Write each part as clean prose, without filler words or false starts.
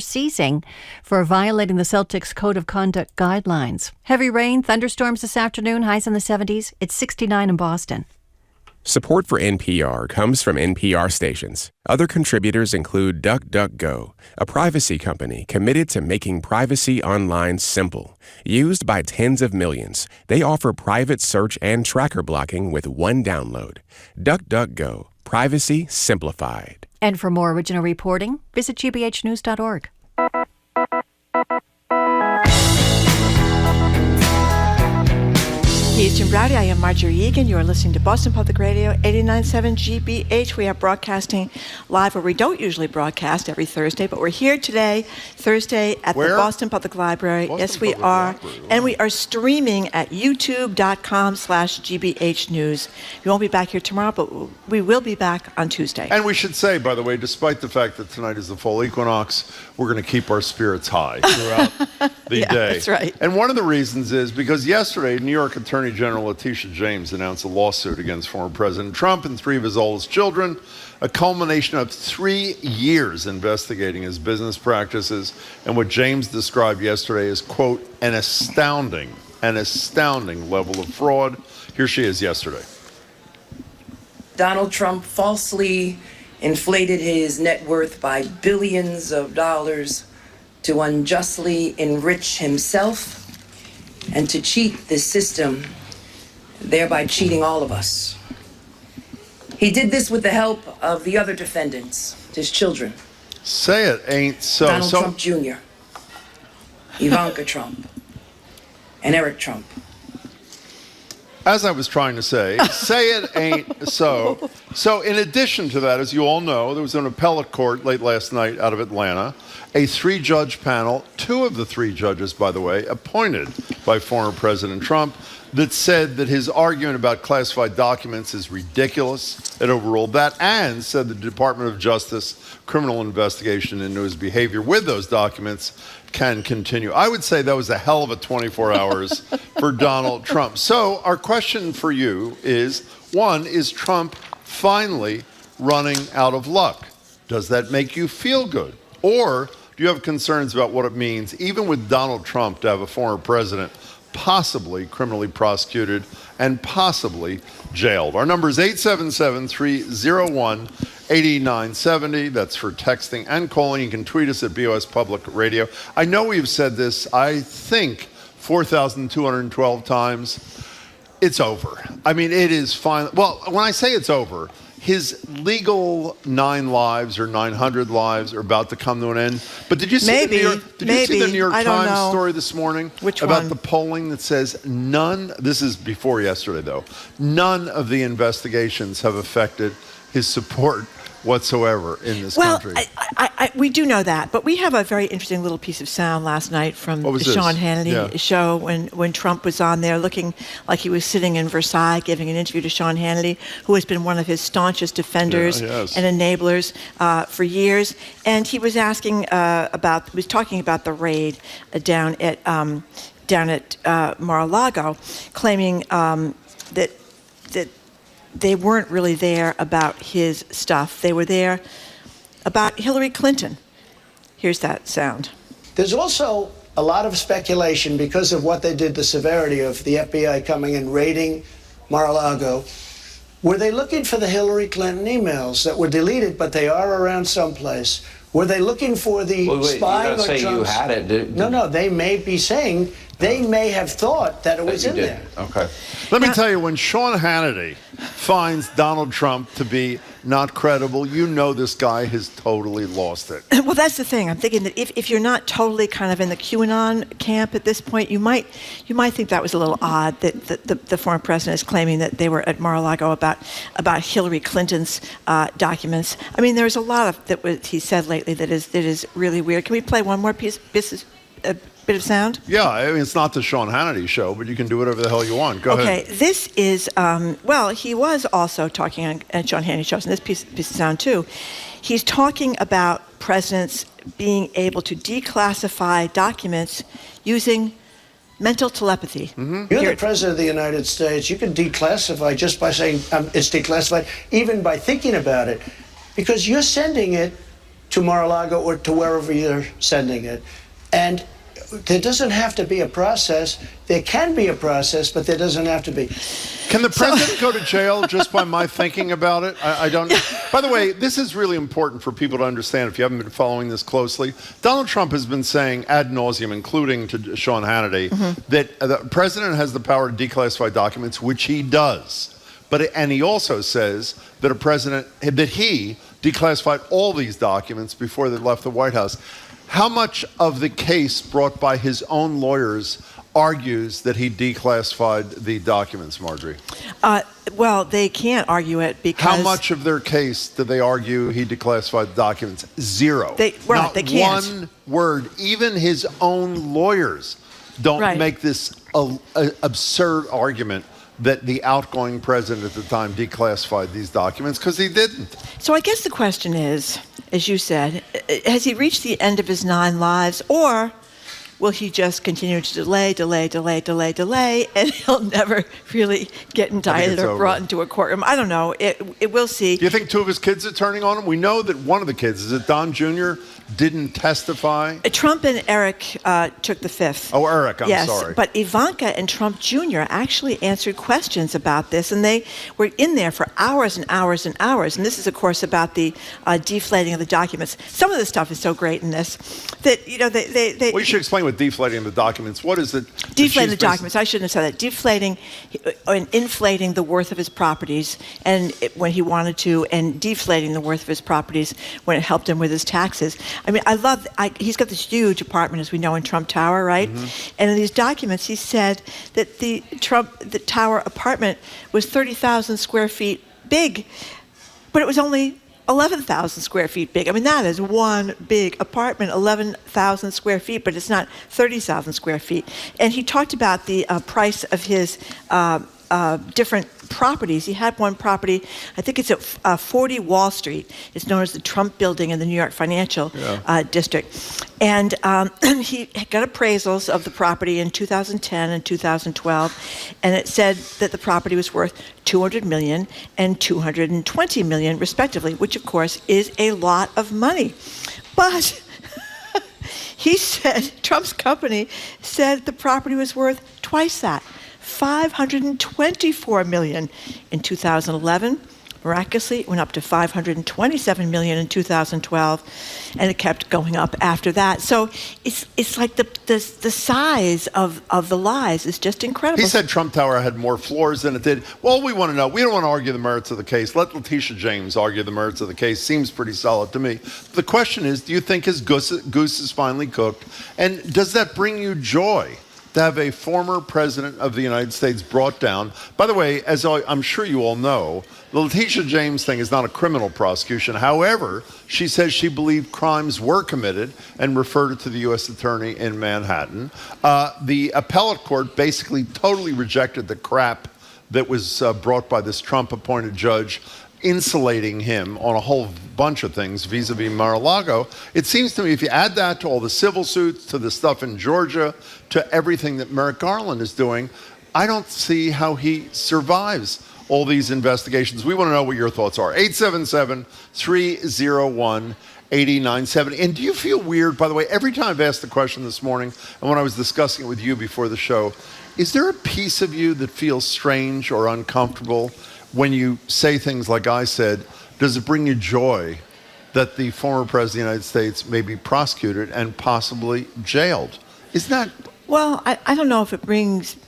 seizing for violating the Celtics Code of Conduct guidelines. Heavy rain, thunderstorms this afternoon, highs in the 70s. It's 69 in Boston. Support for NPR comes from NPR stations. Other contributors include DuckDuckGo, a privacy company committed to making privacy online simple. Used by tens of millions, they offer private search and tracker blocking with one download. DuckDuckGo, privacy simplified. And for more original reporting, visit gbhnews.org. Eastern Browdy, I am Marjorie Egan. You are listening to Boston Public Radio, 89.7 GBH. We are broadcasting live where we don't usually broadcast every Thursday, but we're here today, Thursday, at the Boston Public Library. Yes, we are. And we are streaming at youtube.com/GBH News. We won't be back here tomorrow, but we will be back on Tuesday. And we should say, by the way, despite the fact that tonight is the fall equinox, we're going to keep our spirits high throughout the day. That's right. And one of the reasons is because yesterday, New York Attorney General Letitia James announced a lawsuit against former President Trump and three of his oldest children, a culmination of 3 years investigating his business practices and what James described yesterday as, quote, an astounding level of fraud. Here she is yesterday. Donald Trump falsely inflated his net worth by billions of dollars to unjustly enrich himself and to cheat the system, thereby cheating all of us. He did this with the help of the other defendants, his children. Say it ain't so. Donald Trump Jr., Ivanka Trump, and Eric Trump. As I was trying to say it ain't so. So in addition to that, as you all know, there was an appellate court late last night out of Atlanta, a 3-judge panel, 2 of the 3 judges, by the way, appointed by former President Trump, that said that his argument about classified documents is ridiculous. It overruled that and said the Department of Justice criminal investigation into his behavior with those documents can continue. I would say that was a hell of a 24 hours for Donald Trump. So our question for you is, 1, is Trump finally running out of luck? Does that make you feel good? Or do you have concerns about what it means, even with Donald Trump, to have a former president possibly criminally prosecuted and possibly jailed? Our number is 877-301-8970. That's for texting and calling. You can tweet us at BOS Public Radio. I know we've said this, I think, 4,212 times. It's over. I mean, it is fine. Well, when I say it's over, his legal 9 lives or 900 lives are about to come to an end. But did you see the New York Times story this morning? Which about one? The polling that says none, this is before yesterday though, none of the investigations have affected his support whatsoever in this country. We do know that, but we have a very interesting little piece of sound last night from the Sean Hannity show when Trump was on there looking like he was sitting in Versailles giving an interview to Sean Hannity, who has been one of his staunchest defenders and enablers for years. And he was asking talking about the raid down at Mar-a-Lago, claiming that they weren't really there about his stuff. They were there about Hillary Clinton. Here's that sound. There's also a lot of speculation because of what they did, the severity of the FBI coming and raiding Mar-a-Lago. Were they looking for the Hillary Clinton emails that were deleted, but they are around someplace? Were they looking for the spying on Trump's... you had it. No, they may be saying, they may have thought that it was in there. Okay. Let me tell you, when Sean Hannity finds Donald Trump to be not credible, you know this guy has totally lost it. Well, that's the thing. I'm thinking that if you're not totally kind of in the QAnon camp at this point, you might think that was a little odd that the former president is claiming that they were at Mar-a-Lago about Hillary Clinton's documents. I mean, there's a lot of that he said lately that is really weird. Can we play one more bit of sound? Yeah, I mean, it's not the Sean Hannity show, but you can do whatever the hell you want. Go ahead. Okay, this is, he was also talking on Sean Hannity shows, and this piece of sound too. He's talking about presidents being able to declassify documents using mental telepathy. Mm-hmm. You're the president of the United States. You can declassify just by saying it's declassified, even by thinking about it, because you're sending it to Mar-a-Lago or to wherever you're sending it. And there doesn't have to be a process. There can be a process, but there doesn't have to be. Can the president go to jail just by my thinking about it? I don't. By the way, this is really important for people to understand if you haven't been following this closely. Donald Trump has been saying ad nauseum, including to Sean Hannity, that the president has the power to declassify documents, which he does. And he also says that he declassified all these documents before they left the White House. How much of the case brought by his own lawyers argues that he declassified the documents, Marjorie? Well, they can't argue it because... How much of their case do they argue he declassified the documents? Zero. Not they can't. One word. Even his own lawyers don't make this absurd argument that the outgoing president at the time declassified these documents, because he didn't. So I guess the question is, as you said, has he reached the end of his 9 lives, or will he just continue to delay, and he'll never really get indicted or brought into a courtroom? I don't know. We'll see. Do you think 2 of his kids are turning on him? We know that one of the kids, is it Don Jr., didn't testify? Trump and Eric took the 5th. Oh, Eric, I'm sorry. Yes, but Ivanka and Trump Jr. actually answered questions about this, and they were in there for hours and hours and hours. And this is, of course, about the deflating of the documents. Some of the stuff is so great in this that, they We should explain what deflating the documents. What is it? Deflating the documents. I shouldn't have said that. Deflating and inflating the worth of his properties when he wanted to, and deflating the worth of his properties when it helped him with his taxes. I mean, he's got this huge apartment, as we know, in Trump Tower, right? Mm-hmm. And in these documents, he said that the Tower apartment was 30,000 square feet big, but it was only 11,000 square feet big. I mean, that is one big apartment, 11,000 square feet, but it's not 30,000 square feet. And he talked about the price of his different properties. He had one property, I think it's at 40 Wall Street. It's known as the Trump Building in the New York Financial District. And he got appraisals of the property in 2010 and 2012, and it said that the property was worth $200 million and $220 million, respectively, which, of course, is a lot of money. But he said, Trump's company said the property was worth twice that. $524 million in 2011. Miraculously, it went up to $527 million in 2012, and it kept going up after that. So it's like the size of the lies is just incredible. He said Trump Tower had more floors than it did. Well, we want to know. We don't want to argue the merits of the case. Let Letitia James argue the merits of the case. Seems pretty solid to me. The question is, do you think his goose is finally cooked? And does that bring you joy to have a former president of the United States brought down? By the way, as I'm sure you all know, the Letitia James thing is not a criminal prosecution. However, she says she believed crimes were committed and referred it to the U.S. attorney in Manhattan. The appellate court basically totally rejected the crap that was brought by this Trump-appointed judge, insulating him on a whole bunch of things vis-a-vis Mar-a-Lago. It seems to me if you add that to all the civil suits, to the stuff in Georgia, to everything that Merrick Garland is doing, I don't see how he survives all these investigations. We want to know what your thoughts are. 877-301-8097. And do you feel weird, by the way, every time I've asked the question this morning, and when I was discussing it with you before the show, is there a piece of you that feels strange or uncomfortable when you say things like I said? Does it bring you joy that the former president of the United States may be prosecuted and possibly jailed? Isn't that... Well, I don't know if it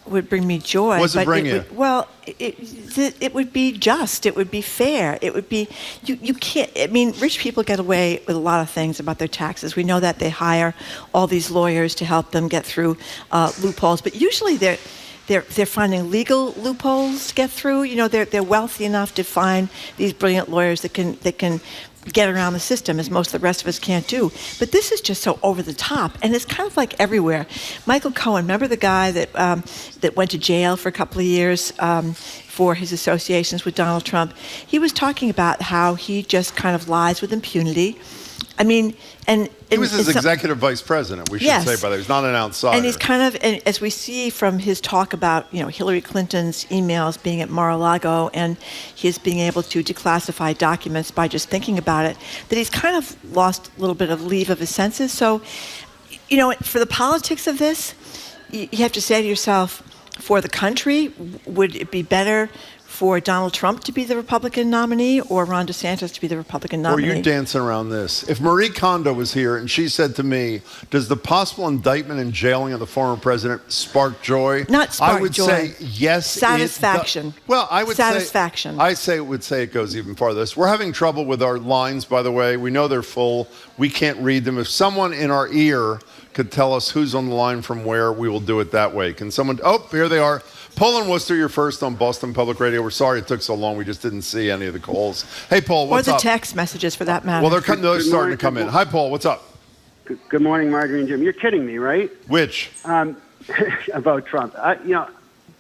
would bring me joy. What does it bring you? It would be just. It would be fair. It would be, you can't, I mean, rich people get away with a lot of things about their taxes. We know that they hire all these lawyers to help them get through loopholes, but usually they're finding legal loopholes to get through. You know, they're wealthy enough to find these brilliant lawyers that can get around the system, as most of the rest of us can't do. But this is just so over the top, and it's kind of like everywhere. Michael Cohen, remember the guy that went to jail for a couple of years for his associations with Donald Trump? He was talking about how he just kind of lies with impunity. I mean, and he was his executive vice president, we should say, by the way. He's not an outsider. And he's kind of, and as we see from his talk about, Hillary Clinton's emails being at Mar-a-Lago and his being able to declassify documents by just thinking about about it, that he's kind of lost a little bit of leave of his senses. So, for the politics of this, you have to say to yourself, for the country, would it be better for Donald Trump to be the Republican nominee or Ron DeSantis to be the Republican nominee? Or you dancing around this. If Marie Kondo was here and she said to me, does the possible indictment and jailing of the former president spark joy? Not spark joy. I would say yes. Satisfaction. I would satisfaction. say it goes even farther. We're having trouble with our lines, by the way. We know they're full. We can't read them. If someone in our ear could tell us who's on the line from where, we will do it that way. Can someone? Oh, here they are. Paul and Worcester, you're first on Boston Public Radio. We're sorry it took so long. We just didn't see any of the calls. Hey, Paul, what's up? Or the text messages, for that matter. Well, they're starting to come in. Hi, Paul, what's up? Good morning, Marjorie and Jim. You're kidding me, right? Which? About Trump. When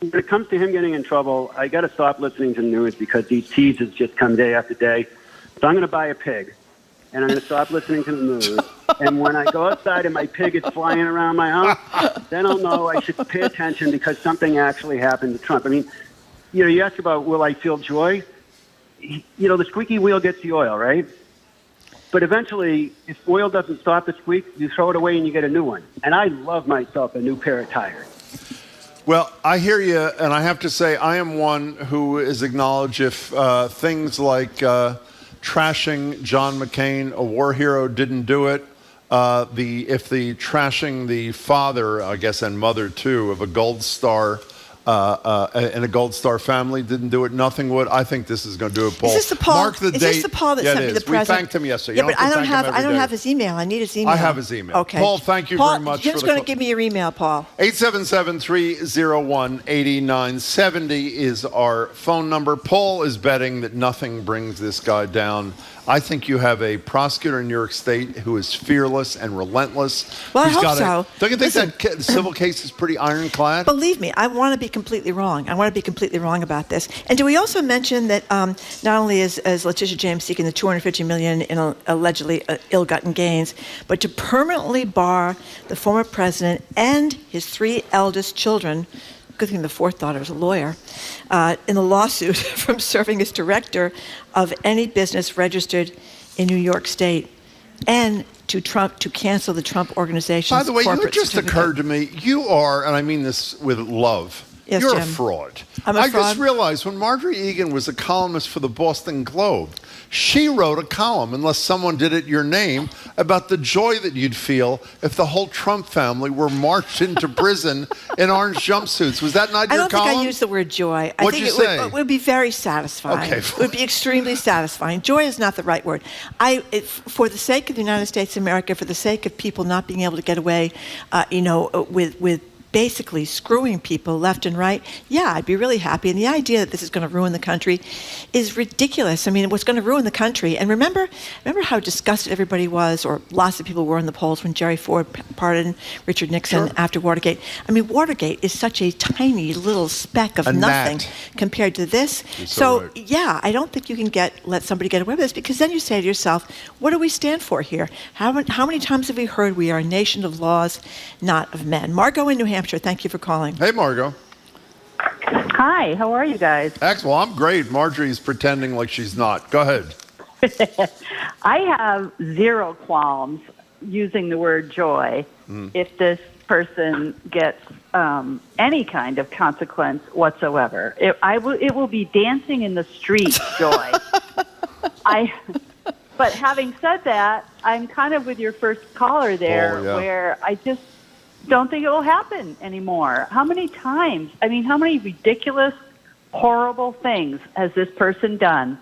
it comes to him getting in trouble, I got to stop listening to the news because these teases just come day after day. So I'm going to buy a pig, and I'm going to stop listening to the news. And when I go outside and my pig is flying around my house, then I'll know I should pay attention because something actually happened to Trump. I mean, you ask about will I feel joy? The squeaky wheel gets the oil, right? But eventually, if oil doesn't stop the squeak, you throw it away and you get a new one. And I love myself a new pair of tires. Well, I hear you, and I have to say I am one who is acknowledged if things like trashing John McCain, a war hero, didn't do it, if the trashing the father, I guess, and mother too, of a Gold Star and a Gold Star family didn't do it, nothing would. I think this is going to do it, Paul. Is this the Paul? Mark the date. Is this the Paul that sent me the present? We thanked him yesterday. Yeah, but I don't have his email. I need his email. I have his email. Okay. Paul, thank you very much. Jim's going to give me your email, Paul. 877-301-8970 is our phone number. Paul is betting that nothing brings this guy down. I think you have a prosecutor in New York State who is fearless and relentless. Well, I hope so. Don't you think that civil case is pretty ironclad? Believe me, I want to be completely wrong. I want to be completely wrong about this. And do we also mention that not only is Letitia James seeking the $250 million in allegedly ill-gotten gains, but to permanently bar the former president and his 3 eldest children, good thing the fourth daughter is a lawyer, in a lawsuit from serving as director of any business registered in New York State, and to cancel the Trump organization's By the way, corporate it just occurred to me, you are, and I mean this with love, yes, you're Jim. a fraud. I'm a fraud. I just realized when Marjorie Egan was a columnist for the Boston Globe, she wrote a column, unless someone did it your name, about the joy that you'd feel if the whole Trump family were marched into prison in orange jumpsuits. Was that not your column? I don't think I used the word joy. I think it would be very satisfying. Okay. It would be extremely satisfying. Joy is not the right word. For the sake of the United States of America, for the sake of people not being able to get away, with basically screwing people left and right, yeah, I'd be really happy. And the idea that this is going to ruin the country is ridiculous. I mean, what's going to ruin the country? And remember how disgusted everybody was, or lots of people were in the polls when Jerry Ford pardoned Richard Nixon after Watergate. I mean, Watergate is such a tiny little speck of nothing compared to this. So right. Yeah, I don't think you can let somebody get away with this, because then you say to yourself, what do we stand for here? How many times have we heard we are a nation of laws, not of men? Margot in New Hampshire, thank you for calling. Hey, Margot. Hi, how are you guys? Excellent. Well, I'm great. Marjorie's pretending like she's not. Go ahead. I have zero qualms using the word joy if this person gets any kind of consequence whatsoever. It will be dancing in the street joy. But having said that, I'm kind of with your first caller there, where I just don't think it will happen anymore. How many times? I mean, how many ridiculous, horrible things has this person done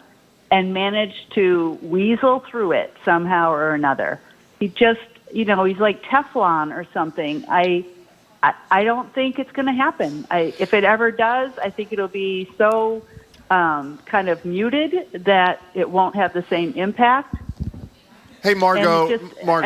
and managed to weasel through it somehow or another? He just, he's like Teflon or something. I don't think it's going to happen. If it ever does, I think it'll be so kind of muted that it won't have the same impact. Hey, Margot. I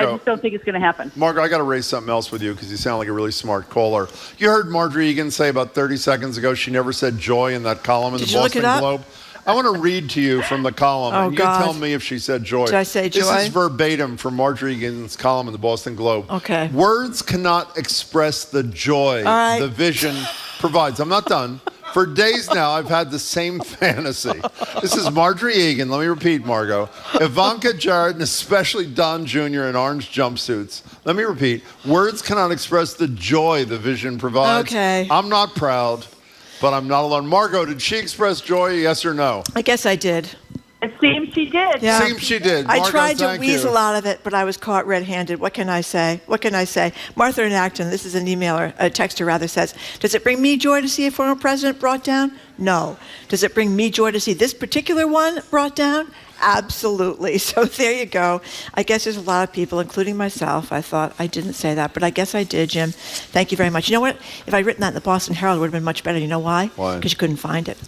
just don't think it's going to happen. Margot, I got to raise something else with you because you sound like a really smart caller. You heard Marjorie Egan say about 30 seconds ago she never said joy in that column in the Boston Globe. I want to read to you from the column, and you tell me if she said joy. Did I say joy? This is verbatim from Marjorie Egan's column in the Boston Globe. Okay. Words cannot express the joy the vision provides. I'm not done. For days now, I've had the same fantasy. This is Marjorie Egan. Let me repeat, Margot. Ivanka, Jared, and especially Don Jr. in orange jumpsuits. Let me repeat. Words cannot express the joy the vision provides. Okay. I'm not proud, but I'm not alone. Margot, did she express joy, yes or no? I guess I did. It seems she did. Yeah. Seems she did. Margot, I tried to thank weasel you. out of it, but I was caught red-handed. What can I say? Martha in Acton, this is an emailer, a texter rather, says, does it bring me joy to see a former president brought down? No. Does it bring me joy to see this particular one brought down? Absolutely. So there you go. I guess there's a lot of people, including myself. I thought I didn't say that, but I guess I did, Jim. Thank you very much. You know what? If I'd written that in the Boston Herald, it would have been much better. You know why? Why? Because you couldn't find it.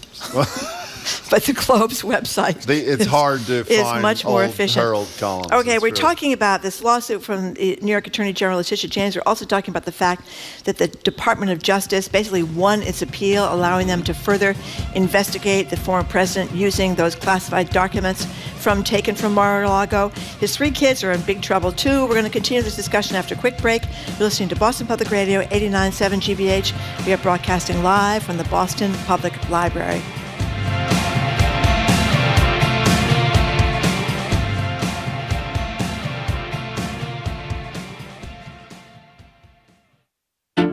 But the Globe's website It's hard to is find much more old efficient. Herald columns. Okay, It's we're really- talking about this lawsuit from the New York Attorney General Letitia James. We're also talking about the fact that the Department of Justice basically won its appeal, allowing them to further investigate the former president using those classified documents taken from Mar-a-Lago. His 3 kids are in big trouble too. We're going to continue this discussion after a quick break. You're listening to Boston Public Radio 89.7 GBH. We are broadcasting live from the Boston Public Library.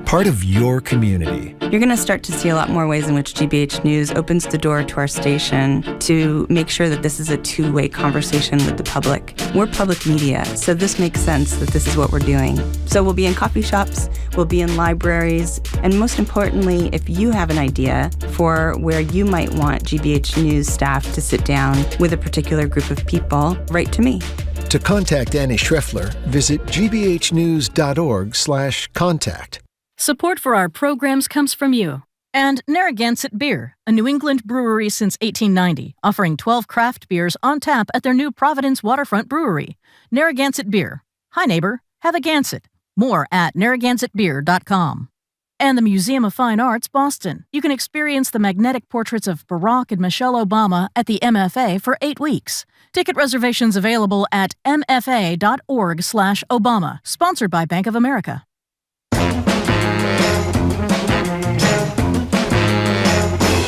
Part of your community. You're going to start to see a lot more ways in which GBH News opens the door to our station to make sure that this is a two-way conversation with the public. We're public media, so this makes sense that this is what we're doing. So we'll be in coffee shops, we'll be in libraries, and most importantly, if you have an idea for where you might want GBH News staff to sit down with a particular group of people, write to me. To contact Annie Schreffler, visit gbhnews.org/contact. Support for our programs comes from you. And Narragansett Beer, a New England brewery since 1890, offering 12 craft beers on tap at their new Providence Waterfront Brewery. Narragansett Beer. Hi, neighbor. Have a Gansett. More at narragansettbeer.com. And the Museum of Fine Arts, Boston. You can experience the magnetic portraits of Barack and Michelle Obama at the MFA for 8 weeks. Ticket reservations available at mfa.org/Obama. Sponsored by Bank of America.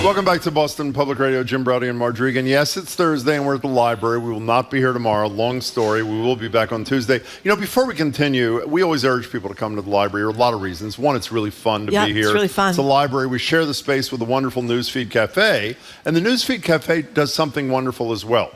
Welcome back to Boston Public Radio. Jim Browdy and Marjorie Egan. Yes, it's Thursday and we're at the library. We will not be here tomorrow. Long story. We will be back on Tuesday. You know, before we continue, we always urge people to come to the library for a lot of reasons. One, it's really fun to be here. It's really fun. It's a library. We share the space with the wonderful Newsfeed Cafe, and the Newsfeed Cafe does something wonderful as well.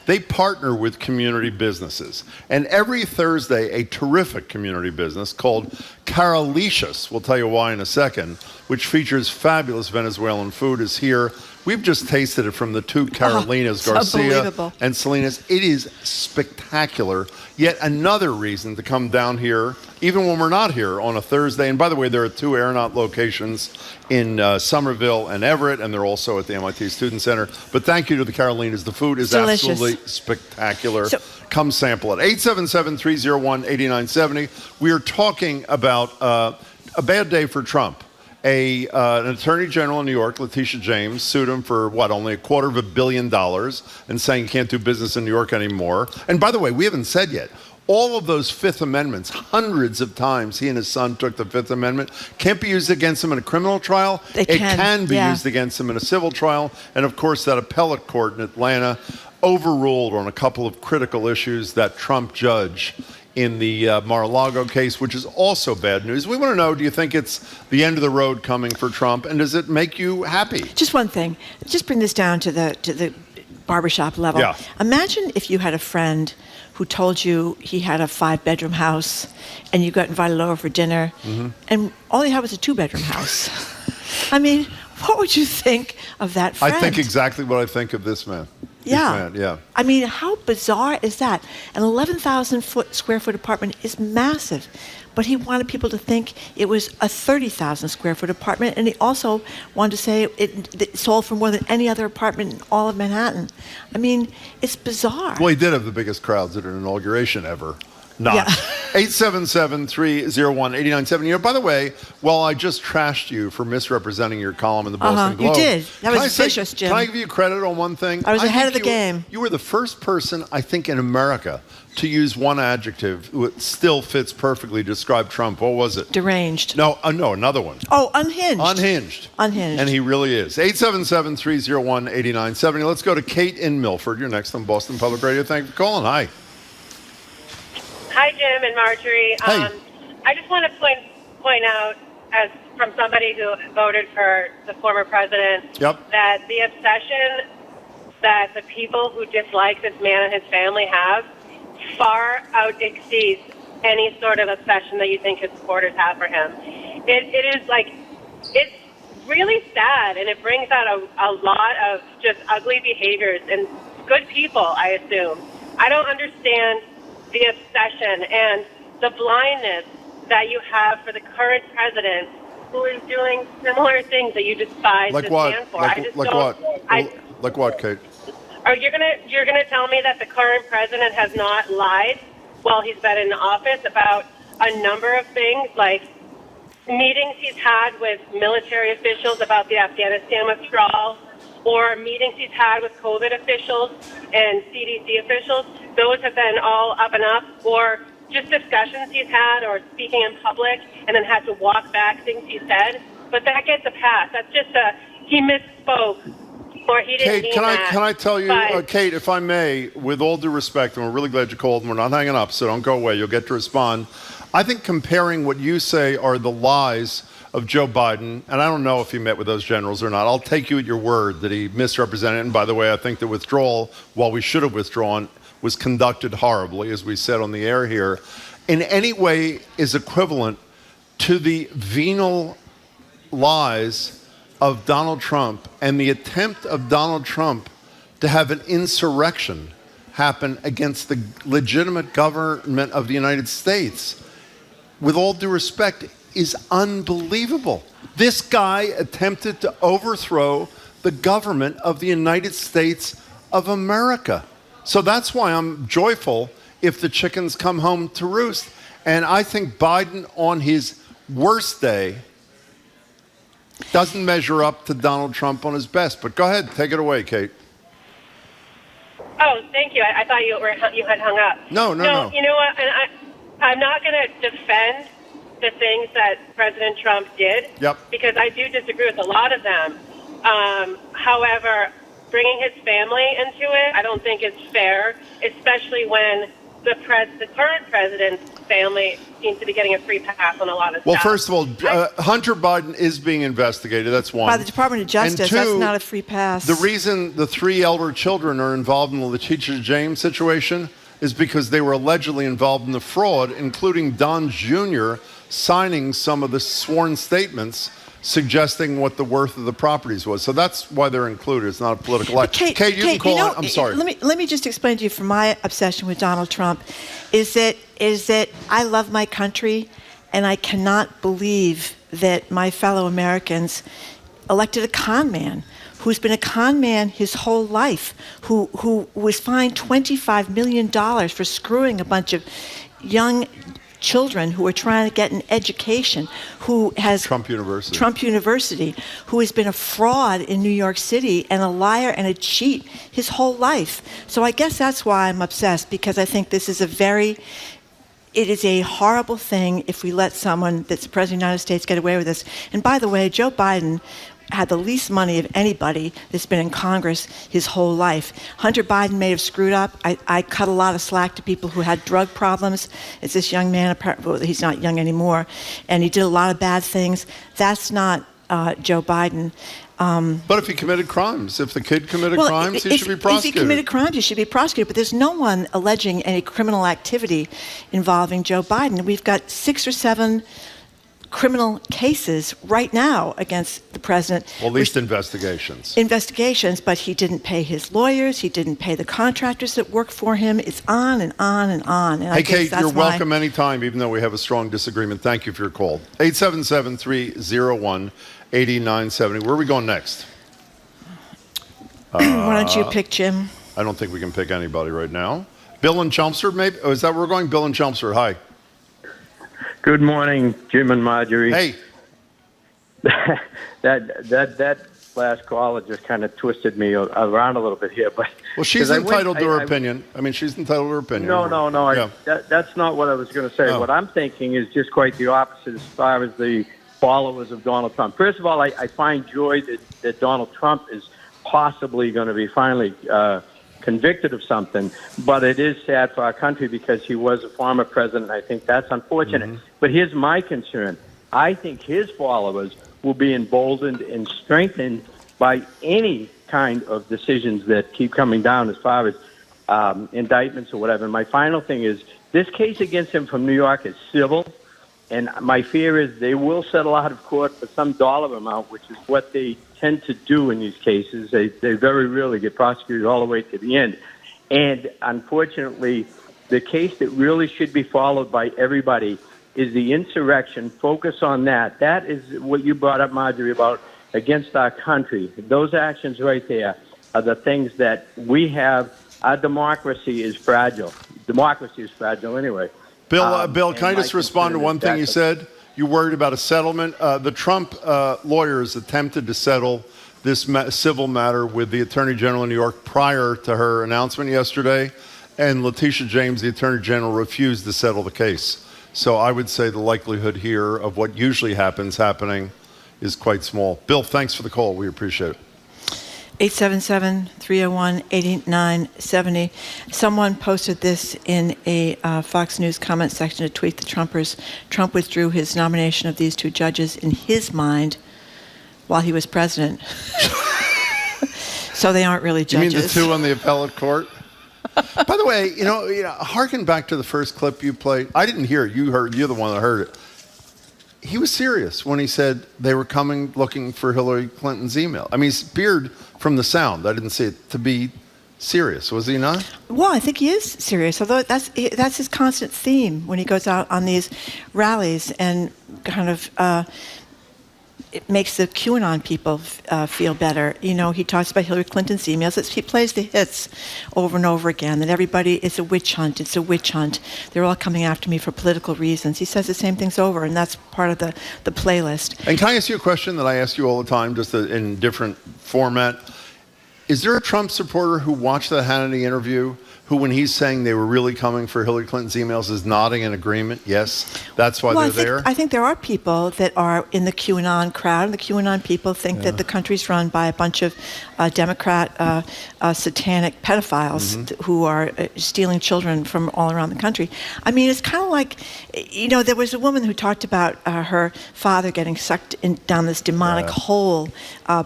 They partner with community businesses. And every Thursday, a terrific community business called Carolicious, we'll tell you why in a second, which features fabulous Venezuelan food, is here. We've just tasted it from the 2 Carolinas, Garcia and Salinas. It is spectacular. Yet another reason to come down here, even when we're not here on a Thursday. And by the way, there are 2 Aeronaut locations in Somerville and Everett, and they're also at the MIT Student Center. But thank you to the Carolinas. The food is delicious. Absolutely spectacular. Come sample it. 877-301-8970. We are talking about a bad day for Trump. An attorney general in New York, Letitia James, sued him for, only $250 million and saying he can't do business in New York anymore. And by the way, we haven't said yet, all of those Fifth Amendments, hundreds of times he and his son took the Fifth Amendment, can't be used against him in a criminal trial. It can be used against him in a civil trial. And of course, that appellate court in Atlanta overruled on a couple of critical issues that Trump judge in the Mar-a-Lago case, which is also bad news. We want to know, do you think it's the end of the road coming for Trump, and does it make you happy? Just one thing. Just bring this down to the barbershop level. Yeah. Imagine if you had a friend who told you he had a 5-bedroom house, and you got invited over for dinner, and all he had was a 2-bedroom house. I mean, what would you think of that friend? I think exactly what I think of this man. Yeah. I mean, how bizarre is that? An 11,000 square foot apartment is massive, but he wanted people to think it was a 30,000 square foot apartment, and he also wanted to say it sold for more than any other apartment in all of Manhattan. I mean, it's bizarre. Well, he did have the biggest crowds at an inauguration ever. not. Yeah. 877-301-8970. You know, by the way, while I just trashed you for misrepresenting your column in the Boston Globe. You did. That was vicious, Jim. Can I give you credit on one thing? I was ahead of the game. You were the first person, I think, in America to use one adjective that still fits perfectly to describe Trump. What was it? Deranged. No, another one. Oh, unhinged. Unhinged. Unhinged. And he really is. 877-301-8970. Let's go to Kate in Milford. You're next on Boston Public Radio. Thank you for calling. Hi. Hi, Jim and Marjorie. Hey. I just want to point out, as from somebody who voted for the former president, that the obsession that the people who dislike this man and his family have far out exceeds any sort of obsession that you think his supporters have for him. It is like, it's really sad, and it brings out a lot of just ugly behaviors and good people, I assume. I don't understand the obsession and the blindness that you have for the current president, who is doing similar things that you despise Like to what? stand for. Like what, Kate? Are you're gonna tell me that the current president has not lied while he's been in office about a number of things, like meetings he's had with military officials about the Afghanistan withdrawal, or meetings he's had with COVID officials and CDC officials? Those have been all up and up, or just discussions he's had or speaking in public and then had to walk back things he said. But that gets a pass. That's just he misspoke, or he didn't mean that. Can I tell you, Kate, if I may, with all due respect, and we're really glad you called, and we're not hanging up, so don't go away. You'll get to respond. I think comparing what you say are the lies of Joe Biden, and I don't know if he met with those generals or not. I'll take you at your word that he misrepresented. And by the way, I think the withdrawal, while we should have withdrawn, was conducted horribly, as we said on the air here, in any way is equivalent to the venal lies of Donald Trump and the attempt of Donald Trump to have an insurrection happen against the legitimate government of the United States. With all due respect, is unbelievable. This guy attempted to overthrow the government of the United States of America. So that's why I'm joyful if the chickens come home to roost. And I think Biden on his worst day doesn't measure up to Donald Trump on his best. But go ahead, take it away, Kate. Oh, thank you. I thought you had hung up. No. You know what? And I'm not going to defend the things that President Trump did, because I do disagree with a lot of them. However, bringing his family into it, I don't think is fair, especially when the current president's family seems to be getting a free pass on a lot of stuff. Well, first of all, Hunter Biden is being investigated. That's one. By the Department of Justice. And two, that's not a free pass. The reason the 3 elder children are involved in the Letitia James situation is because they were allegedly involved in the fraud, including Don Jr. signing some of the sworn statements suggesting what the worth of the properties was. So that's why they're included. It's not a political act. Kate, you can call it. I'm sorry. Let me just explain to you from my obsession with Donald Trump is that I love my country, and I cannot believe that my fellow Americans elected a con man who's been a con man his whole life, who was fined $25 million for screwing a bunch of young children who are trying to get an education, who has Trump University, who has been a fraud in New York City and a liar and a cheat his whole life. So I guess that's why I'm obsessed, because I think this is it is a horrible thing if we let someone that's the President of the United States get away with this. And by the way, Joe Biden had the least money of anybody that's been in Congress his whole life. Hunter Biden may have screwed up. I cut a lot of slack to people who had drug problems. It's this young man, he's not young anymore, and he did a lot of bad things. That's not Joe Biden. But if he committed crimes, if the kid committed crimes, he should be prosecuted. If he committed crimes, he should be prosecuted. But there's no one alleging any criminal activity involving Joe Biden. We've got 6 or 7 criminal cases right now against the president. Well, at least investigations. Investigations, but he didn't pay his lawyers. He didn't pay the contractors that work for him. It's on and on and on. And hey, Kate, you're welcome anytime, even though we have a strong disagreement. Thank you for your call. 877-301-8970. Where are we going next? Why don't you pick Jim? I don't think we can pick anybody right now. Bill and Chelmsford, maybe? Oh, is that where we're going? Bill and Chelmsford, hi. Good morning, Jim and Marjorie. Hey. that last caller just kind of twisted me around a little bit here. But well, she's entitled to her opinion. I mean, she's entitled to her opinion. No. Yeah. That's not what I was going to say. What I'm thinking is just quite the opposite as far as the followers of Donald Trump. First of all, I find joy that Donald Trump is possibly going to be finally convicted of something, but it is sad for our country because he was a former president. I think that's unfortunate. Mm-hmm. But here's my concern. I think his followers will be emboldened and strengthened by any kind of decisions that keep coming down as far as indictments or whatever. And my final thing is this case against him from New York is civil, and my fear is they will settle out of court for some dollar amount, which is what they tend to do in these cases. They very rarely get prosecuted all the way to the end. And unfortunately, the case that really should be followed by everybody is the insurrection. Focus on that. That is what you brought up, Marjorie, about against our country. Those actions right there are the things that we have. Our democracy is fragile. Democracy is fragile anyway. Bill, can I just respond to one thing you said? You worried about a settlement. The Trump lawyers attempted to settle this civil matter with the Attorney General in New York prior to her announcement yesterday, and Letitia James, the Attorney General, refused to settle the case. So I would say the likelihood here of what usually happening is quite small. Bill, thanks for the call. We appreciate it. 877-301-8970. Someone posted this in a Fox News comment section to tweet the Trumpers. Trump withdrew his nomination of these two judges in his mind while he was president. So they aren't really judges. You mean the two on the appellate court? By the way, you know, harken back to the first clip you played. I didn't hear it. You're the one that heard it. He was serious when he said they were coming looking for Hillary Clinton's email. I mean, he's veered from the sound. I didn't see it to be serious. Was he not? Well, I think he is serious, although that's his constant theme when he goes out on these rallies and kind of it makes the QAnon people feel better. You know, he talks about Hillary Clinton's emails. He plays the hits over and over again, that everybody, it's a witch hunt, it's a witch hunt. They're all coming after me for political reasons. He says the same things over, and that's part of the playlist. And can I ask you a question that I ask you all the time, just in different format? Is there a Trump supporter who watched the Hannity interview who, when he's saying they were really coming for Hillary Clinton's emails, is nodding in agreement? Yes, that's why they're there? I think there are people that are in the QAnon crowd, and the QAnon people think that the country's run by a bunch of Democrat satanic pedophiles who are stealing children from all around the country. I mean, it's kind of like, you know, there was a woman who talked about her father getting sucked down this demonic hole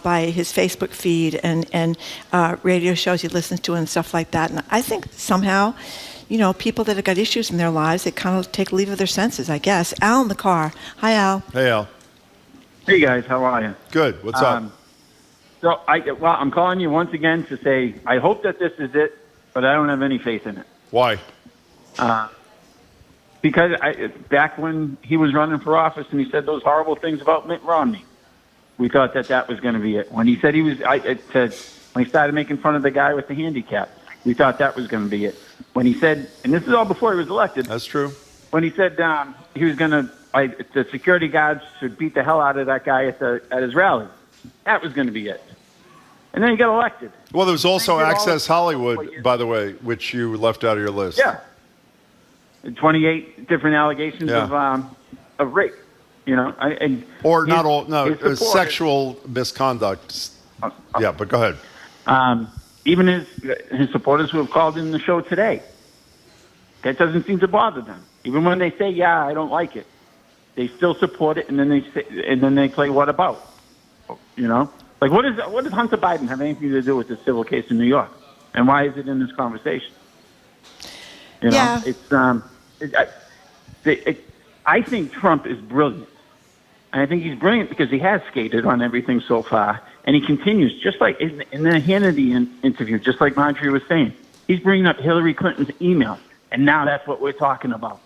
by his Facebook feed and radio shows he listens to and stuff like that. And I think somehow, you know, people that have got issues in their lives, they kind of take leave of their senses, I guess. Al in the car. Hi, Al. Hey, Al. Hey, guys. How are you? Good. What's up? So, I'm calling you once again to say I hope that this is it, but I don't have any faith in it. Why? Because back when he was running for office and he said those horrible things about Mitt Romney, we thought that was going to be it. When he said when he started making fun of the guy with the handicap, we thought that was going to be it. When he said, and this is all before he was elected. That's true. When he said he was going to, the security guards should beat the hell out of that guy at his rally, that was going to be it. And then he got elected. Well, there was also Access Hollywood, by the way, which you left out of your list. Yeah. 28 different allegations of rape. You know, sexual misconduct. Yeah, but go ahead. Even his supporters who have called in the show today, that doesn't seem to bother them. Even when they say, "Yeah, I don't like it," they still support it, and then they play, "What about?" You know, like what does Hunter Biden have anything to do with the civil case in New York, and why is it in this conversation? You know, I think Trump is brilliant. And I think he's brilliant because he has skated on everything so far, and he continues, just like in the Hannity interview, just like Marjorie was saying. He's bringing up Hillary Clinton's email, and now that's what we're talking about.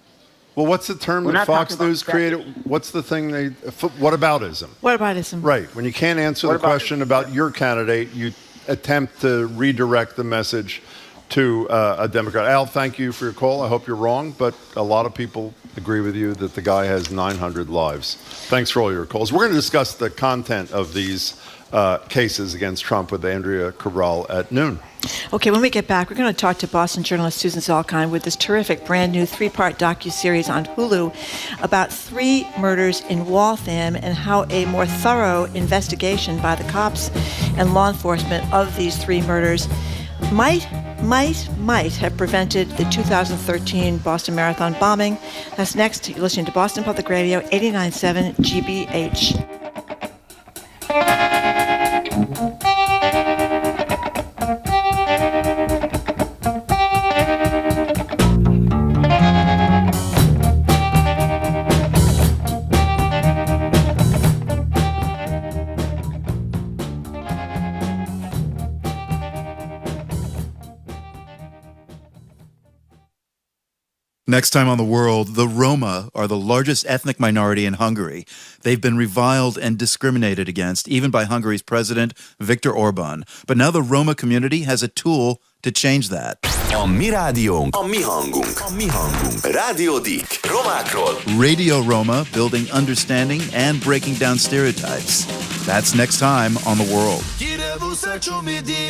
Well, what's the term that Fox News created? What's the thing whataboutism? Whataboutism. Right. When you can't answer the question about your candidate, you attempt to redirect the message to a Democrat. Al, thank you for your call. I hope you're wrong, but a lot of people agree with you that the guy has 900 lives. Thanks for all your calls. We're going to discuss the content of these cases against Trump with Andrea Cabral at noon. Okay, when we get back, we're going to talk to Boston journalist Susan Zalkind with this terrific brand new 3-part docuseries on Hulu about 3 murders in Waltham and how a more thorough investigation by the cops and law enforcement of these 3 murders might have prevented the 2013 Boston Marathon bombing. That's next. You're listening to Boston Public Radio, 89.7 GBH. Next time on The World, the Roma are the largest ethnic minority in Hungary. They've been reviled and discriminated against, even by Hungary's president, Viktor Orban. But now the Roma community has a tool to change that. A mi rádiónk, a mi hangunk, a mi hangunk. Rádió Dik, romákról. Radio Roma, building understanding and breaking down stereotypes. That's next time on The World.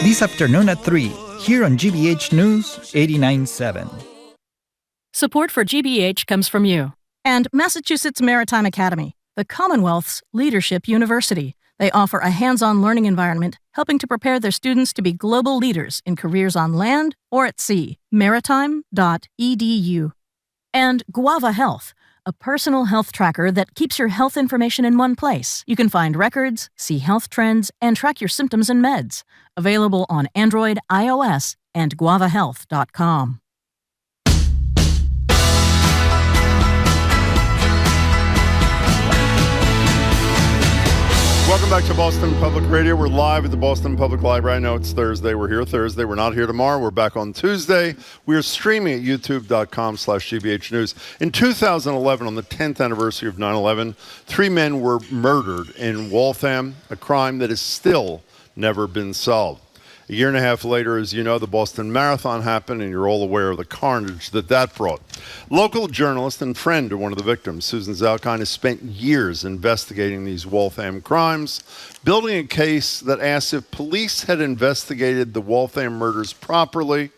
This afternoon at 3, here on GBH News 89.7. Support for GBH comes from you and Massachusetts Maritime Academy, the Commonwealth's leadership university. They offer a hands-on learning environment, helping to prepare their students to be global leaders in careers on land or at sea. Maritime.edu. And Guava Health, a personal health tracker that keeps your health information in one place. You can find records, see health trends, and track your symptoms and meds. Available on Android, iOS, and guavahealth.com. Welcome back to Boston Public Radio. We're live at the Boston Public Library. I know it's Thursday. We're here Thursday. We're not here tomorrow. We're back on Tuesday. We are streaming at youtube.com/GBH News. In 2011, on the 10th anniversary of 9/11, 3 men were murdered in Waltham, a crime that has still never been solved. A year and a half later, as you know, the Boston Marathon happened, and you're all aware of the carnage that brought. Local journalist and friend to one of the victims, Susan Zalkind, has spent years investigating these Waltham crimes, building a case that asks if police had investigated the Waltham murders properly,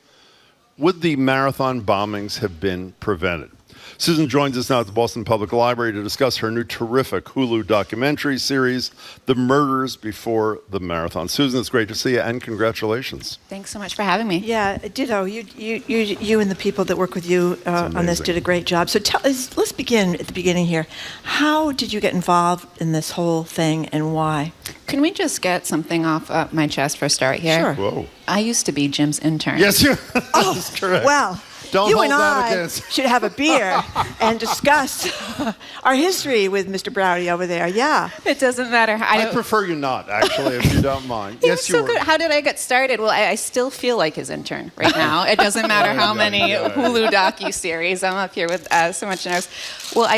would the marathon bombings have been prevented? Susan joins us now at the Boston Public Library to discuss her new terrific Hulu documentary series, The Murders Before the Marathon. Susan, it's great to see you, and congratulations. Thanks so much for having me. Yeah, ditto. You and the people that work with you on this did a great job. So let's begin at the beginning here. How did you get involved in this whole thing, and why? Can we just get something off my chest for a start here? Sure. Whoa. I used to be Jim's intern. Yes, that's correct. Well, Don't you hold and that I against. should have a beer and discuss our history with Mr. Browdy over there. Yeah. It doesn't matter. I prefer you not, actually, if you don't mind. Yes, you were. Good. How did I get started? Well, I still feel like his intern right now. It doesn't matter how many Hulu docu-series. I'm up here with so much nerves. Well, I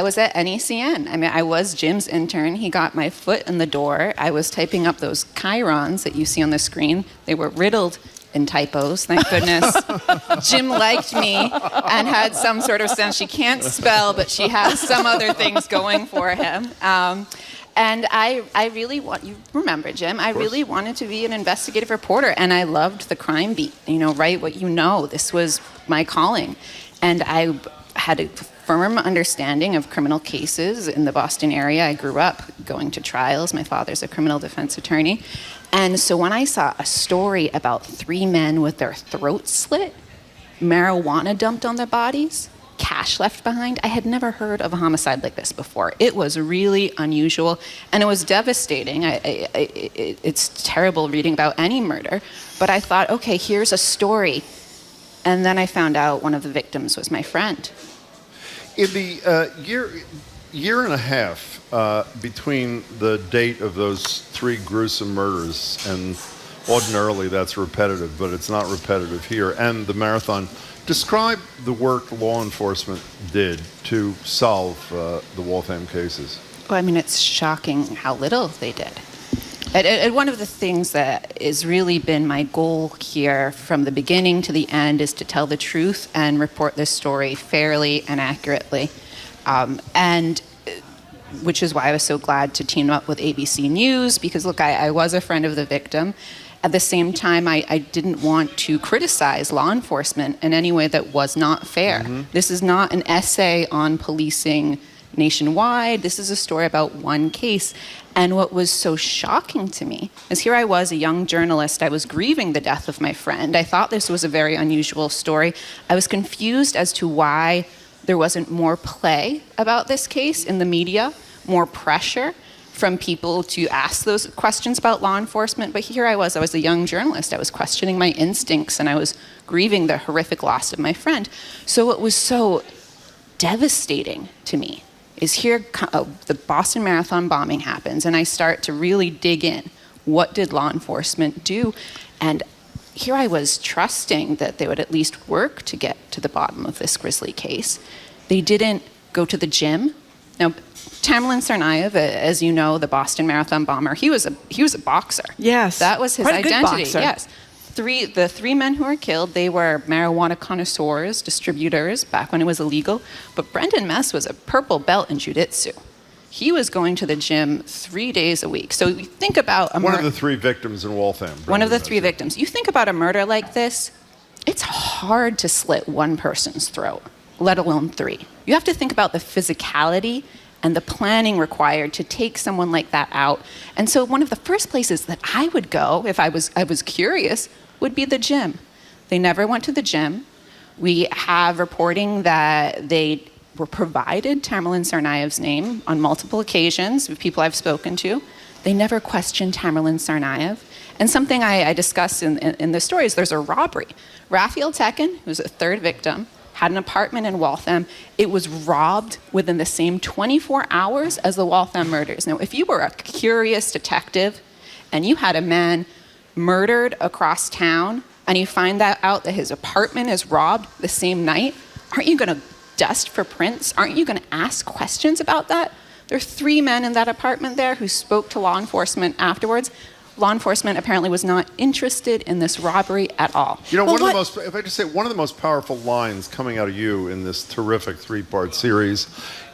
was at NECN. I mean, I was Jim's intern. He got my foot in the door. I was typing up those chyrons that you see on the screen. They were riddled in typos, thank goodness. Jim liked me and had some sort of sense. She can't spell, but she has some other things going for him. And I really you remember, Jim, I really wanted to be an investigative reporter, and I loved the crime beat, write what you know. This was my calling. And I had a firm understanding of criminal cases in the Boston area. I grew up going to trials. My father's a criminal defense attorney. And so when I saw a story about 3 men with their throats slit, marijuana dumped on their bodies, cash left behind, I had never heard of a homicide like this before. It was really unusual, and it was devastating. It's terrible reading about any murder, but I thought, okay, here's a story. And then I found out one of the victims was my friend. In the year and a half between the date of those 3 gruesome murders, and ordinarily that's repetitive, but it's not repetitive here, and the marathon, describe the work law enforcement did to solve the Waltham cases. Well, I mean, it's shocking how little they did. And one of the things that has really been my goal here from the beginning to the end is to tell the truth and report this story fairly and accurately. And which is why I was so glad to team up with ABC News, because look, I was a friend of the victim. At the same time, I didn't want to criticize law enforcement in any way that was not fair. Mm-hmm. This is not an essay on policing nationwide. This is a story about one case. And what was so shocking to me is here I was, a young journalist. I was grieving the death of my friend. I thought this was a very unusual story. I was confused as to why there wasn't more play about this case in the media, more pressure from people to ask those questions about law enforcement. But here I was a young journalist. I was questioning my instincts and I was grieving the horrific loss of my friend. So what was so devastating to me is here the Boston Marathon bombing happens and I start to really dig in. What did law enforcement do? And here I was trusting that they would at least work to get to the bottom of this grisly case. They didn't go to the gym. Now, Tamerlan Tsarnaev, as you know, the Boston Marathon bomber, he was a boxer. Yes. That was his Quite a identity. good boxer. Yes. The three men who were killed, they were marijuana connoisseurs, distributors, back when it was illegal. But Brendan Mess was a purple belt in jiu-jitsu. He was going to the gym 3 days a week. So you think about one of the three victims in Waltham. One of the three victims. You think about a murder like this, it's hard to slit one person's throat, let alone three. You have to think about the physicality and the planning required to take someone like that out. And so one of the first places that I would go, if I was curious, would be the gym. They never went to the gym. We have reporting that they were provided Tamerlan Tsarnaev's name on multiple occasions with people I've spoken to. They never questioned Tamerlan Tsarnaev. And something I discuss in the story is there's a robbery. Raphael Tekin, who's a third victim, had an apartment in Waltham. It was robbed within the same 24 hours as the Waltham murders. Now, if you were a curious detective and you had a man murdered across town and you find out that his apartment is robbed the same night, aren't you going to dust for prints? Aren't you going to ask questions about that? There are three men in that apartment there who spoke to law enforcement afterwards. Law enforcement apparently was not interested in this robbery at all. You know, one of the most powerful lines coming out of you in this terrific three-part series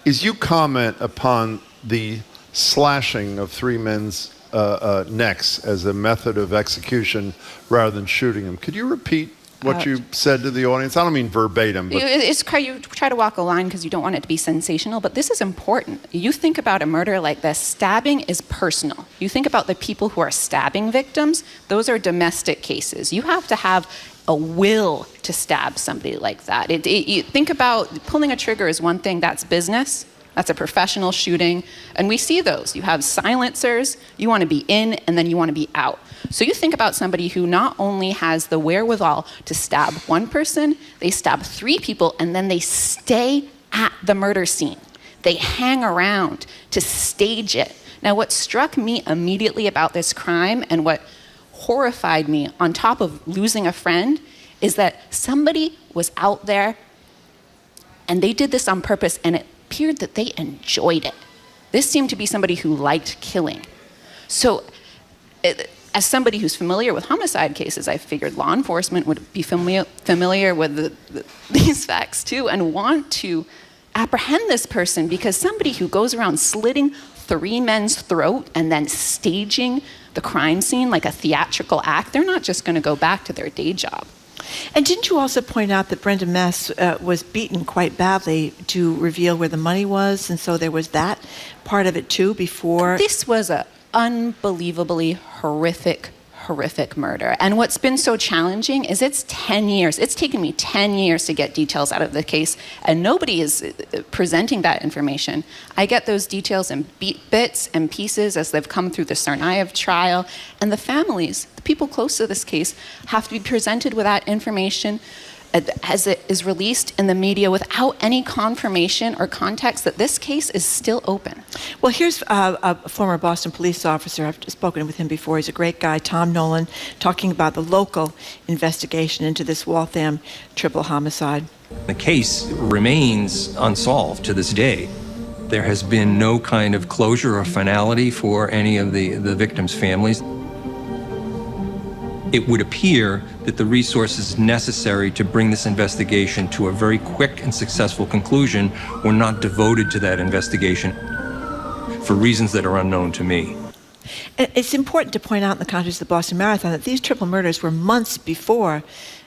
is you comment upon the slashing of three men's necks as a method of execution rather than shooting them. Could you repeat what you said to the audience? I don't mean verbatim, but you try to walk a line because you don't want it to be sensational, but this is important. You think about a murder like this, stabbing is personal. You think about the people who are stabbing victims, those are domestic cases. You have to have a will to stab somebody like that. You think about pulling a trigger is one thing, that's business. That's a professional shooting. And we see those. You have silencers, you want to be in, and then you want to be out. So you think about somebody who not only has the wherewithal to stab one person, they stab three people, and then they stay at the murder scene. They hang around to stage it. Now, what struck me immediately about this crime and what horrified me on top of losing a friend is that somebody was out there and they did this on purpose, and it appeared that they enjoyed it. This seemed to be somebody who liked killing. So as somebody who's familiar with homicide cases, I figured law enforcement would be familiar with these facts too and want to apprehend this person, because somebody who goes around slitting three men's throat and then staging the crime scene like a theatrical act, they're not just going to go back to their day job. And didn't you also point out that Brendan Mess was beaten quite badly to reveal where the money was, and so there was that part of it too before? This was an unbelievably horrific murder. And what's been so challenging is it's 10 years. It's taken me 10 years to get details out of the case, and nobody is presenting that information. I get those details in bits and pieces as they've come through the Tsarnaev trial, and the families, the people close to this case, have to be presented with that information as it is released in the media without any confirmation or context that this case is still open. Well, here's a former Boston police officer. I've spoken with him before. He's a great guy, Tom Nolan, talking about the local investigation into this Waltham triple homicide. The case remains unsolved to this day. There has been no kind of closure or finality for any of the victims' families. It would appear that the resources necessary to bring this investigation to a very quick and successful conclusion were not devoted to that investigation for reasons that are unknown to me. It's important to point out in the context of the Boston Marathon that these triple murders were months before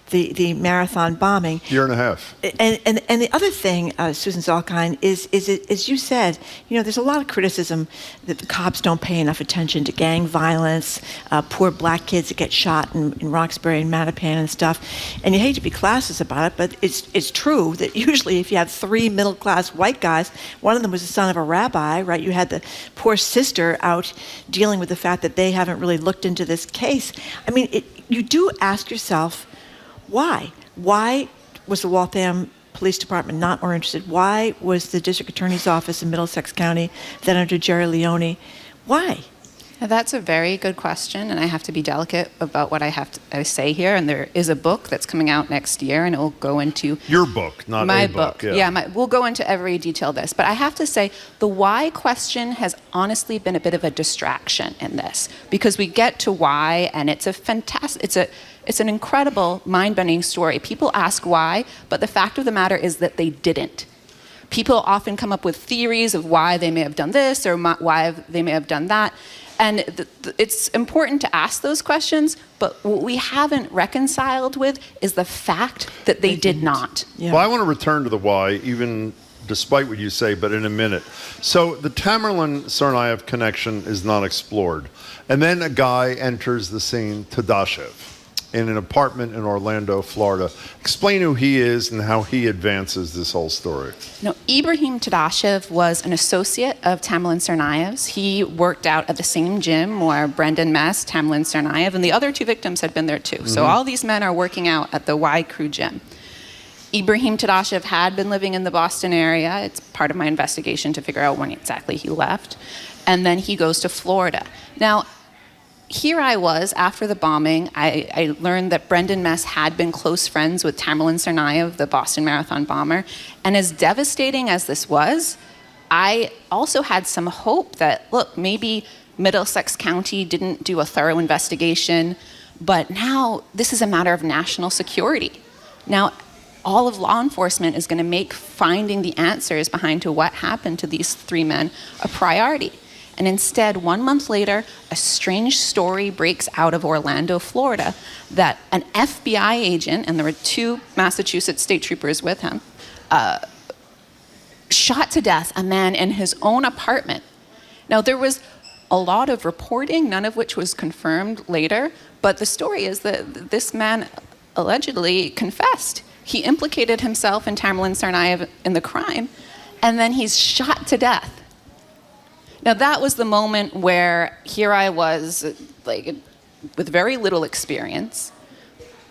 the marathon bombing. Year and a half. And the other thing, Susan Zalkine, is as you said, there's a lot of criticism that the cops don't pay enough attention to gang violence, poor black kids that get shot in Roxbury and Mattapan and stuff. And you hate to be classist about it, but it's true that usually if you have three middle-class white guys, one of them was the son of a rabbi, right? You had the poor sister out dealing with the fact that they haven't really looked into this case. I mean, you do ask yourself, why? Why was the Waltham Police Department not more interested? Why was the District Attorney's Office in Middlesex County, then under Jerry Leone? Why? Now, that's a very good question, and I have to be delicate about what I say here. And there is a book that's coming out next year, and it will go into your book, not my a book. We'll go into every detail of this. But I have to say, the why question has honestly been a bit of a distraction in this, because we get to why, and it's a fantastic. It's an incredible, mind-bending story. People ask why, but the fact of the matter is that they didn't. People often come up with theories of why they may have done this or why they may have done that. And it's important to ask those questions, but what we haven't reconciled with is the fact that they did not. Yeah. Well, I want to return to the why, even despite what you say, but in a minute. So the Tamerlan-Tsarnaev connection is not explored. And then a guy enters the scene, Tadashev, in an apartment in Orlando, Florida. Explain who he is and how he advances this whole story. No, Ibrahim Tadashev was an associate of Tamerlan Tsarnaev's. He worked out at the same gym where Brendan Mess, Tamerlan Tsarnaev, and the other two victims had been there too. So all these men are working out at the Y Crew gym. Ibrahim Tadashev had been living in the Boston area. It's part of my investigation to figure out when exactly he left. And then he goes to Florida. Now, here I was after the bombing. I learned that Brendan Mess had been close friends with Tamerlan Tsarnaev, the Boston Marathon bomber. And as devastating as this was, I also had some hope that, look, maybe Middlesex County didn't do a thorough investigation, but now this is a matter of national security. Now, all of law enforcement is going to make finding the answers behind to what happened to these three men a priority. And instead, 1 month later, a strange story breaks out of Orlando, Florida, that an FBI agent, and there were 2 Massachusetts state troopers with him, shot to death a man in his own apartment. Now, there was a lot of reporting, none of which was confirmed later, but the story is that this man allegedly confessed. He implicated himself and Tamerlan Tsarnaev in the crime, and then he's shot to death. Now, that was the moment where here I was, like, with very little experience.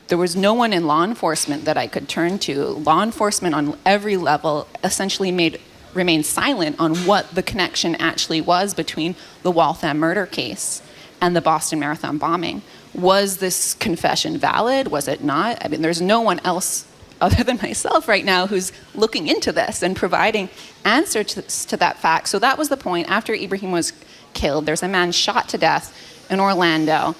There was no one in law enforcement that I could turn to. Law enforcement on every level essentially remained silent on what the connection actually was between the Waltham murder case and the Boston Marathon bombing. Was this confession valid? Was it not? I mean, there's no one else other than myself right now who's looking into this and providing answers to that fact. So that was the point. After Ibrahim was killed, there's a man shot to death in Orlando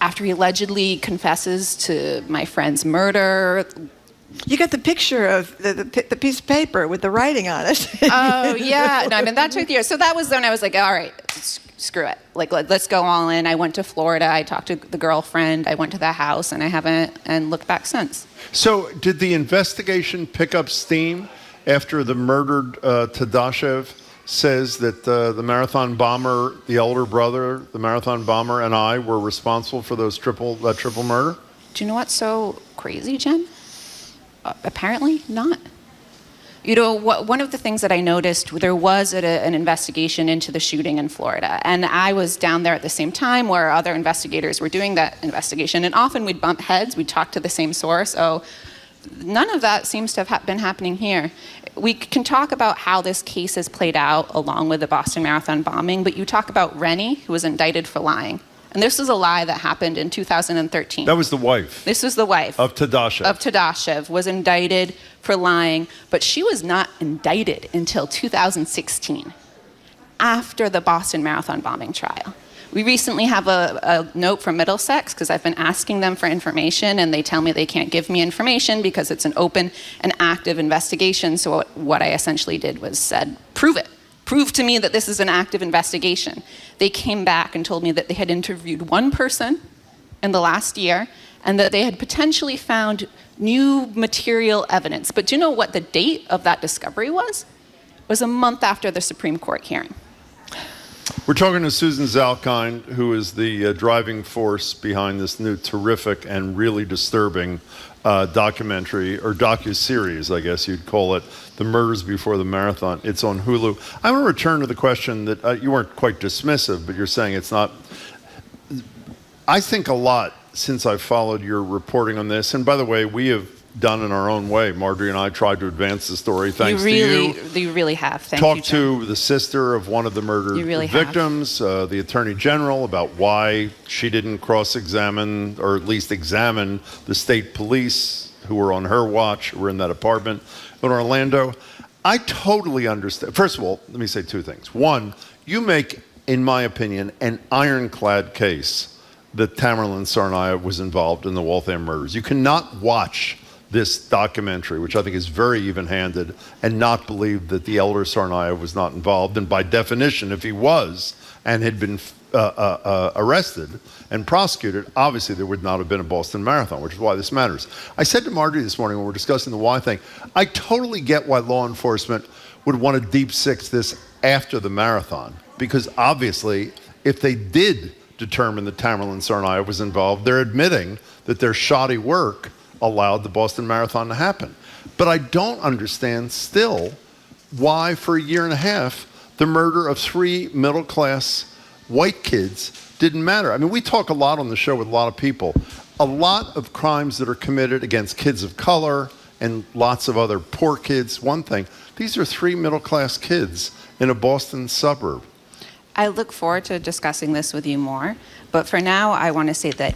after he allegedly confesses to my friend's murder. You got the picture of the piece of paper with the writing on it. Oh, yeah. No, I mean, that took years. So that was when I was like, all right, screw it. Like, let's go all in. I went to Florida. I talked to the girlfriend. I went to the house, and I haven't looked back since. So did the investigation pick up steam after the murdered Tadashev says that the marathon bomber, the elder brother, the marathon bomber, and I were responsible for that triple murder? Do you know what's so crazy, Jen? Apparently not. You know, one of the things that I noticed, there was an investigation into the shooting in Florida, and I was down there at the same time where other investigators were doing that investigation, and often we'd bump heads, we'd talk to the same source. Oh, none of that seems to have been happening here. We can talk about how this case has played out along with the Boston Marathon bombing, but you talk about Rennie, who was indicted for lying, And this was a lie that happened in 2013. That was the wife. This was the wife. Of Tadashev. Was indicted for lying, but she was not indicted until 2016, after the Boston Marathon bombing trial. We recently have a note from Middlesex, because I've been asking them for information, and they tell me they can't give me information because it's an open and active investigation. So what I essentially did was said, prove it. Prove to me that this is an active investigation. They came back and told me that they had interviewed one person in the last year, and that they had potentially found new material evidence. But do you know what the date of that discovery was? It was a month after the Supreme Court hearing. We're talking to Susan Zalkind, who is the driving force behind this new terrific and really disturbing documentary, or docu-series, I guess you'd call it, The Murders Before the Marathon. It's on Hulu. I want to return to the question that you weren't quite dismissive, but you're saying it's not. I think a lot since I've followed your reporting on this, and by the way, we have done in our own way. Marjorie and I tried to advance the story thanks to you. You really have. Thank you, Talked to the sister of one of the murdered victims, the Attorney General, about why she didn't cross-examine, or at least examine, the state police who were on her watch, who were in that apartment in Orlando. I totally understand. First of all, let me say two things. One, you make, in my opinion, an ironclad case that Tamerlan Tsarnaev was involved in the Waltham murders. You cannot watch this documentary, which I think is very even-handed, and not believe that the elder Tsarnaev was not involved. And by definition, if he was and had been arrested and prosecuted, obviously there would not have been a Boston Marathon, which is why this matters. I said to Marjorie this morning when we were discussing the why thing, I totally get why law enforcement would want to deep six this after the marathon, because obviously if they did determine that Tamerlan Tsarnaev was involved, they're admitting that their shoddy work allowed the Boston Marathon to happen. But I don't understand still why for a year and a half the murder of 3 middle-class white kids didn't matter. I mean, we talk a lot on the show with a lot of people. A lot of crimes that are committed against kids of color and lots of other poor kids, one thing. These are 3 middle-class kids in a Boston suburb. I look forward to discussing this with you more, but for now I want to say that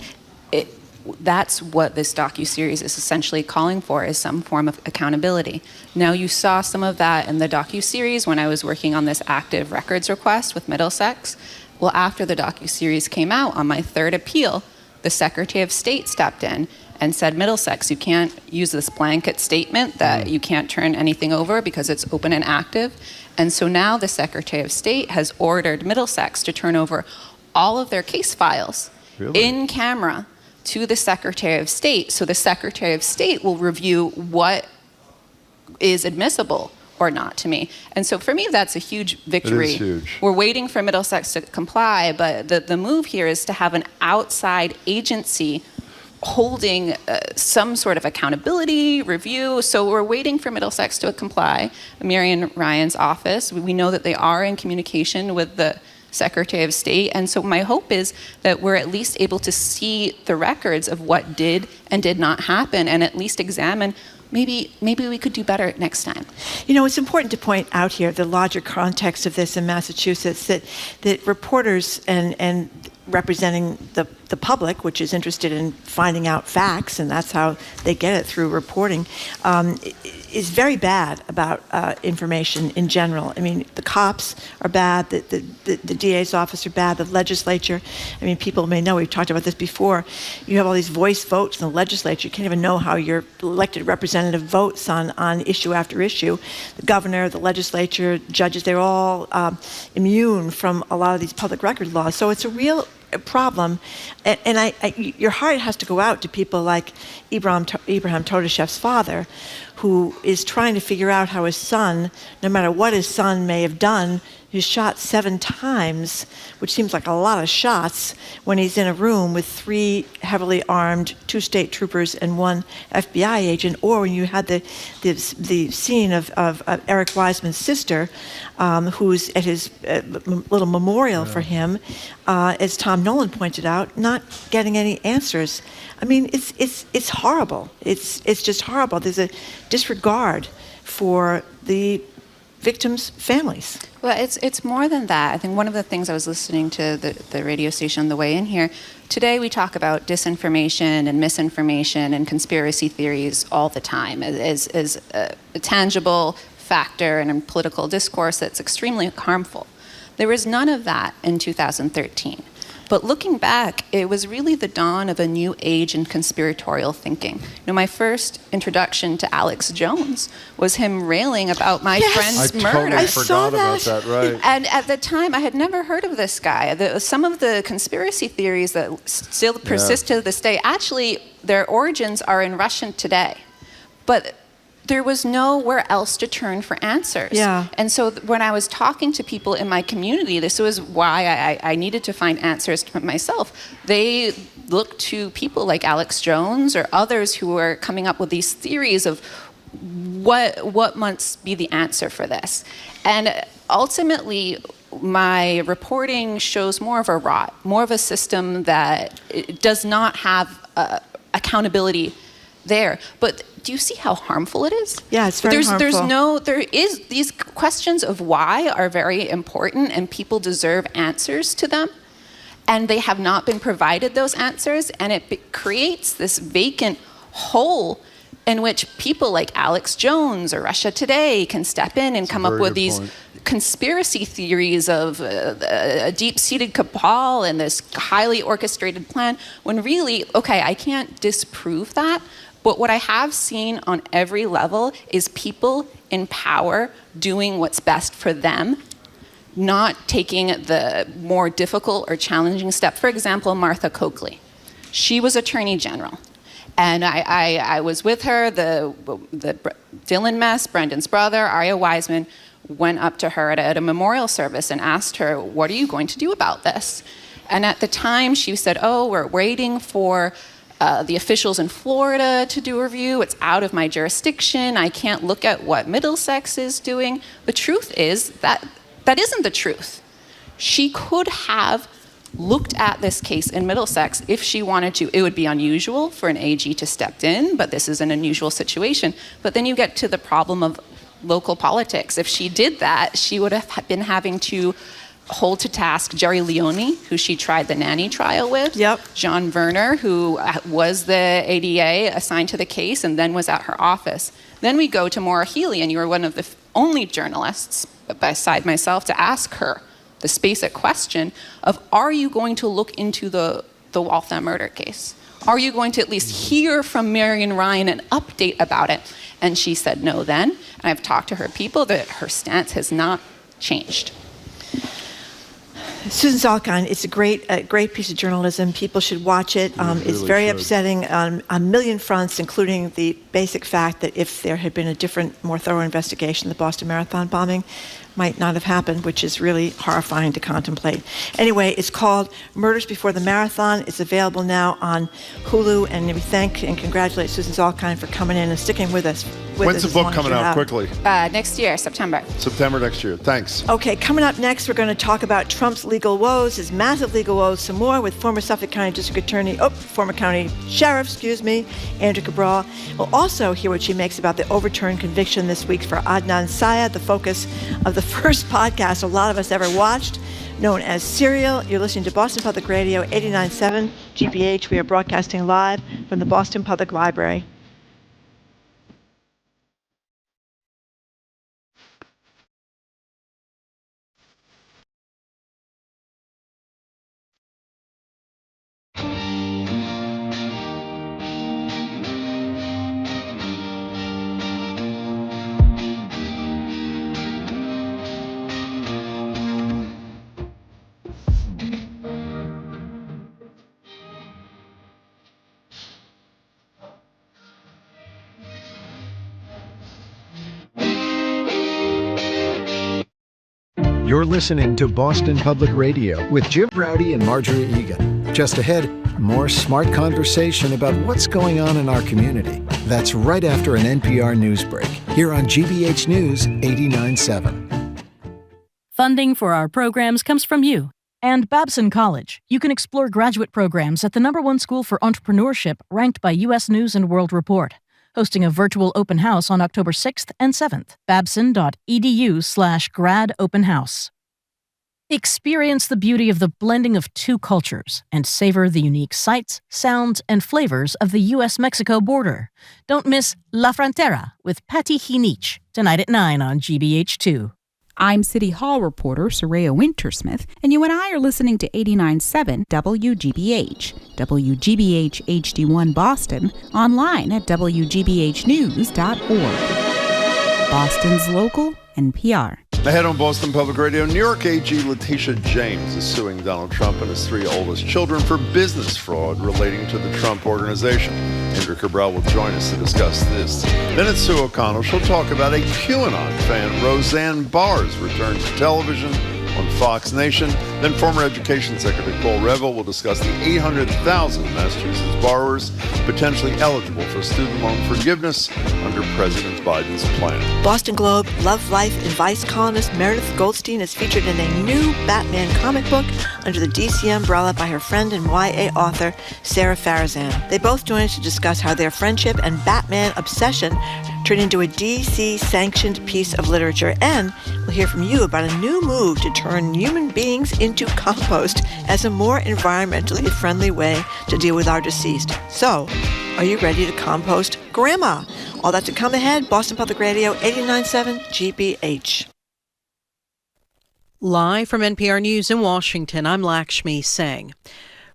that's what this docuseries is essentially calling for, is some form of accountability. Now, you saw some of that in the docuseries when I was working on this active records request with Middlesex. Well, after the docuseries came out, on my third appeal, the Secretary of State stepped in and said, Middlesex, you can't use this blanket statement that you can't turn anything over because it's open and active. And so now the Secretary of State has ordered Middlesex to turn over all of their case files in camera to the Secretary of State, so the Secretary of State will review what is admissible or not to me. And so for me, that's a huge victory. It is huge. We're waiting for Middlesex to comply, but the move here is to have an outside agency holding some sort of accountability, review. So we're waiting for Middlesex to comply. Marian Ryan's office, we know that they are in communication with the Secretary of State. And so my hope is that we're at least able to see the records of what did and did not happen, and at least examine maybe we could do better next time. You know, it's important to point out here the larger context of this in Massachusetts, that reporters and representing the public, which is interested in finding out facts, and that's how they get it through reporting, is very bad about information in general. I mean, the cops are bad, the DA's office are bad, the legislature. I mean, people may know, we've talked about this before, you have all these voice votes in the legislature. You can't even know how your elected representative votes on issue after issue. The governor, the legislature, judges, they're all immune from a lot of these public record laws. So it's a real problem, and your heart has to go out to people like Ibrahim Todashev's father, who is trying to figure out how his son, no matter what his son may have done, he's shot 7 times, which seems like a lot of shots, when he's in a room with 3 heavily armed, 2 state troopers and 1 FBI agent, or when you had the scene of Eric Wiseman's sister, who's at his little memorial for him, as Tom Nolan pointed out, not getting any answers. I mean, it's horrible. It's just horrible. There's a disregard for the victims' families. Well, it's more than that. I think one of the things I was listening to the radio station on the way in here, today we talk about disinformation and misinformation and conspiracy theories all the time as a tangible factor in a political discourse that's extremely harmful. There was none of that in 2013. But looking back, it was really the dawn of a new age in conspiratorial thinking. My first introduction to Alex Jones was him railing about my friend's murder. I forgot about that, right. And at the time, I had never heard of this guy. Some of the conspiracy theories that still persist to this day, actually, their origins are in Russian today. But there was nowhere else to turn for answers. Yeah. And so when I was talking to people in my community, this was why I needed to find answers for myself. They looked to people like Alex Jones or others who were coming up with these theories of what must be the answer for this. And ultimately, my reporting shows more of a rot, more of a system that does not have accountability there. But do you see how harmful it is? Yeah, it's very harmful. These questions of why are very important, and people deserve answers to them. And they have not been provided those answers, and it creates this vacant hole in which people like Alex Jones or Russia Today can step in and come up with these conspiracy theories of a deep-seated cabal and this highly orchestrated plan, when really, okay, I can't disprove that. But what I have seen on every level is people in power doing what's best for them, not taking the more difficult or challenging step. For example, Martha Copley. She was Attorney General. And I was with her, the Dylan Mess, Brendan's brother, Aria Wiseman, went up to her at a memorial service and asked her, what are you going to do about this? And at the time she said, we're waiting for the officials in Florida to do a review. It's out of my jurisdiction. I can't look at what Middlesex is doing. The truth is that isn't the truth. She could have looked at this case in Middlesex if she wanted to. It would be unusual for an AG to step in, but this is an unusual situation. But then you get to the problem of local politics. If she did that, she would have been having to hold to task Jerry Leone, who she tried the nanny trial with. Yep. John Werner, who was the ADA assigned to the case and then was at her office. Then we go to Maura Healey, and you were one of the only journalists, beside myself, to ask her this basic question of, are you going to look into the Waltham murder case? Are you going to at least hear from Marion Ryan an update about it? And she said no then. And I've talked to her people that her stance has not changed. Susan Zalkind, it's a great piece of journalism. People should watch it. It's very upsetting on a million fronts, including the basic fact that if there had been a different, more thorough investigation, the Boston Marathon bombing might not have happened, which is really horrifying to contemplate. Anyway, it's called Murders Before the Marathon. It's available now on Hulu, and we thank and congratulate Susan Zalkind for coming in and sticking with us. When's the book coming out, quickly? Next year, September. September next year. Thanks. Okay, coming up next, we're going to talk about Trump's legal woes, his massive legal woes, some more with former Suffolk County District Attorney, former County Sheriff, Andrew Cabral. We'll also hear what she makes about the overturned conviction this week for Adnan Syed, the focus of the first podcast a lot of us ever watched, known as Serial. You're listening to Boston Public Radio, 89.7 GBH. We are broadcasting live from the Boston Public Library. You're listening to Boston Public Radio with Jim Rowdy and Marjorie Egan. Just ahead, more smart conversation about what's going on in our community. That's right after an NPR news break, here on GBH News 89.7. Funding for our programs comes from you. And Babson College. You can explore graduate programs at the #1 school for entrepreneurship ranked by U.S. News & World Report. hosting a virtual open house on October 6th and 7th. babson.edu/grad open house. Experience the beauty of the blending of two cultures and savor the unique sights, sounds, and flavors of the U.S.-Mexico border. Don't miss La Frontera with Patty Hinich tonight at 9 on GBH2. I'm City Hall reporter Soraya Wintersmith, and you and I are listening to 89.7 WGBH, WGBH HD1 Boston, online at WGBHnews.org. Boston's local NPR. Ahead on Boston Public Radio, New York AG Letitia James is suing Donald Trump and his 3 oldest children for business fraud relating to the Trump Organization. Andrew Cabral will join us to discuss this. Then it's Sue O'Connell. She'll talk about a QAnon fan, Roseanne Barr's return to television on Fox Nation. Then former Education Secretary Paul Reville will discuss the 800,000 Massachusetts borrowers potentially eligible for student loan forgiveness under President Biden's plan. Boston Globe, Love, Life, and Vice columnist Meredith Goldstein is featured in a new Batman comic book under the DC umbrella by her friend and YA author Sarah Farazan. They both join us to discuss how their friendship and Batman obsession turned into a DC-sanctioned piece of literature, and we'll hear from you about a new move to turn human beings into compost as a more environmentally friendly way to deal with our deceased. So, are you ready to compost Grandma? All that to come ahead. Boston Public Radio, 89.7 GBH. Live from NPR News in Washington, I'm Lakshmi Singh.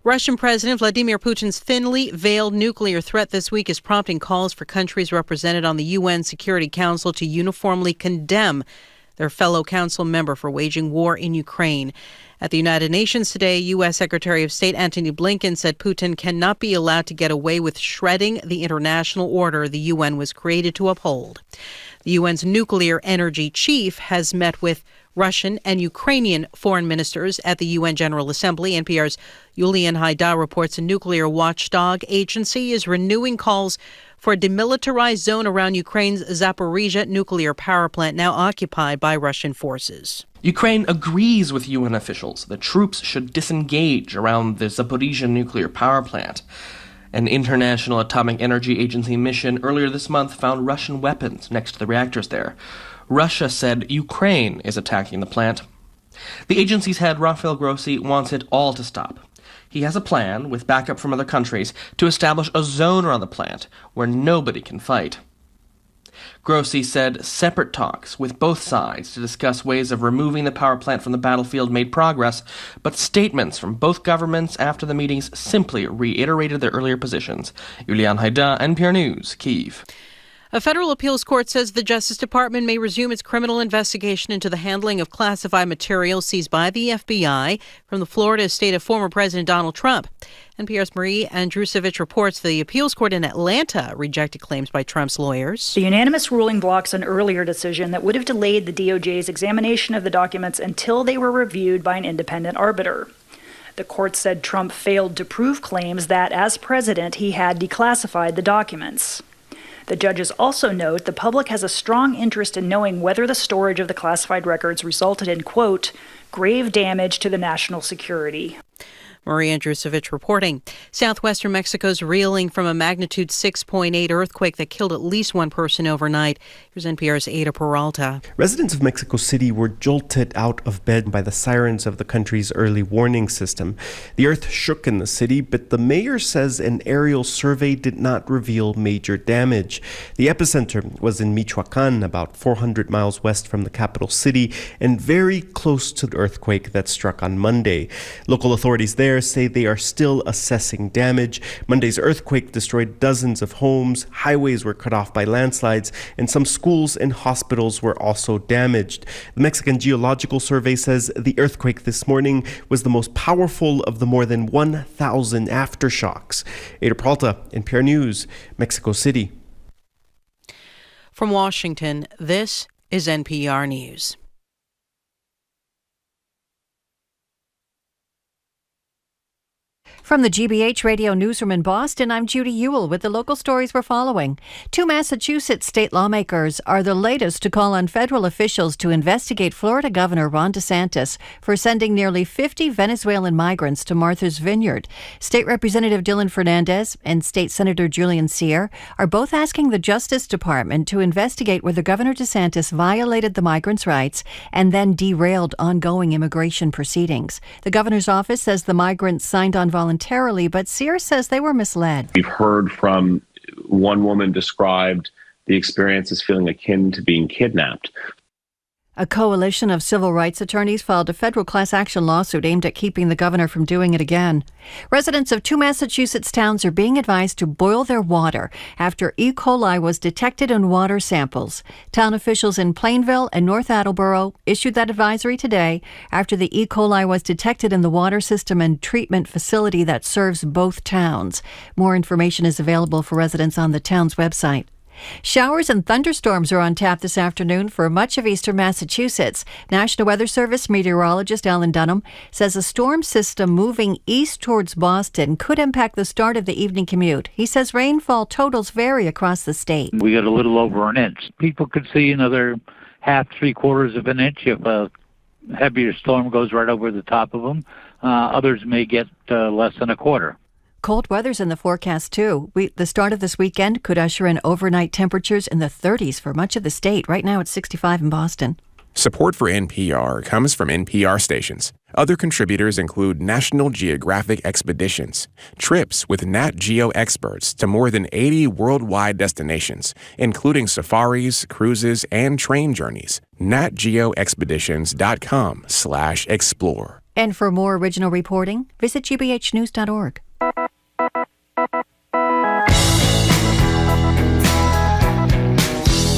Russian President Vladimir Putin's thinly veiled nuclear threat this week is prompting calls for countries represented on the UN Security Council to uniformly condemn their fellow council member for waging war in Ukraine. At the United Nations today, U.S. Secretary of State Antony Blinken said Putin cannot be allowed to get away with shredding the international order the UN was created to uphold. The UN's nuclear energy chief has met with Russian and Ukrainian foreign ministers at the UN General Assembly. NPR's Yulian Haidar reports a nuclear watchdog agency is renewing calls for a demilitarized zone around Ukraine's Zaporizhzhia nuclear power plant, now occupied by Russian forces. Ukraine agrees with UN officials that troops should disengage around the Zaporizhzhia nuclear power plant. An International Atomic Energy Agency mission earlier this month found Russian weapons next to the reactors there. Russia said Ukraine is attacking the plant. The agency's head, Rafael Grossi, wants it all to stop. He has a plan, with backup from other countries, to establish a zone around the plant where nobody can fight. Grossi said separate talks with both sides to discuss ways of removing the power plant from the battlefield made progress, but statements from both governments after the meetings simply reiterated their earlier positions. Yulian Haidar, NPR News, Kyiv. A federal appeals court says the Justice Department may resume its criminal investigation into the handling of classified material seized by the FBI from the Florida estate of former President Donald Trump. NPR's Marie Andrusevich reports the appeals court in Atlanta rejected claims by Trump's lawyers. The unanimous ruling blocks an earlier decision that would have delayed the DOJ's examination of the documents until they were reviewed by an independent arbiter. The court said Trump failed to prove claims that, as president, he had declassified the documents. The judges also note the public has a strong interest in knowing whether the storage of the classified records resulted in, quote, grave damage to the national security. Marie Andrusevich reporting. Southwestern Mexico's reeling from a magnitude 6.8 earthquake that killed at least one person overnight. Here's NPR's Ada Peralta. Residents of Mexico City were jolted out of bed by the sirens of the country's early warning system. The earth shook in the city, but the mayor says an aerial survey did not reveal major damage. The epicenter was in Michoacan, about 400 miles west from the capital city, and very close to the earthquake that struck on Monday. Local authorities there say they are still assessing damage. Monday's earthquake destroyed dozens of homes, highways were cut off by landslides, and some schools and hospitals were also damaged. The Mexican Geological Survey says the earthquake this morning was the most powerful of the more than 1,000 aftershocks. Ada Peralta, NPR News, Mexico City. From Washington, this is NPR News. From the GBH Radio Newsroom in Boston, I'm Judy Ewell with the local stories we're following. 2 Massachusetts state lawmakers are the latest to call on federal officials to investigate Florida Governor Ron DeSantis for sending nearly 50 Venezuelan migrants to Martha's Vineyard. State Representative Dylan Fernandez and State Senator Julian Cyr are both asking the Justice Department to investigate whether Governor DeSantis violated the migrants' rights and then derailed ongoing immigration proceedings. The governor's office says the migrants signed on voluntarily, but Cyr says they were misled. We've heard from one woman described the experience as feeling akin to being kidnapped. A coalition of civil rights attorneys filed a federal class action lawsuit aimed at keeping the governor from doing it again. Residents of 2 Massachusetts towns are being advised to boil their water after E. coli was detected in water samples. Town officials in Plainville and North Attleboro issued that advisory today after the E. coli was detected in the water system and treatment facility that serves both towns. More information is available for residents on the town's website. Showers and thunderstorms are on tap this afternoon for much of eastern Massachusetts. National Weather Service meteorologist Alan Dunham says a storm system moving east towards Boston could impact the start of the evening commute. He says rainfall totals vary across the state. We got a little over an inch. People could see another half, 3/4 of an inch if a heavier storm goes right over the top of them. Others may get less than a quarter. Cold weather's in the forecast, too. The start of this weekend could usher in overnight temperatures in the 30s for much of the state. Right now, it's 65 in Boston. Support for NPR comes from NPR stations. Other contributors include National Geographic Expeditions, trips with Nat Geo experts to more than 80 worldwide destinations, including safaris, cruises, and train journeys. natgeoexpeditions.com/explore. And for more original reporting, visit gbhnews.org.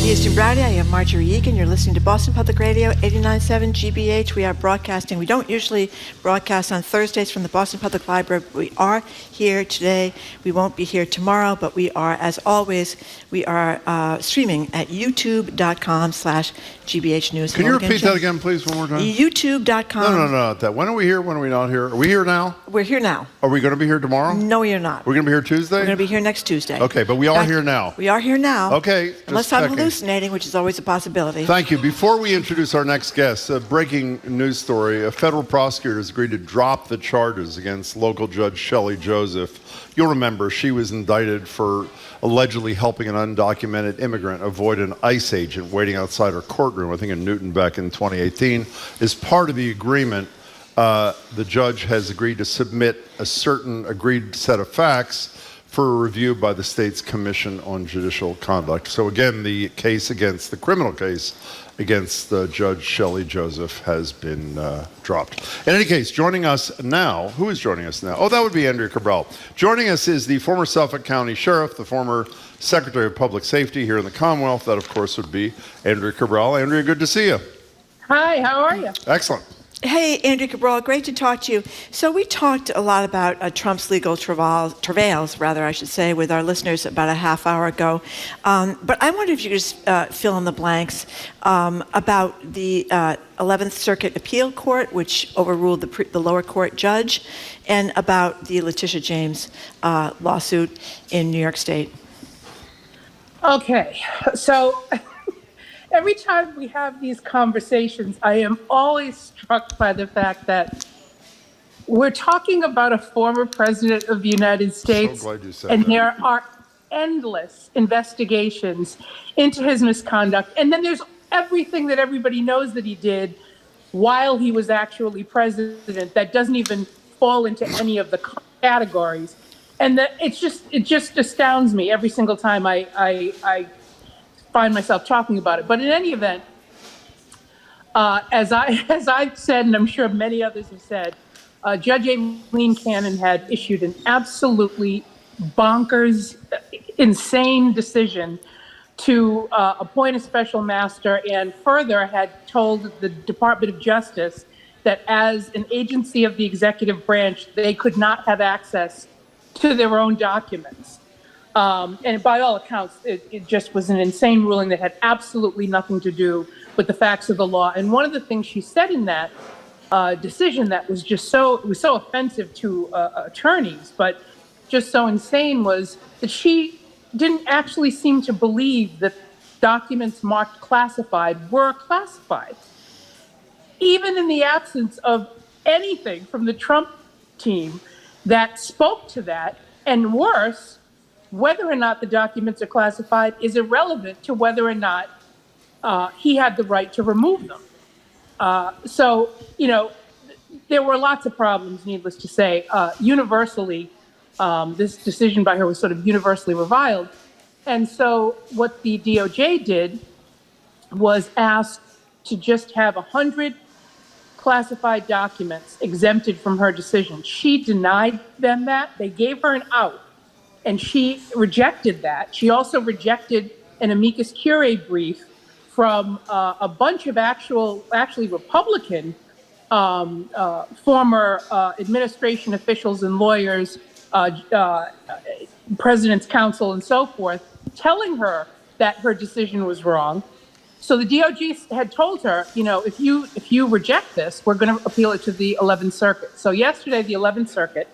Houston Browdy, I am Marjorie Egan. You're listening to Boston Public Radio, 89.7 GBH. We are broadcasting. We don't usually broadcast on Thursdays from the Boston Public Library. We are here today. We won't be here tomorrow, but we are, as always, we are streaming at youtube.com/GBH News. Can you repeat that again, please, one more time? youtube.com. No, not that. When are we here? When are we not here? Are we here now? We're here now. Are we going to be here tomorrow? No, you're not. We're going to be here Tuesday? We're going to be here next Tuesday. Okay, but we are here now. We are here now. Okay. Unless I'm hallucinating, which is always a possibility. Thank you. Before we introduce our next guest, a breaking news story. A federal prosecutor has agreed to drop the charges against local judge Shelley Joseph. You'll remember she was indicted for allegedly helping an undocumented immigrant avoid an ICE agent waiting outside her courtroom, I think in Newton back in 2018. As part of the agreement, the judge has agreed to submit a certain agreed set of facts for a review by the state's Commission on Judicial Conduct. So again, the criminal case against Judge Shelley Joseph has been dropped. In any case, joining us now, who is joining us now? Oh, that would be Andrea Cabral. Joining us is the former Suffolk County Sheriff, the former Secretary of Public Safety here in the Commonwealth. That, of course, would be Andrea Cabral. Andrea, good to see you. Hi, how are you? Excellent. Hey, Andrea Cabral, great to talk to you. So we talked a lot about Trump's legal travails, I should say, with our listeners about a half hour ago. But I wonder if you could just fill in the blanks about the 11th Circuit Appeal Court, which overruled the lower court judge, and about the Letitia James lawsuit in New York State. Okay, so every time we have these conversations, I am always struck by the fact that we're talking about a former president of the United States, and there are endless investigations into his misconduct. And then there's everything that everybody knows that he did while he was actually president that doesn't even fall into any of the categories. And it just astounds me every single time I find myself talking about it. But in any event, as I've said, and I'm sure many others have said, Judge Aileen Cannon had issued an absolutely bonkers, insane decision to appoint a special master, and further had told the Department of Justice that as an agency of the executive branch, they could not have access to their own documents. And by all accounts, it just was an insane ruling that had absolutely nothing to do with the facts of the law. And one of the things she said in that decision that was just it was so offensive to attorneys, but just so insane, was that she didn't actually seem to believe that documents marked classified were classified. Even in the absence of anything from the Trump team that spoke to that, and worse, whether or not the documents are classified is irrelevant to whether or not he had the right to remove them. So, there were lots of problems, needless to say. Universally, this decision by her was sort of universally reviled. And so what the DOJ did was ask to just have 100 classified documents exempted from her decision. She denied them that. They gave her an out, and she rejected that. She also rejected an amicus curiae brief from a bunch of actually Republican former administration officials and lawyers, president's counsel and so forth, telling her that her decision was wrong. So the DOJ had told her, if you reject this, we're going to appeal it to the 11th Circuit. So yesterday, the 11th Circuit,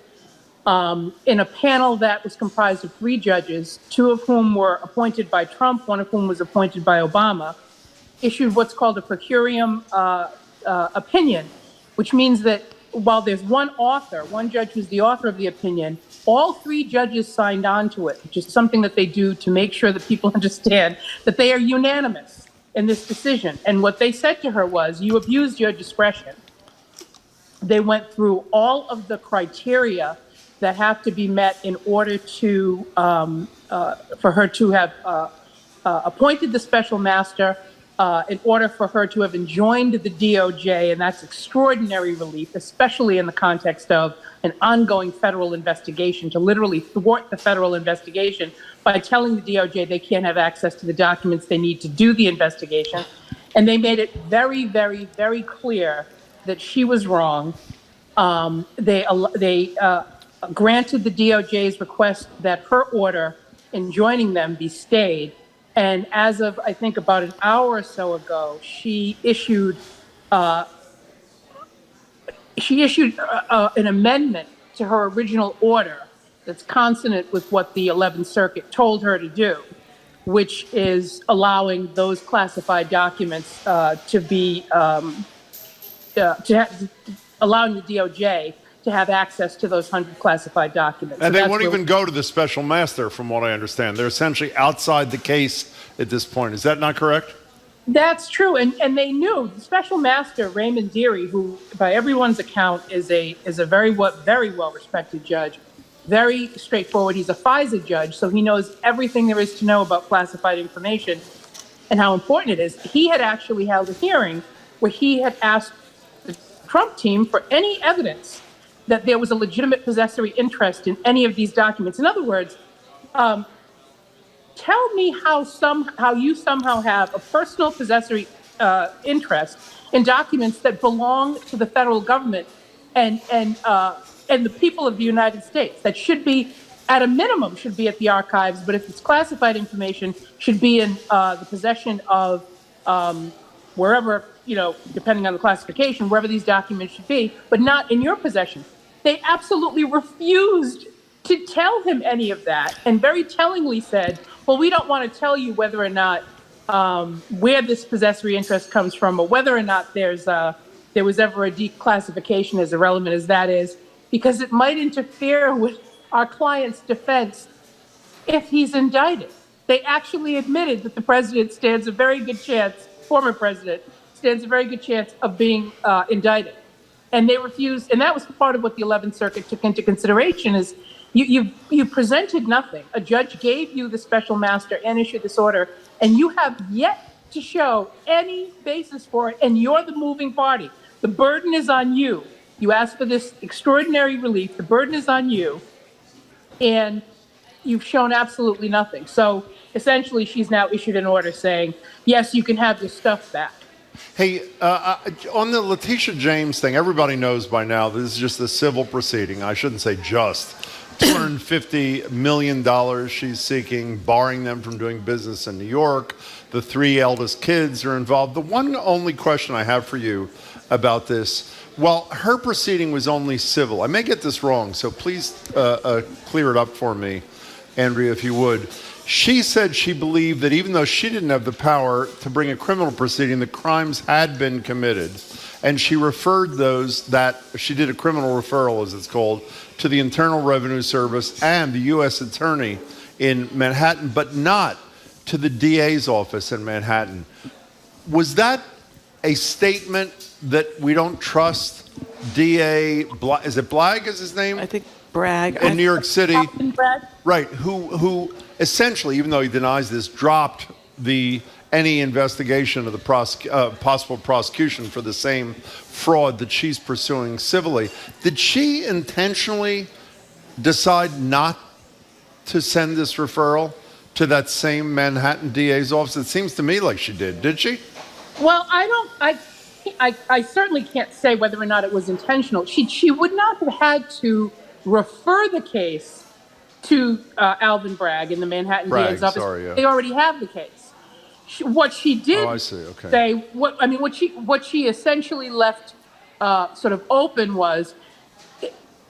in a panel that was comprised of 3 judges, 2 of whom were appointed by Trump, 1 of whom was appointed by Obama, issued what's called a per curiam opinion, which means that while there's one judge who's the author of the opinion, all 3 judges signed on to it, which is something that they do to make sure that people understand that they are unanimous in this decision. And what they said to her was, you abused your discretion. They went through all of the criteria that have to be met in order to for her to have appointed the special master, in order for her to have enjoined the DOJ, and that's extraordinary relief, especially in the context of an ongoing federal investigation, to literally thwart the federal investigation by telling the DOJ they can't have access to the documents they need to do the investigation. And they made it very, very, very clear that she was wrong. They granted the DOJ's request that her order enjoining them be stayed. And as of, I think, about an hour or so ago, she issued an amendment to her original order that's consonant with what the 11th Circuit told her to do, which is allowing those classified documents to be, allowing the DOJ to have access to those 100 classified documents. And they won't even go to the special master, from what I understand. They're essentially outside the case at this point. Is that not correct? That's true. And they knew the special master, Raymond Deary, who by everyone's account is a very well respected judge, very straightforward. He's a FISA judge, so he knows everything there is to know about classified information and how important it is. He had actually held a hearing where he had asked the Trump team for any evidence that there was a legitimate possessory interest in any of these documents. In other words, tell me how you somehow have a personal possessory interest in documents that belong to the federal government and the people of the United States, that should be, at a minimum, should be at the archives, but if it's classified information, should be in the possession of wherever, depending on the classification, wherever these documents should be, but not in your possession. They absolutely refused to tell him any of that, and very tellingly said, well, we don't want to tell you whether or not where this possessory interest comes from, or whether or not there was ever a declassification, as irrelevant as that is, because it might interfere with our client's defense if he's indicted. They actually admitted that the president stands a very good chance, former president, stands a very good chance of being indicted. And they refused, and that was part of what the 11th Circuit took into consideration, is you presented nothing. A judge gave you the special master and issued this order, and you have yet to show any basis for it, and you're the moving party. The burden is on you. You asked for this extraordinary relief. The burden is on you, and you've shown absolutely nothing. So essentially, she's now issued an order saying, yes, you can have your stuff back. Hey, on the Letitia James thing, everybody knows by now this is just a civil proceeding. I shouldn't say just. $250 million she's seeking, barring them from doing business in New York. The 3 eldest kids are involved. The one only question I have for you about this, Well, her proceeding was only civil. I may get this wrong, so please clear it up for me, Andrea, if you would. She said she believed that even though she didn't have the power to bring a criminal proceeding, the crimes had been committed. And she referred she did a criminal referral, as it's called, to the Internal Revenue Service and the U.S. Attorney in Manhattan, but not to the DA's office in Manhattan. Was that a statement that we don't trust DA, is it Blagg is his name? I think Bragg. In New York City. Bragg? Right, who essentially, even though he denies this, dropped any investigation of the possible prosecution for the same fraud that she's pursuing civilly. Did she intentionally decide not to send this referral to that same Manhattan DA's office? It seems to me like she did she? Well, I certainly can't say whether or not it was intentional. She would not have had to refer the case to Alvin Bragg in the Manhattan DA's office. They already have the case. What she did say, what she essentially left sort of open was,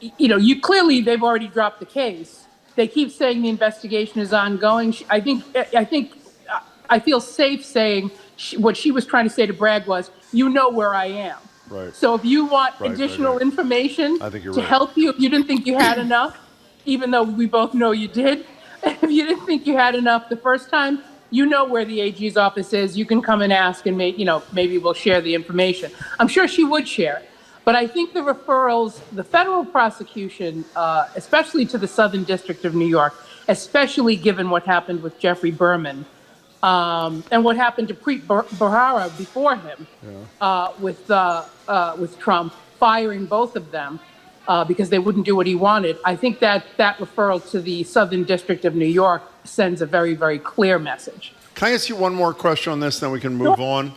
they've already dropped the case. They keep saying the investigation is ongoing. I feel safe saying what she was trying to say to Bragg was, you know where I am. Right. So if you want additional information to help you, if you didn't think you had enough, even though we both know you did, if you didn't think you had enough the first time, you know where the AG's office is. You can come and ask, and maybe we'll share the information. I'm sure she would share it. But I think the referrals, the federal prosecution, especially to the Southern District of New York, especially given what happened with Jeffrey Berman and what happened to Preet Bharara before him with Trump firing both of them because they wouldn't do what he wanted. I think that referral to the Southern District of New York sends a very, very clear message. Can I ask you one more question on this, then we can move on?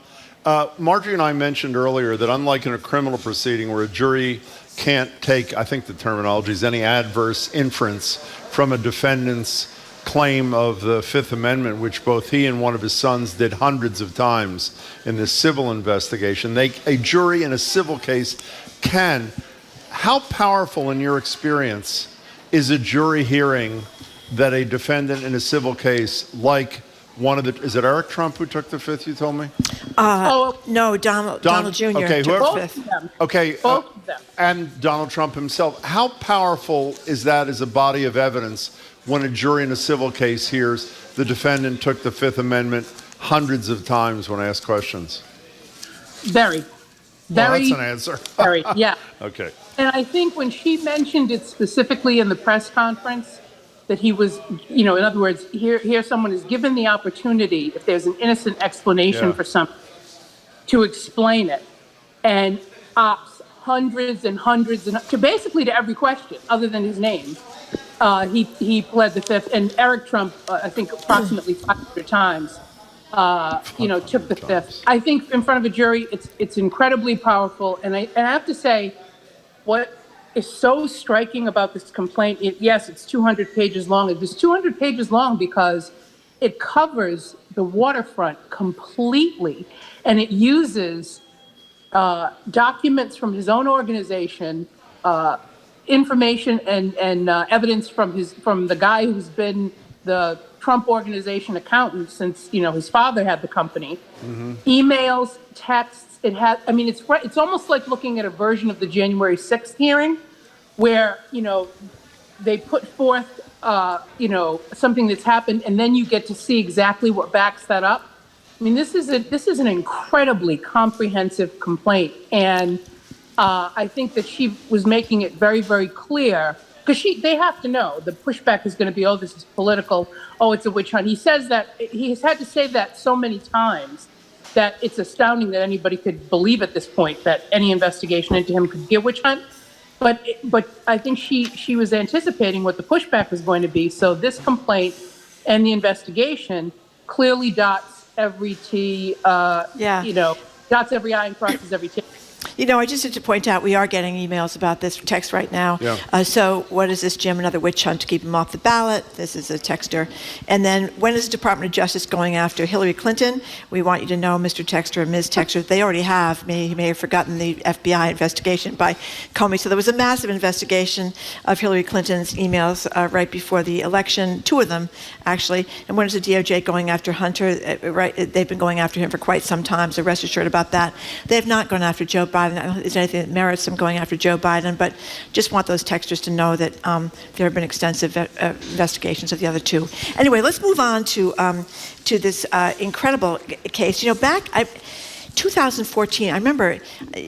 Marjorie and I mentioned earlier that unlike in a criminal proceeding where a jury can't take, I think the terminology is any adverse inference from a defendant's claim of the Fifth Amendment, which both he and one of his sons did hundreds of times in this civil investigation, a jury in a civil case can. How powerful, in your experience, is a jury hearing that a defendant in a civil case like is it Eric Trump who took the fifth, you told me? No, Donald Jr. Okay, took both the fifth. Both of them. And Donald Trump himself. How powerful is that as a body of evidence when a jury in a civil case hears the defendant took the Fifth Amendment hundreds of times when asked questions? Very. Well, that's an answer. Very, yeah. Okay. And I think when she mentioned it specifically in the press conference, that he was, in other words, here someone is given the opportunity, if there's an innocent explanation for something, to explain it, and opts hundreds and hundreds to basically to every question other than his name. He pled the fifth, and Eric Trump, I think approximately 500 times, took the fifth. I think in front of a jury, it's incredibly powerful, and I have to say, what is so striking about this complaint, yes, it's 200 pages long. It is 200 pages long because it covers the waterfront completely, and it uses documents from his own organization, information and evidence from the guy who's been the Trump Organization accountant since his father had the company. Mm-hmm. Emails, texts. It's almost like looking at a version of the January 6th hearing, where they put forth something that's happened, and then you get to see exactly what backs that up. I mean, this is an incredibly comprehensive complaint, and I think that she was making it very, very clear, because they have to know the pushback is going to be, oh, this is political, oh, it's a witch hunt. He says that he has had to say that so many times that it's astounding that anybody could believe at this point that any investigation into him could be a witch hunt. But I think she was anticipating what the pushback was going to be. So this complaint and the investigation clearly dots every T, dots every I and crosses every T. I just have to point out we are getting emails about this text right now. Yeah. So what is this, Jim? Another witch hunt to keep him off the ballot? This is a texter. And then when is the Department of Justice going after Hillary Clinton? We want you to know, Mr. Texter and Ms. Texter, they already have. He may have forgotten the FBI investigation by Comey. So there was a massive investigation of Hillary Clinton's emails right before the election, 2 of them, actually. And when is the DOJ going after Hunter? Right, they've been going after him for quite some time, so rest assured about that. They have not gone after Joe Biden. I don't think there's anything that merits them going after Joe Biden, but just want those texters to know that there have been extensive investigations of the other 2. Anyway, let's move on to this incredible case. 2014, I remember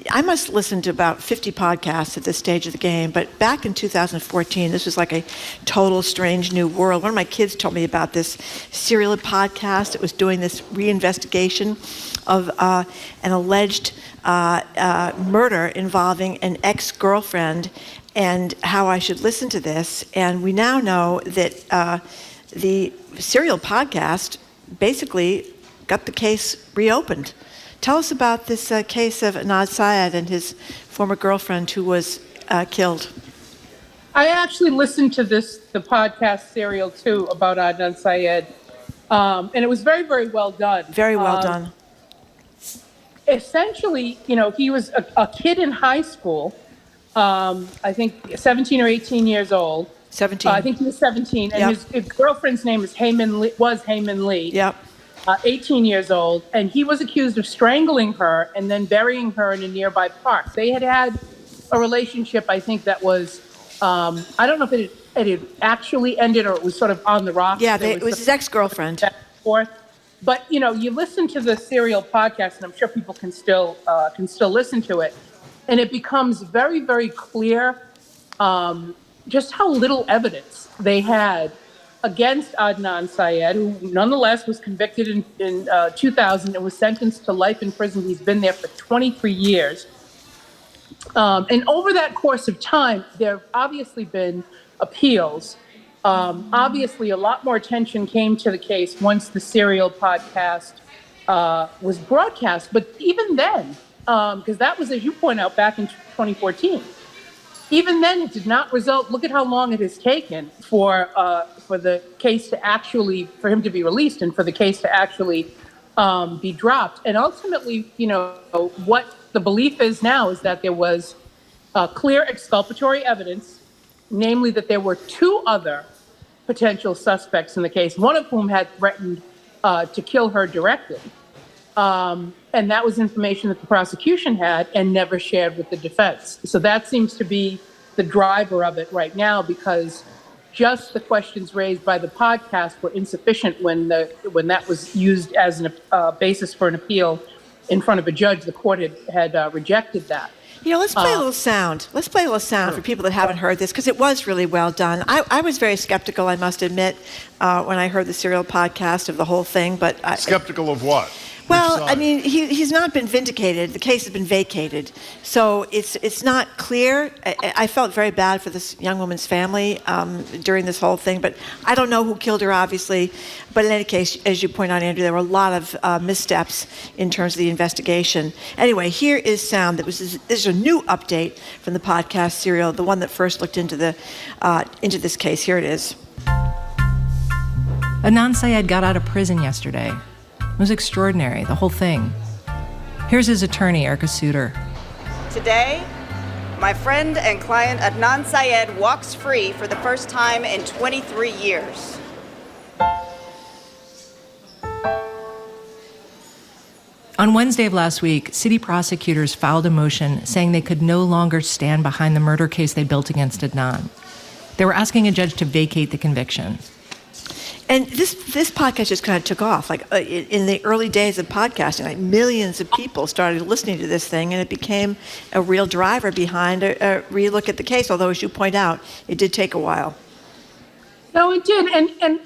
I must listen to about 50 podcasts at this stage of the game, but back in 2014, this was like a total strange new world. One of my kids told me about this serial podcast that was doing this reinvestigation of an alleged murder involving an ex-girlfriend and how I should listen to this. And we now know that the serial podcast basically got the case reopened. Tell us about this case of Adnan Syed and his former girlfriend who was killed. I actually listened to the podcast serial too about Adnan Syed, and it was very, very well done. Very well done. Essentially, he was a kid in high school, I think 17 or 18 years old. 17. I think he was 17, and his girlfriend's name was Heyman Lee. Yep. 18 years old, and he was accused of strangling her and then burying her in a nearby park. They had a relationship, I think, that was, I don't know if it had actually ended or it was sort of on the rocks. Yeah, it was his ex-girlfriend. But, you listen to the serial podcast, and I'm sure people can still listen to it, and it becomes very, very clear just how little evidence they had against Adnan Syed, who nonetheless was convicted in 2000 and was sentenced to life in prison. He's been there for 23 years. And over that course of time, there have obviously been appeals. Obviously, a lot more attention came to the case once the serial podcast was broadcast. But even then, because that was, as you point out, back in 2014, even then, it did not result. Look at how long it has taken for the case to actually, for him to be released and for the case to actually be dropped. And ultimately, what the belief is now is that there was clear exculpatory evidence, namely that there were 2 other potential suspects in the case, one of whom had threatened to kill her directly. And that was information that the prosecution had and never shared with the defense. So that seems to be the driver of it right now, because just the questions raised by the podcast were insufficient when that was used as a basis for an appeal in front of a judge. The court had rejected that. Let's play a little sound. Let's play a little sound for people that haven't heard this, because it was really well done. I was very skeptical, I must admit, when I heard the serial podcast of the whole thing. But skeptical of what? Well, I mean, he's not been vindicated. The case has been vacated. So it's not clear. I felt very bad for this young woman's family during this whole thing, but I don't know who killed her, obviously. But in any case, as you point out, Andrew, there were a lot of missteps in terms of the investigation. Anyway, here is sound. This is a new update from the podcast serial, the one that first looked into this case. Here it is. Adnan Syed got out of prison yesterday. It was extraordinary, the whole thing. Here's his attorney, Erica Suter. Today, my friend and client Adnan Syed walks free for the first time in 23 years. On Wednesday of last week, city prosecutors filed a motion saying they could no longer stand behind the murder case they built against Adnan. They were asking a judge to vacate the conviction. And this podcast just kind of took off. Like in the early days of podcasting, like millions of people started listening to this thing, and it became a real driver behind a relook at the case. Although, as you point out, it did take a while. No, it did, and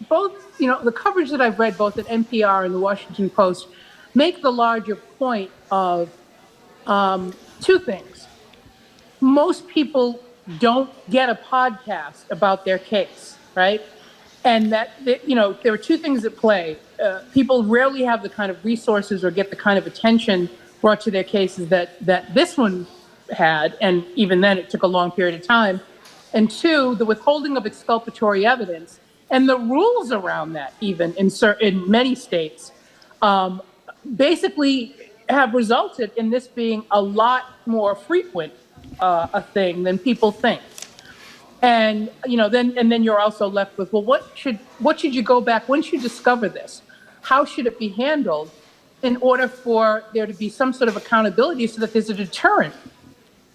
both the coverage that I've read, both at NPR and the Washington Post, make the larger point of 2 things. Most people don't get a podcast about their case, right? And that, there are 2 things at play. People rarely have the kind of resources or get the kind of attention brought to their cases that this one had, and even then it took a long period of time. And two, the withholding of exculpatory evidence and the rules around that, even in many states, basically have resulted in this being a lot more frequent a thing than people think. And then you're also left with, well, what should you go back once you discover this? How should it be handled in order for there to be some sort of accountability so that there's a deterrent,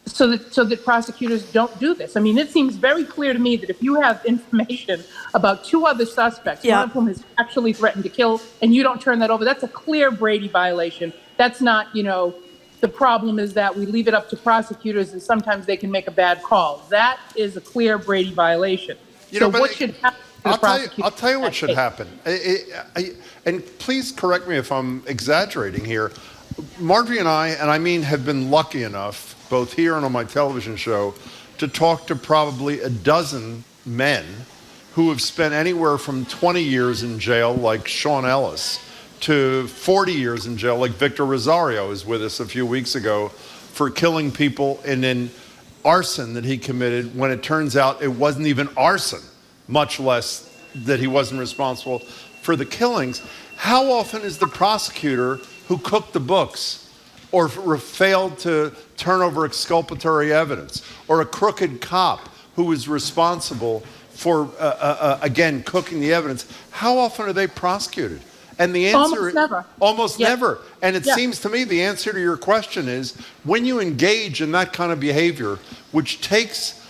so that prosecutors don't do this? I mean, it seems very clear to me that if you have information about two other suspects, one of whom has actually threatened to kill, and you don't turn that over, that's a clear Brady violation. That's not, the problem is that we leave it up to prosecutors and sometimes they can make a bad call. That is a clear Brady violation. What should happen to the prosecutor? I'll tell you what should happen. And please correct me if I'm exaggerating here. Marjorie and I have been lucky enough, both here and on my television show, to talk to probably a dozen men who have spent anywhere from 20 years in jail, like Sean Ellis, to 40 years in jail, like Victor Rosario was with us a few weeks ago, for killing people in an arson that he committed when it turns out it wasn't even arson, much less that he wasn't responsible for the killings. How often is the prosecutor who cooked the books or failed to turn over exculpatory evidence, or a crooked cop who was responsible for, again, cooking the evidence, how often are they prosecuted? And the answer is almost never. And it seems to me the answer to your question is, when you engage in that kind of behavior, which takes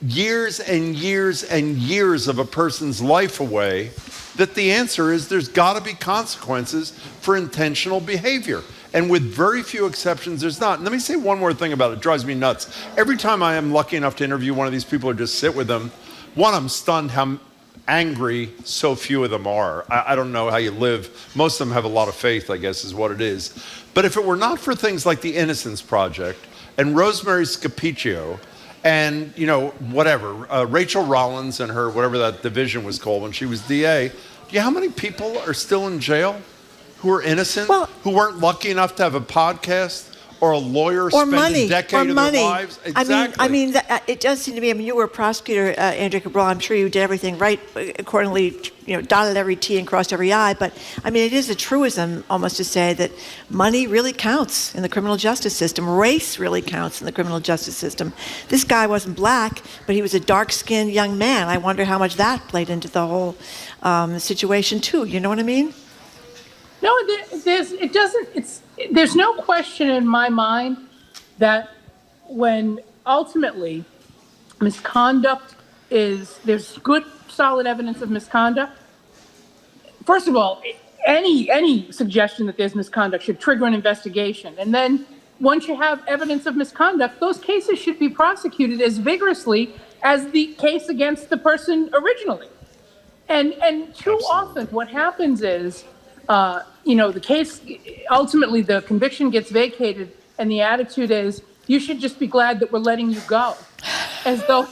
years and years and years of a person's life away, that the answer is there's got to be consequences for intentional behavior. And with very few exceptions, there's not. And let me say one more thing about it. It drives me nuts. Every time I am lucky enough to interview one of these people or just sit with them, one, I'm stunned how angry so few of them are. I don't know how you live. Most of them have a lot of faith, I guess, is what it is. But if it were not for things like the Innocence Project and Rosemary Scapicchio and, Rachel Rollins and her, whatever that division was called when she was DA, do you know how many people are still in jail who are innocent, who weren't lucky enough to have a podcast or a lawyer spend a decade of their lives? Exactly. It does seem to me, you were a prosecutor, Andrew Cabral. I'm sure you did everything right, accordingly, dotted every T and crossed every I. But, it is a truism almost to say that money really counts in the criminal justice system. Race really counts in the criminal justice system. This guy wasn't black, but he was a dark-skinned young man. I wonder how much that played into the whole situation, too. You know what I mean? No, there's no question in my mind that when ultimately misconduct there's good, solid evidence of misconduct. First of all, any suggestion that there's misconduct should trigger an investigation. And then once you have evidence of misconduct, those cases should be prosecuted as vigorously as the case against the person originally. And too often what happens is, the case, ultimately the conviction gets vacated and the attitude is, you should just be glad that we're letting you go. As though,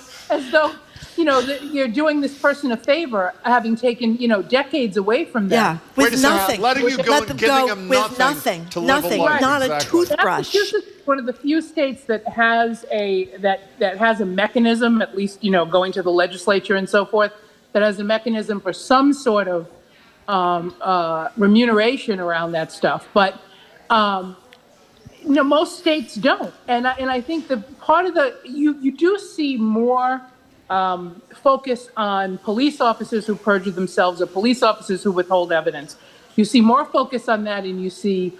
you're doing this person a favor, having taken, decades away from them. Yeah, with nothing. Letting you go and giving them nothing to live a life. Not a toothbrush. Massachusetts is one of the few states that has a mechanism, at least, going to the legislature and so forth, that has a mechanism for some sort of remuneration around that stuff, but most states don't, and I think the part of you do see more focus on police officers who perjure themselves or police officers who withhold evidence. You see more focus on that, and you see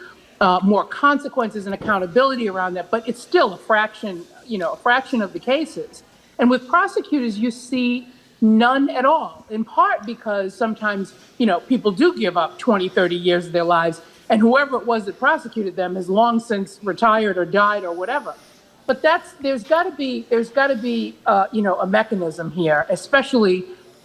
more consequences and accountability around that. But it's still a fraction of the cases. And with prosecutors, you see none at all, in part because sometimes, people do give up 20, 30 years of their lives, and whoever it was that prosecuted them has long since retired or died or whatever. But there's got to be a mechanism here, especially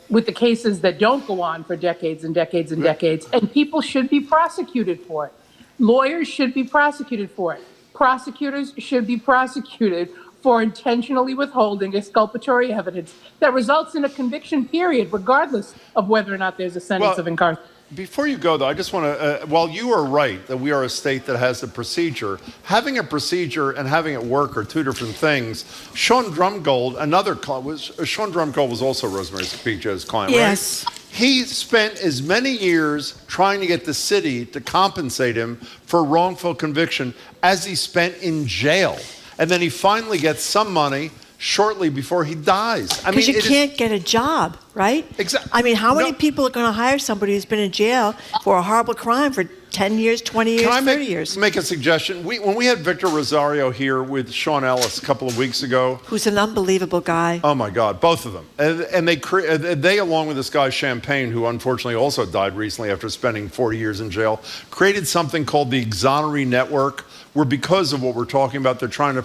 with the cases that don't go on for decades and decades and decades, and people should be prosecuted for it. Lawyers should be prosecuted for it. Prosecutors should be prosecuted for intentionally withholding exculpatory evidence that results in a conviction period, regardless of whether or not there's a sentence of incarceration. Before you go, though, I just want to, while you are right that we are a state that has a procedure, having a procedure and having it work are two different things. Sean Drumgold, Sean Drumgold was also Rosemary Cepicio's client, yes. Right? He spent as many years trying to get the city to compensate him for wrongful conviction as he spent in jail. And then he finally gets some money shortly before he dies. Because you can't get a job, right? Exactly. I mean, how many people are going to hire somebody who's been in jail for a horrible crime for 10 years, 20 years, 30 years? Make a suggestion? When we had Victor Rosario here with Sean Ellis a couple of weeks ago. Who's an unbelievable guy. Oh, my God, both of them. And they, along with this guy Champagne, who unfortunately also died recently after spending 40 years in jail, created something called the Exoneree Network, where because of what we're talking about, they're trying to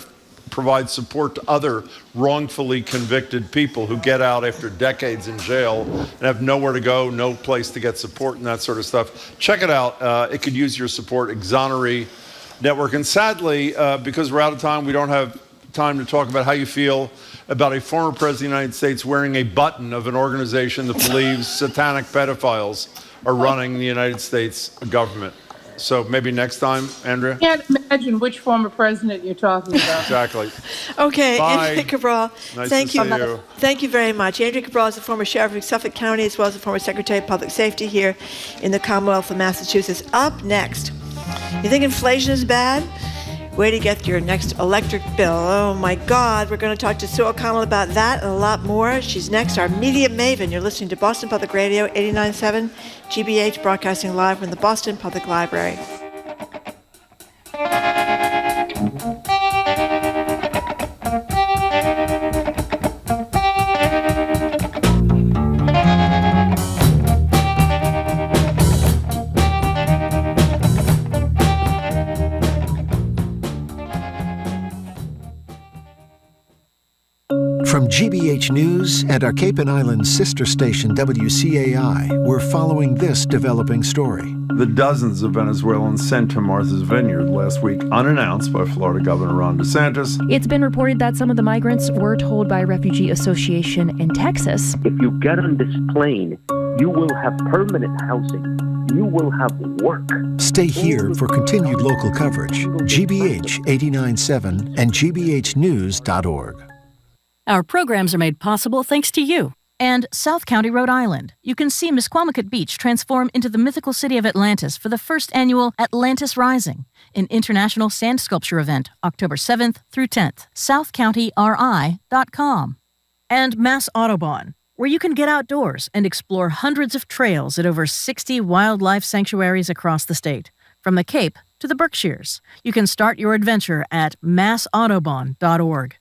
provide support to other wrongfully convicted people who get out after decades in jail and have nowhere to go, no place to get support and that sort of stuff. Check it out. It could use your support, Exoneree Network. And sadly, because we're out of time, we don't have time to talk about how you feel about a former president of the United States wearing a button of an organization that believes satanic pedophiles are running the United States government. So maybe next time, Andrea? I can't imagine which former president you're talking about. Exactly. Okay, Bye. Andrea Cabral, Nice thank to you. see you. Thank you very much. Andrea Cabral is the former sheriff of Suffolk County as well as the former Secretary of Public Safety here in the Commonwealth of Massachusetts. Up next, you think inflation is bad? Where to get your next electric bill? Oh my God, we're going to talk to Sue O'Connell about that and a lot more. She's next, our media maven. You're listening to Boston Public Radio 89.7 GBH, broadcasting live from the Boston Public Library. From GBH News and our Cape and Islands sister station WCAI, we're following this developing story. The dozens of Venezuelans sent to Martha's Vineyard last week, unannounced by Florida Governor Ron DeSantis. It's been reported that some of the migrants were told by a refugee association in Texas. If you get on this plane, you will have permanent housing. You will have work. Stay here for continued local coverage. GBH 89.7 and gbhnews.org. Our programs are made possible thanks to you. And South County, Rhode Island. You can see Misquamicut Beach transform into the mythical city of Atlantis for the first annual Atlantis Rising, an international sand sculpture event, October 7th through 10th. SouthCountyRI.com. And Mass Audubon, where you can get outdoors and explore hundreds of trails at over 60 wildlife sanctuaries across the state, from the Cape to the Berkshires. You can start your adventure at massaudubon.org.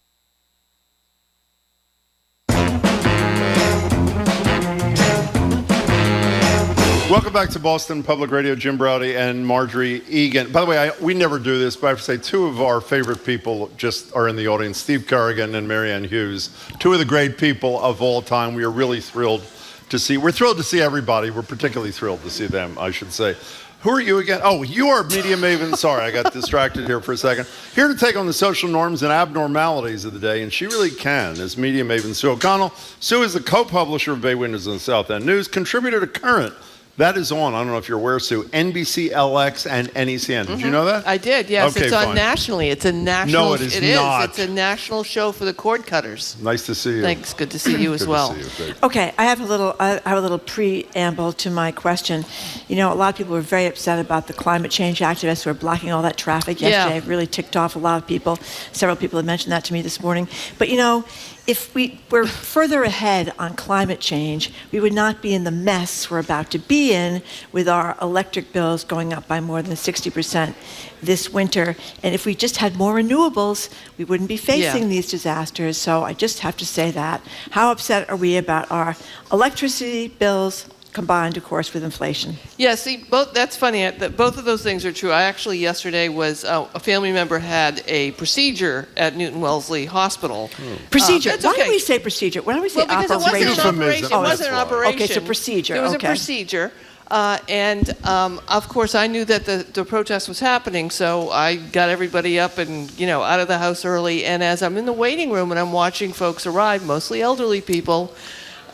Welcome back to Boston Public Radio. Jim Browdy and Marjorie Egan. By the way, we never do this, but I have to say two of our favorite people just are in the audience, Steve Kerrigan and Marianne Hughes, two of the great people of all time. We are really thrilled to see. We're thrilled to see everybody. We're particularly thrilled to see them, I should say. Who are you again? Oh, you are Media Maven. Sorry, I got distracted here for a second. Here to take on the social norms and abnormalities of the day, and she really can, is Media Maven Sue O'Connell. Sue is the co-publisher of Bay Windows and South End News, contributor to Current. That is on, I don't know if you're aware, Sue, NBC, LX, and NECN. Did you know that? I did, yes. Okay, it's on fine. nationally. It's a national. No, it is not. It's a national show for the cord cutters. Nice to see you. Thanks. Good to see you as well. Good to see you. Okay, I have a little preamble to my question. You know, a lot of people were very upset about the climate change activists who are blocking all that traffic yesterday. It really ticked off a lot of people. Several people have mentioned that to me this morning. But you know, if we were further ahead on climate change, we would not be in the mess we're about to be in with our electric bills going up by more than 60% this winter. And if we just had more renewables, we wouldn't be facing these disasters. So I just have to say that. How upset are we about our electricity bills combined, of course, with inflation? Yeah, see, that's funny. Both of those things are true. I actually, yesterday, was a family member had a procedure at Newton Wellesley Hospital. Procedure. That's Why okay. do we say procedure? Why don't we say Well, because operation? it wasn't an operation. It wasn't an operation. Okay, so procedure. It was okay. a procedure. Of course, I knew that the protest was happening, so I got everybody up and, out of the house early. And as I'm in the waiting room and I'm watching folks arrive, mostly elderly people,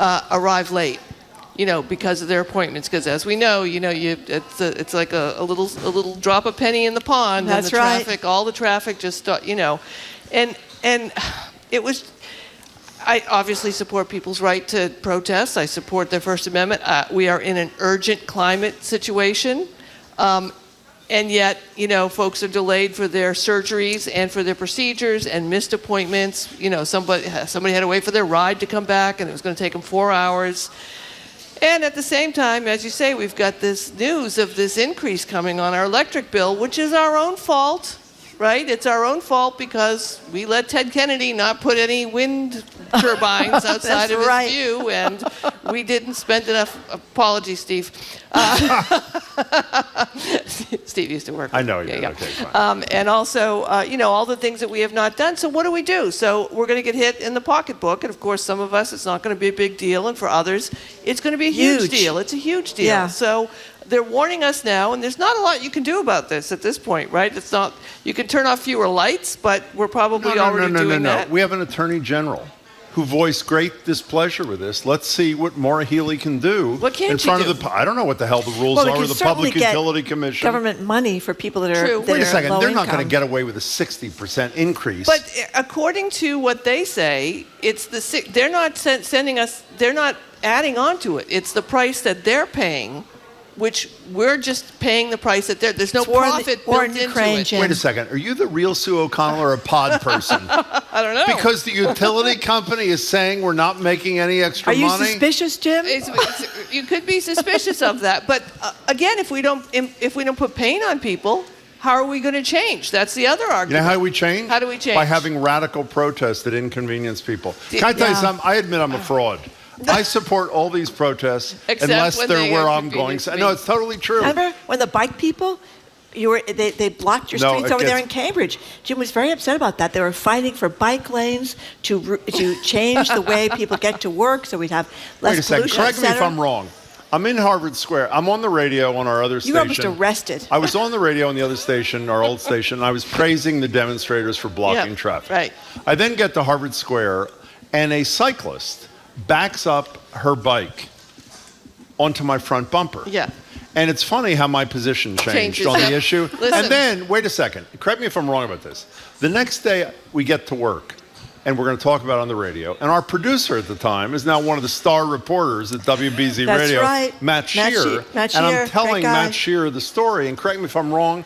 arrive late. because of their appointments. Because as we know, it's like a little drop of penny in the pond. That's and the right. traffic, all the traffic just, and it was. I obviously support people's right to protest. I support their First Amendment. We are in an urgent climate situation. And yet, folks are delayed for their surgeries and for their procedures and missed appointments. Somebody had to wait for their ride to come back, and it was going to take them 4 hours. And at the same time, as you say, we've got this news of this increase coming on our electric bill, which is our own fault, right? It's our own fault because we let Ted Kennedy not put any wind turbines outside of his view, and we didn't spend enough. Apologies, Steve. Steve used to work. I know you. Yeah. Okay, fine. And also, all the things that we have not done. So what do we do? So we're going to get hit in the pocketbook, and of course, some of us, it's not going to be a big deal, and for others, it's going to be a huge deal. It's a huge deal. Yeah. So they're warning us now, and there's not a lot you can do about this at this point, right? It's not. You can turn off fewer lights, but we're probably already doing that. We have an attorney general who voiced great displeasure with this. Let's see what Maura Healey can do in front of the. I don't know what the hell the rules are with the Public Utility Commission. Government money for people that are. Wait a second. They're not going to income. get away with a 60% increase. But according to what they say, it's they're not sending us. They're not adding on to it. It's the price that they're paying, which we're just paying the price that there's no profit built into it. Wait a second. Are you the real Sue O'Connell or a pod person? I don't know. Because the utility company is saying we're not making any extra money? Are you suspicious, Jim? You could be suspicious of that. But again, if we don't put pain on people, how are we going to change? That's the other argument. You know how we change? How do we change? By having radical protests that inconvenience people. Can I tell you something? I admit I'm a fraud. I support all these protests unless they're where I'm going. No, it's totally true. Remember when the bike people, they blocked your streets over there in Cambridge? Jim was very upset about that. They were fighting for bike lanes to change the way people get to work, so we'd have less pollution. Wait a second. Correct me if I'm wrong. I'm in Harvard Square. I'm on the radio on our other station. You were almost arrested. I was on the radio on the other station, our old station, and I was praising the demonstrators for blocking traffic. Right. I then get to Harvard Square, and a cyclist backs up her bike onto my front bumper. Yeah. And it's funny how my position changed on the issue. Listen. And then, wait a second. Correct me if I'm wrong about this. The next day, we get to work, and we're going to talk about it on the radio. And our producer at the time is now one of the star reporters at WBZ Radio, right. Matt Shearer. Matt and I'm Shearer, telling great guy. Matt Shearer the story, and correct me if I'm wrong,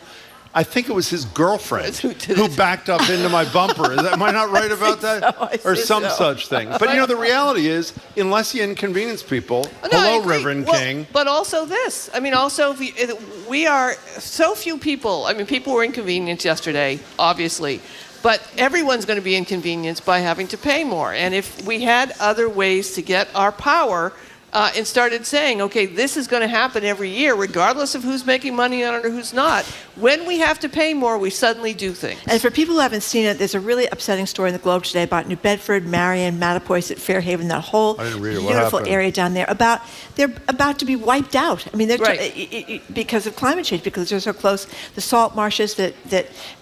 I think it was his girlfriend who backed up into my bumper. Am I not right about that? Or some such thing. But the reality is, unless you inconvenience people, hello, Reverend King. But also this. I mean, also, we are so few people. I mean, people were inconvenienced yesterday, obviously. But everyone's going to be inconvenienced by having to pay more. And if we had other ways to get our power and started saying, okay, this is going to happen every year, regardless of who's making money on it or who's not. When we have to pay more, we suddenly do things. And for people who haven't seen it, there's a really upsetting story in the Globe today about New Bedford, Marion, Mattapoisett, Fairhaven, that whole beautiful area down there. They're about to be wiped out. I mean, they're because of climate change, because they're so close. The salt marshes that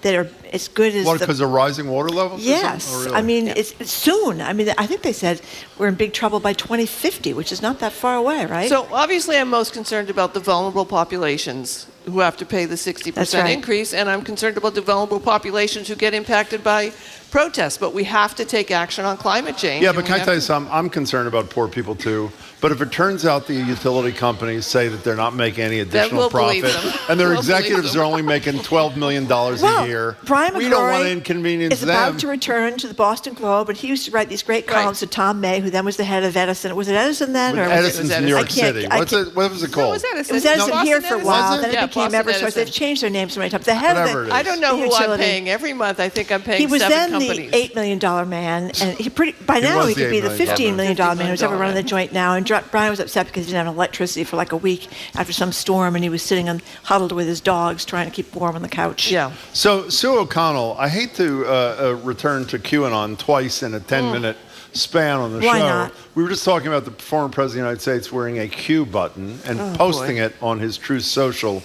are as good as because of rising water levels? Yes. Really? I mean, it's soon. I mean, I think they said we're in big trouble by 2050, which is not that far away, right? So obviously I'm most concerned about the vulnerable populations who have to pay the 60% increase, and I'm concerned about the vulnerable populations who get impacted by protests. But we have to take action on climate change. Yeah, but can I tell you something? I'm concerned about poor people too. But if it turns out the utility companies say that they're not making any additional profit, and their executives are only making $12 million a year, Brian we don't want to inconvenience is about to return to the Boston Globe, and he used to write these great columns to Tom May, who then was the head of Edison. Was it Edison then? Or Edison's in New York City. What was it called? It was Edison. It was Edison here for a while, then it became Boston Eversource. Edison. They've changed their names so many times. The head of the I don't know who utility. I'm paying every month. I think I'm paying He was 7 then companies. the $8 million man, and by now he could be the $15 million man who's ever running the joint now. And Brian was upset because he didn't have electricity for like a week after some storm, and he was sitting huddled with his dogs trying to keep warm on the couch. Yeah. So, Sue O'Connell, I hate to return to QAnon twice in a 10-minute span on the Why show. not? We were just talking about the former President of the United States wearing a Q button and posting it on his Truth Social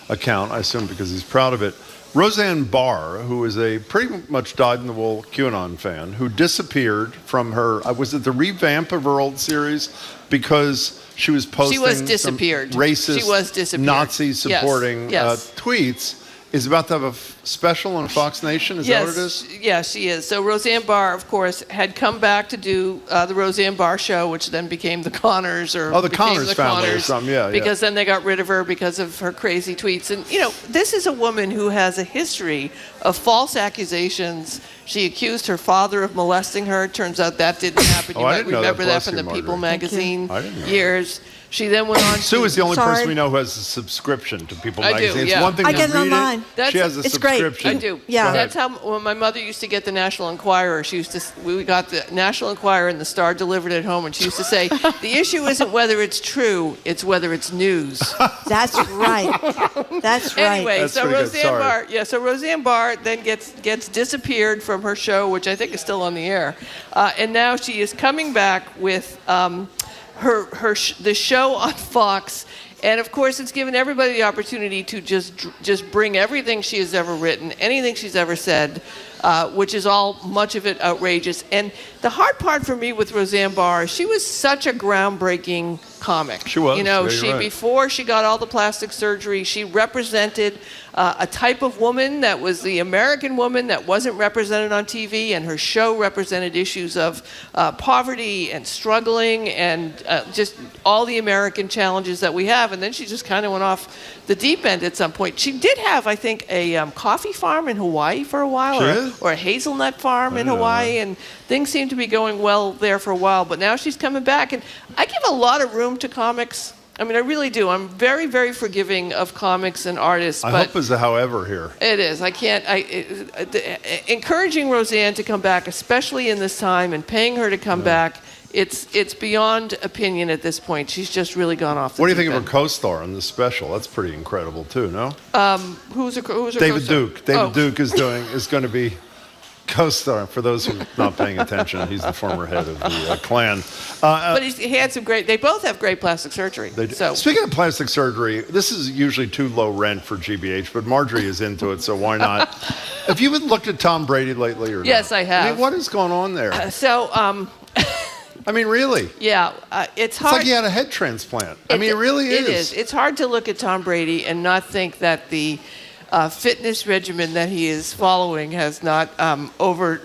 account, I assume because he's proud of it. Roseanne Barr, who is a pretty much dyed-in-the-wool QAnon fan, who disappeared from her, was it the revamp of her old series? Because she was posting disappeared. Some racist, She was disappeared. Nazi-supporting Yes. tweets, is about to have a special on Fox Nation. Is that what it is? Yes, she is. So Roseanne Barr, of course, had come back to do the Roseanne Barr show, which then became the Connors, or the Connors family or something. Because then they got rid of her because of her crazy tweets. And this is a woman who has a history of false accusations. She accused her father of molesting her. Turns out that didn't happen. You might remember that from the People magazine years. She then went on. Sue is the only person we know who has a subscription to People magazine. It's one thing I to get it read online. She has a subscription. Great. I do. Yeah. That's how when my mother used to get the National Enquirer. We got the National Enquirer and the Star delivered at home, and she used to say, "The issue isn't whether it's true; it's whether it's news." That's right. That's right. Anyway, so Roseanne Barr then gets disappeared from her show, which I think is still on the air, and now she is coming back with the show on Fox. And of course, it's given everybody the opportunity to just bring everything she has ever written, anything she's ever said, which is much of it outrageous. And the hard part for me with Roseanne Barr, she was such a groundbreaking comic. She was. Before she got all the plastic surgery, she represented a type of woman that was the American woman that wasn't represented on TV, and her show represented issues of poverty and struggling and just all the American challenges that we have. And then she just kind of went off the deep end at some point. She did have, I think, a coffee farm in Hawaii for a while, or a hazelnut farm in Hawaii, and things seemed to be going well there for a while. But now she's coming back, and I give a lot of room to comics. I mean, I really do. I'm very, very forgiving of comics and artists. I hope there's a however here. It is. I can't. Encouraging Roseanne to come back, especially in this time, and paying her to come back, it's beyond opinion at this point. She's just really gone off the What do you think deep of her co-star on this special? That's pretty incredible too, no? Who's her David co-star? Duke. David Duke is going to be co-star. For those who are not paying attention, he's the former head of the Klan. But he had some great. They both have great plastic surgery. So speaking of plastic surgery, this is usually too low rent for GBH, but Marjorie is into it, so why not? Have you looked at Tom Brady lately, or yes, not? I have. I mean, what is going on there? I mean, really? Yeah, it's hard. It's like he had a head transplant. I mean, it really is. It is. It's hard to look at Tom Brady and not think that the fitness regimen that he is following has not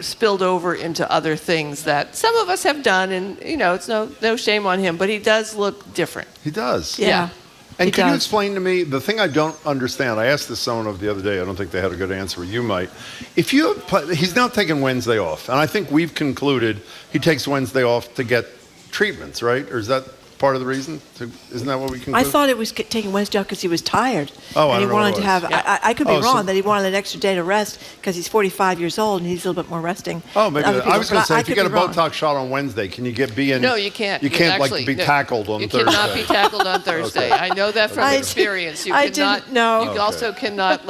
spilled over into other things that some of us have done, and it's no shame on him, but he does look different. He does. Yeah. And can you explain to me the thing I don't understand? I asked this someone of the other day. I don't think they had a good answer. You might. He's now taking Wednesday off, and I think we've concluded he takes Wednesday off to get treatments, right? Or is that part of the reason? Isn't that what we conclude? I thought it was taking Wednesday off because he was tired. Oh, and I don't he know wanted what to it have. was. I could be wrong that he wanted an extra day to rest because he's 45 years old and he's a little bit more resting. Oh, maybe. I was going to say, if you get a wrong. Botox shot on Wednesday, can you be in? No, you can't. You can't be tackled on Thursday. You cannot be tackled on Thursday. Okay. I know that from experience. You didn't know. You also cannot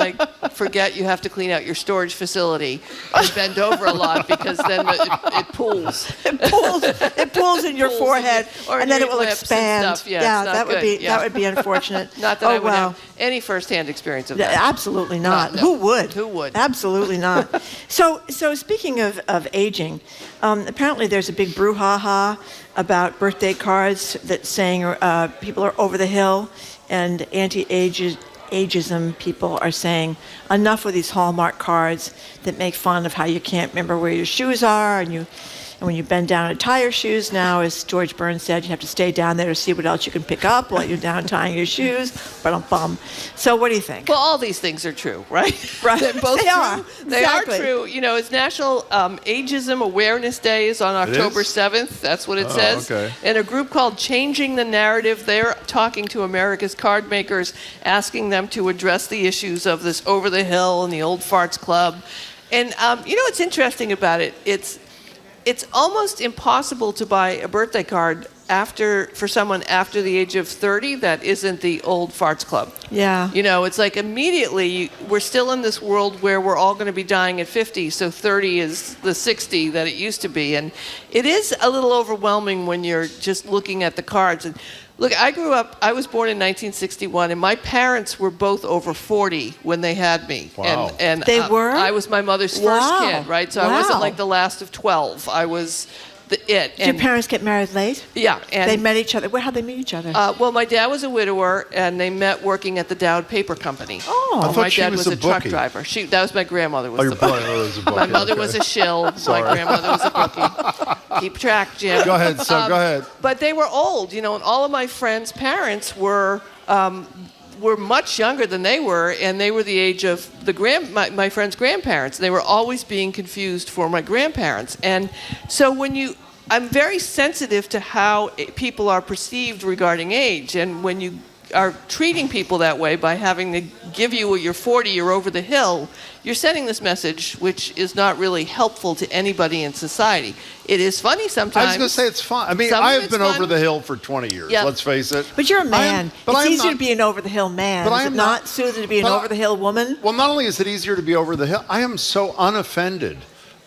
forget you have to clean out your storage facility and bend over a lot because then it pools. It pools in your forehead, and then it will expand. Yeah, that would be unfortunate. Not that I would have any firsthand experience of that. Absolutely not. No. Who would? Who would? Absolutely not. So speaking of aging, apparently there's a big brouhaha about birthday cards that saying people are over the hill, and anti-ageism people are saying enough with these Hallmark cards that make fun of how you can't remember where your shoes are, and when you bend down to tie your shoes now, as George Burns said, you have to stay down there to see what else you can pick up while you're down tying your shoes. Ba-dum-bum. So what do you think? Well, all these things are true, right? Right. They're both They true. are. They Exactly. are true. It's National Ageism Awareness Day is on October 7th. That's what it says. Okay. And a group called Changing the Narrative, they're talking to America's card makers, asking them to address the issues of this over the hill and the old farts club. And what's interesting about it? It's almost impossible to buy a birthday card for someone after the age of 30 that isn't the old farts club. Yeah. It's like immediately we're still in this world where we're all going to be dying at 50, so 30 is the 60 that it used to be. And it is a little overwhelming when you're just looking at the cards. And Look, I was born in 1961, and my parents were both over 40 when they had me. Wow. And They were? I was my mother's first kid, right? So I wasn't like the last of 12. I was it. Did your parents get married late? Yeah. And they met each other. How'd they meet each other? Well, my dad was a widower, and they met working at the Dowd Paper Company. Oh. I thought My she dad was was a a truck bookie. driver. That was my grandmother. Was Oh, your the bookie. brother was a bookie. My mother okay. was a shill. Sorry. My grandmother was a bookie. Keep track, Jim. Go ahead, so go ahead. But they were old, and all of my friends' parents were much younger than they were, and they were the age of my friends' grandparents. They were always being confused for my grandparents. And so I'm very sensitive to how people are perceived regarding age, and when you are treating people that way by having to give you you're 40, you're over the hill, you're sending this message which is not really helpful to anybody in society. It is funny sometimes. I was going to say it's fun. I mean, I have been over the hill for 20 years, let's face it. But you're a man. It's easier to be an over-the-hill man. But Is it not, Susan, to be an over-the-hill woman? Well, not only is it easier to be over the hill, I am so unoffended.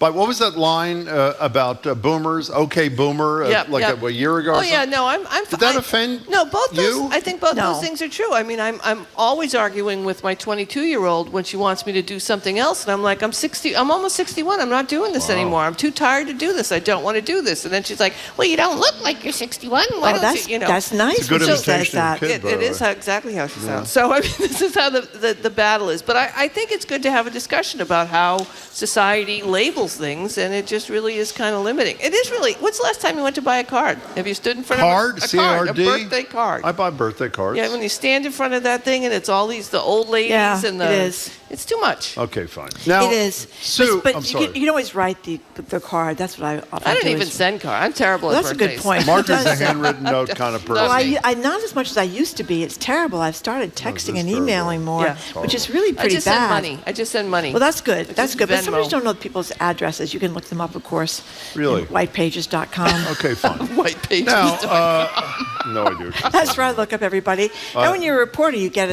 But what was that line about boomers? Okay, boomer, a year ago. Oh or yeah, something? no, I'm. Did that offend No, both you? those. I think both those things are true. I mean, I'm always arguing with my 22-year-old when she wants me to do something else, and I'm like, I'm almost 61. I'm not doing this anymore. I'm too tired to do this. I don't want to do this. And then she's like, well, you don't look like you're 61. Why don't you? That's nice. It's a good when she says imitation of that. a kid, It is exactly how she sounds. So I mean, this is how the battle is. But I think it's good to have a discussion about how society labels things, and it just really is kind of limiting. It is really. What's the last time you went to buy a card? Have you stood in front of a card, a birthday card? I buy birthday cards. Yeah, when you stand in front of that thing and it's all the old ladies and the. It is. It's too much. Okay, fine. Now, it is. Sue, but I'm sorry. You can always write the card. That's what I often do. I don't even send cards. I'm terrible at That's birthdays. a good point. Marjorie's a handwritten note kind of person. Well, I not as much as I used to be. It's terrible. I've started texting and emailing more, which is really pretty bad. I just send money. Well, that's good. That's good. But Venmo. sometimes you don't know people's addresses. You can look them up, of course. Really? Whitepages.com. Okay, fine. Whitepages. Now, no idea. That's where I look up everybody. And when you're a reporter, you can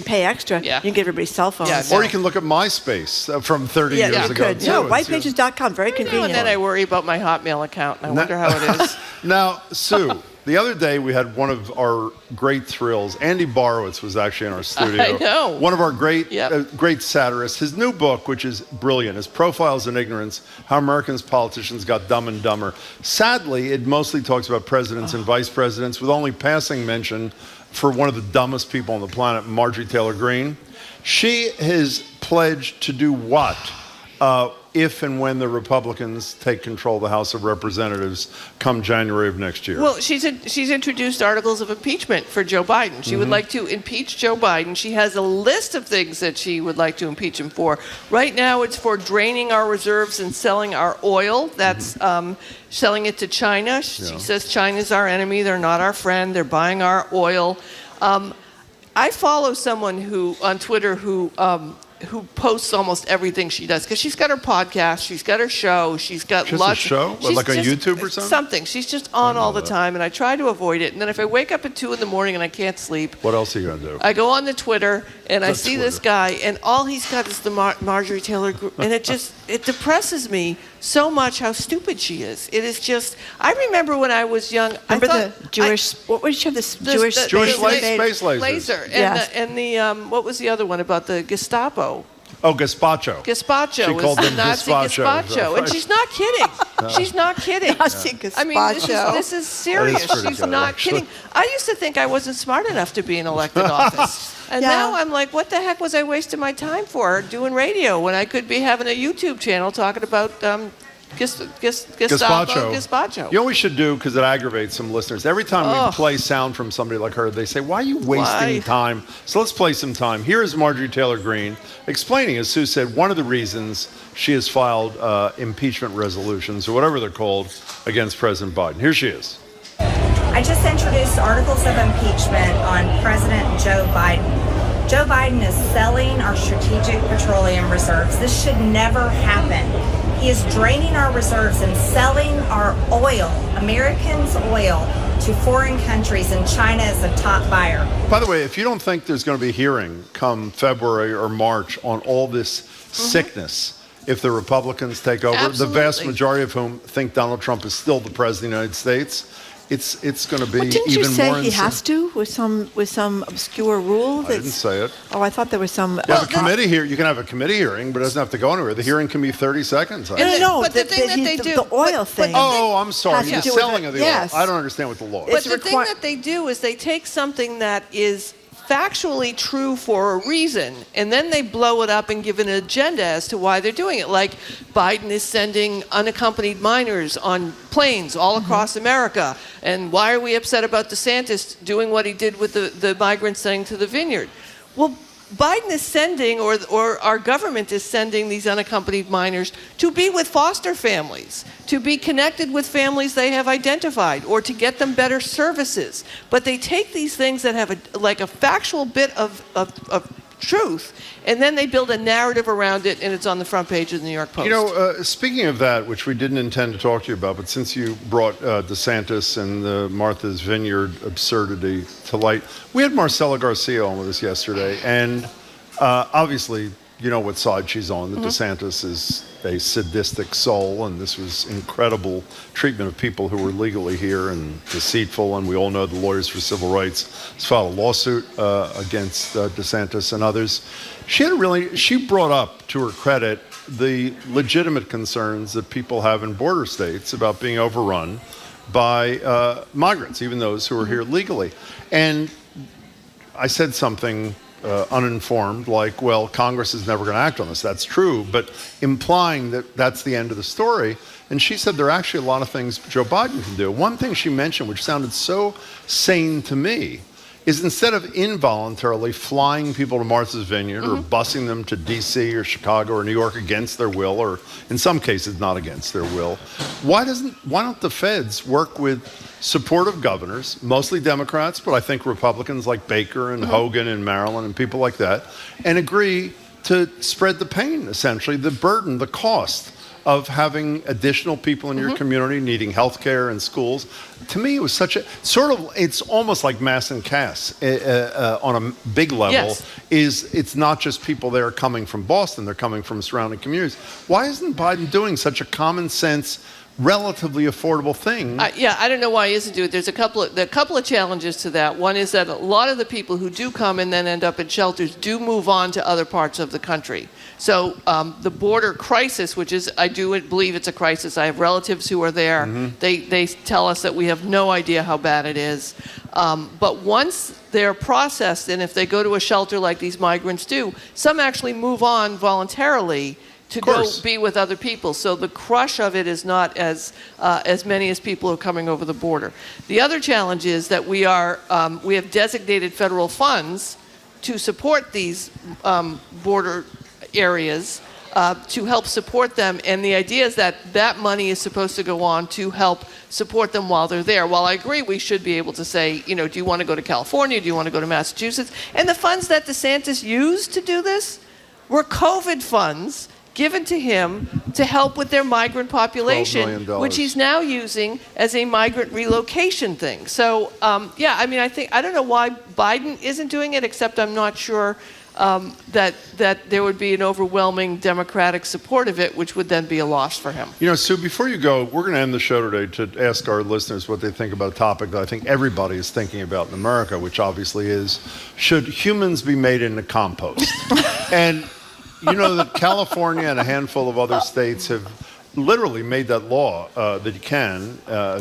pay extra. Yeah. You can get everybody's cell phones. Yeah, Or you can look at MySpace from 30 years you ago. could. too. No, It's- whitepages.com. Very convenient. And then I worry about my Hotmail account. And I wonder how it is. Now, Sue, the other day we had one of our great thrills. Andy Borowitz was actually in our studio. I know. One of our great satirists. His new book, which is brilliant, is Profiles in Ignorance, How Americans Politicians Got Dumb and Dumber. Sadly, it mostly talks about presidents and vice presidents, with only passing mention for one of the dumbest people on the planet, Marjorie Taylor Greene. She has pledged to do what if and when the Republicans take control of the House of Representatives come January of next year? Well, she's introduced articles of impeachment for Joe Biden. She would like to impeach Joe Biden. She has a list of things that she would like to impeach him for. Right now, it's for draining our reserves and selling our oil. That's selling it to China. She says China's our enemy. They're not our friend. They're buying our oil. I follow someone on Twitter who posts almost everything she does, because she's got her podcast, she's got her show, she's got Just lots. a show? Like on YouTube or something? Something. She's just on all the time, and I try to avoid it. And then if I wake up at 2 a.m. and I can't sleep, What else are you going to do? I go on the Twitter and I The see this Twitter. guy, and all he's got is the Marjorie Taylor Greene, and it depresses me so much how stupid she is. It is just. I remember when I was young. Remember the Jewish? What was she have? This Jewish Jewish space lasers. laser, Yes. and the what was the other one about the Gestapo? Oh, gazpacho. Gazpacho She was called the them Nazi gazpacho. gazpacho, and she's not kidding. She's not kidding. Nazi I mean, this is serious. pretty She's good, not actually. kidding. I used to think I wasn't smart enough to be in elected office. And now I'm like, what the heck was I wasting my time for doing radio when I could be having a YouTube channel talking about gazpacho? You know what we should do, because it aggravates some listeners? Every time we play sound from somebody like her, they say, why are you wasting time? So let's play some time. Here is Marjorie Taylor Greene explaining, as Sue said, one of the reasons she has filed impeachment resolutions, or whatever they're called, against President Biden. Here she is. I just introduced articles of impeachment on President Joe Biden. Joe Biden is selling our strategic petroleum reserves. This should never happen. He is draining our reserves and selling our oil, Americans' oil, to foreign countries, and China is a top buyer. By the way, if you don't think there's going to be a hearing come February or March on all this sickness, if the Republicans take over, the vast majority of whom think Donald Trump is still the president of the United States, it's going to be Didn't even you say more he insane. has to with some obscure rule? I didn't say it. Oh, I thought there was some. You have a committee here. You can have a committee hearing, but it doesn't have to go anywhere. The hearing can be 30 seconds. No, but the thing that they do, the oil thing. Oh, I'm sorry. has The to do with selling it. of the Yes. oil. I don't understand what the law is. But the thing that they do is they take something that is factually true for a reason, and then they blow it up and give an agenda as to why they're doing it. Like Biden is sending unaccompanied minors on planes all across America, and why are we upset about DeSantis doing what he did with the migrants sending to the vineyard? Well, Biden is sending, or our government is sending these unaccompanied minors to be with foster families, to be connected with families they have identified, or to get them better services. But they take these things that have a factual bit of truth, and then they build a narrative around it, and it's on the front page of the New York Post. You know, speaking of that, which we didn't intend to talk to you about, but since you brought DeSantis and the Martha's Vineyard absurdity to light, we had Marcela Garcia on with us yesterday, and obviously, you know what side she's on. That DeSantis is a sadistic soul, and this was incredible treatment of people who were legally here and deceitful, and we all know the Lawyers for Civil Rights has filed a lawsuit against DeSantis and others. She brought up, to her credit, the legitimate concerns that people have in border states about being overrun by migrants, even those who are here legally. And I said something uninformed, like, well, Congress is never going to act on this. That's true, but implying that that's the end of the story. And she said there are actually a lot of things Joe Biden can do. One thing she mentioned, which sounded so sane to me, is instead of involuntarily flying people to Martha's Vineyard or busing them to D.C. or Chicago or New York against their will, or in some cases not against their will, why don't the feds work with supportive governors, mostly Democrats, but I think Republicans like Baker and Hogan in Maryland and people like that, and agree to spread the pain, essentially, the burden, the cost of having additional people in your community needing health care and schools. To me, it was such a it's almost like mass and Cass on a big level. Yes. It's not just people there coming from Boston, they're coming from surrounding communities. Why isn't Biden doing such a common sense, relatively affordable thing? I don't know why he isn't doing it. There's a couple of challenges to that. One is that a lot of the people who do come and then end up in shelters do move on to other parts of the country. So the border crisis, which is, I do believe it's a crisis. I have relatives who are there. They tell us that we have no idea how bad it is. But once they're processed, and if they go to a shelter like these migrants do, some actually move on voluntarily to go be with other people. So the crush of it is not as many as people who are coming over the border. The other challenge is that we have designated federal funds to support these border areas, to help support them, and the idea is that money is supposed to go on to help support them while they're there. While I agree we should be able to say, do you want to go to California? Do you want to go to Massachusetts? And the funds that DeSantis used to do this were COVID funds given to him to help with their migrant population, which he's now using as a migrant relocation thing. So, I don't know why Biden isn't doing it, except I'm not sure that there would be an overwhelming Democratic support of it, which would then be a loss for him. Sue, before you go, we're going to end the show today to ask our listeners what they think about a topic that I think everybody is thinking about in America, which obviously is, should humans be made into compost? And that California and a handful of other states have literally made that law that you can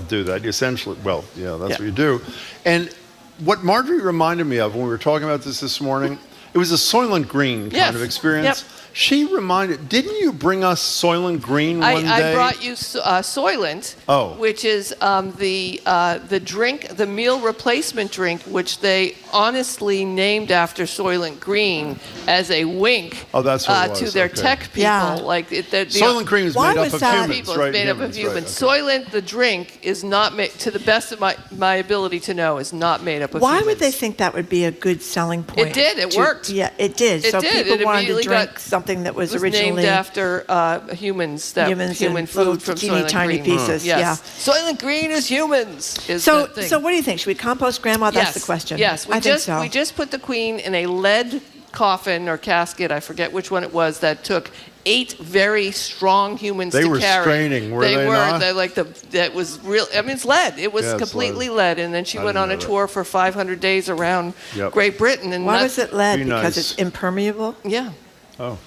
do that. Essentially, that's what you do. And what Marjorie reminded me of when we were talking about this morning, it was a Soylent Green kind of experience. Yep. She reminded, didn't you bring us Soylent Green one day? I brought you Soylent, which is the drink, the meal replacement drink, which they honestly named after Soylent Green as a wink to their tech people. Yeah. Soylent Green is made up of humans, right? It's made up of humans. Soylent, the drink, is not made, to the best of my ability to know, is not made up of humans. Why would they think that would be a good selling point? It did. It worked. Yeah, it did. So people wanted to drink something that was originally named after humans human food from Soylent tiny Green. Pieces. Yes. Yeah. Soylent Green is humans. So what do you think? Should we compost Grandma? That's the question. Yes, I think so. We just put the Queen in a lead coffin or casket, I forget which one it was, that took 8 very strong humans They to were carry. straining, were they not? They like that was real. I mean, it's lead. It was completely lead. And then she went on a tour for 500 days around Great Britain. And why was it lead? Because nice. it's impermeable? Yeah. Oh.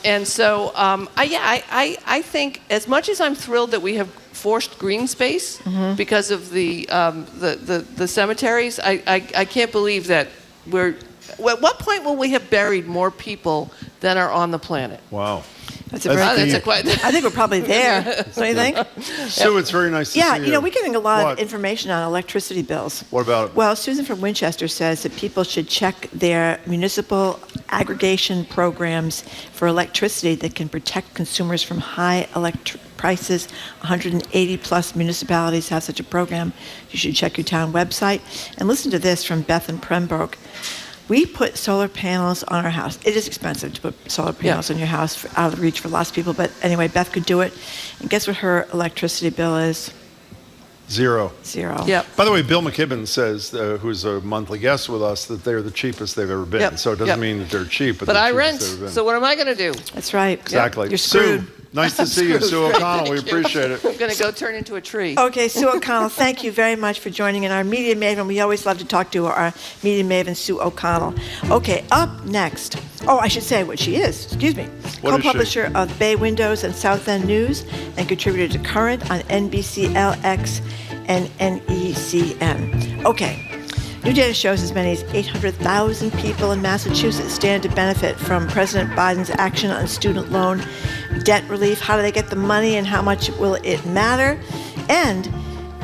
And so, I think as much as I'm thrilled that we have forced green space because of the cemeteries, I can't believe that we're. At what point will we have buried more people than are on the planet? Wow. That's a question. I think we're probably there. What do you think? Sue, it's very nice to see you. Yeah, we're getting a lot of information on electricity bills. What about it? Well, Susan from Winchester says that people should check their municipal aggregation programs for electricity that can protect consumers from high prices. 180 plus municipalities have such a program. You should check your town website. And listen to this from Beth in Pembroke. We put solar panels on our house. It is expensive to put solar panels on your house, out of reach for lots of people. But anyway, Beth could do it. And guess what her electricity bill is? Zero. Yep. By the way, Bill McKibben says, who's a monthly guest with us, that they're the cheapest they've ever been. So it doesn't mean that they're cheap, but I the rent. cheapest they've ever been. So what am I going to do? That's right. Exactly. You're screwed. Sue, nice to see you, Sue O'Connell. We appreciate it. I'm going to go turn into a tree. Okay, Sue O'Connell, thank you very much for joining in. Our media maven, we always love to talk to our media maven, Sue O'Connell. Okay, up next. Oh, I should say what she is. Excuse me. Co-publisher of Bay Windows and South End News and contributor to Current on NBCLX and NECN. Okay. New data shows as many as 800,000 people in Massachusetts stand to benefit from President Biden's action on student loan debt relief. How do they get the money and how much will it matter? And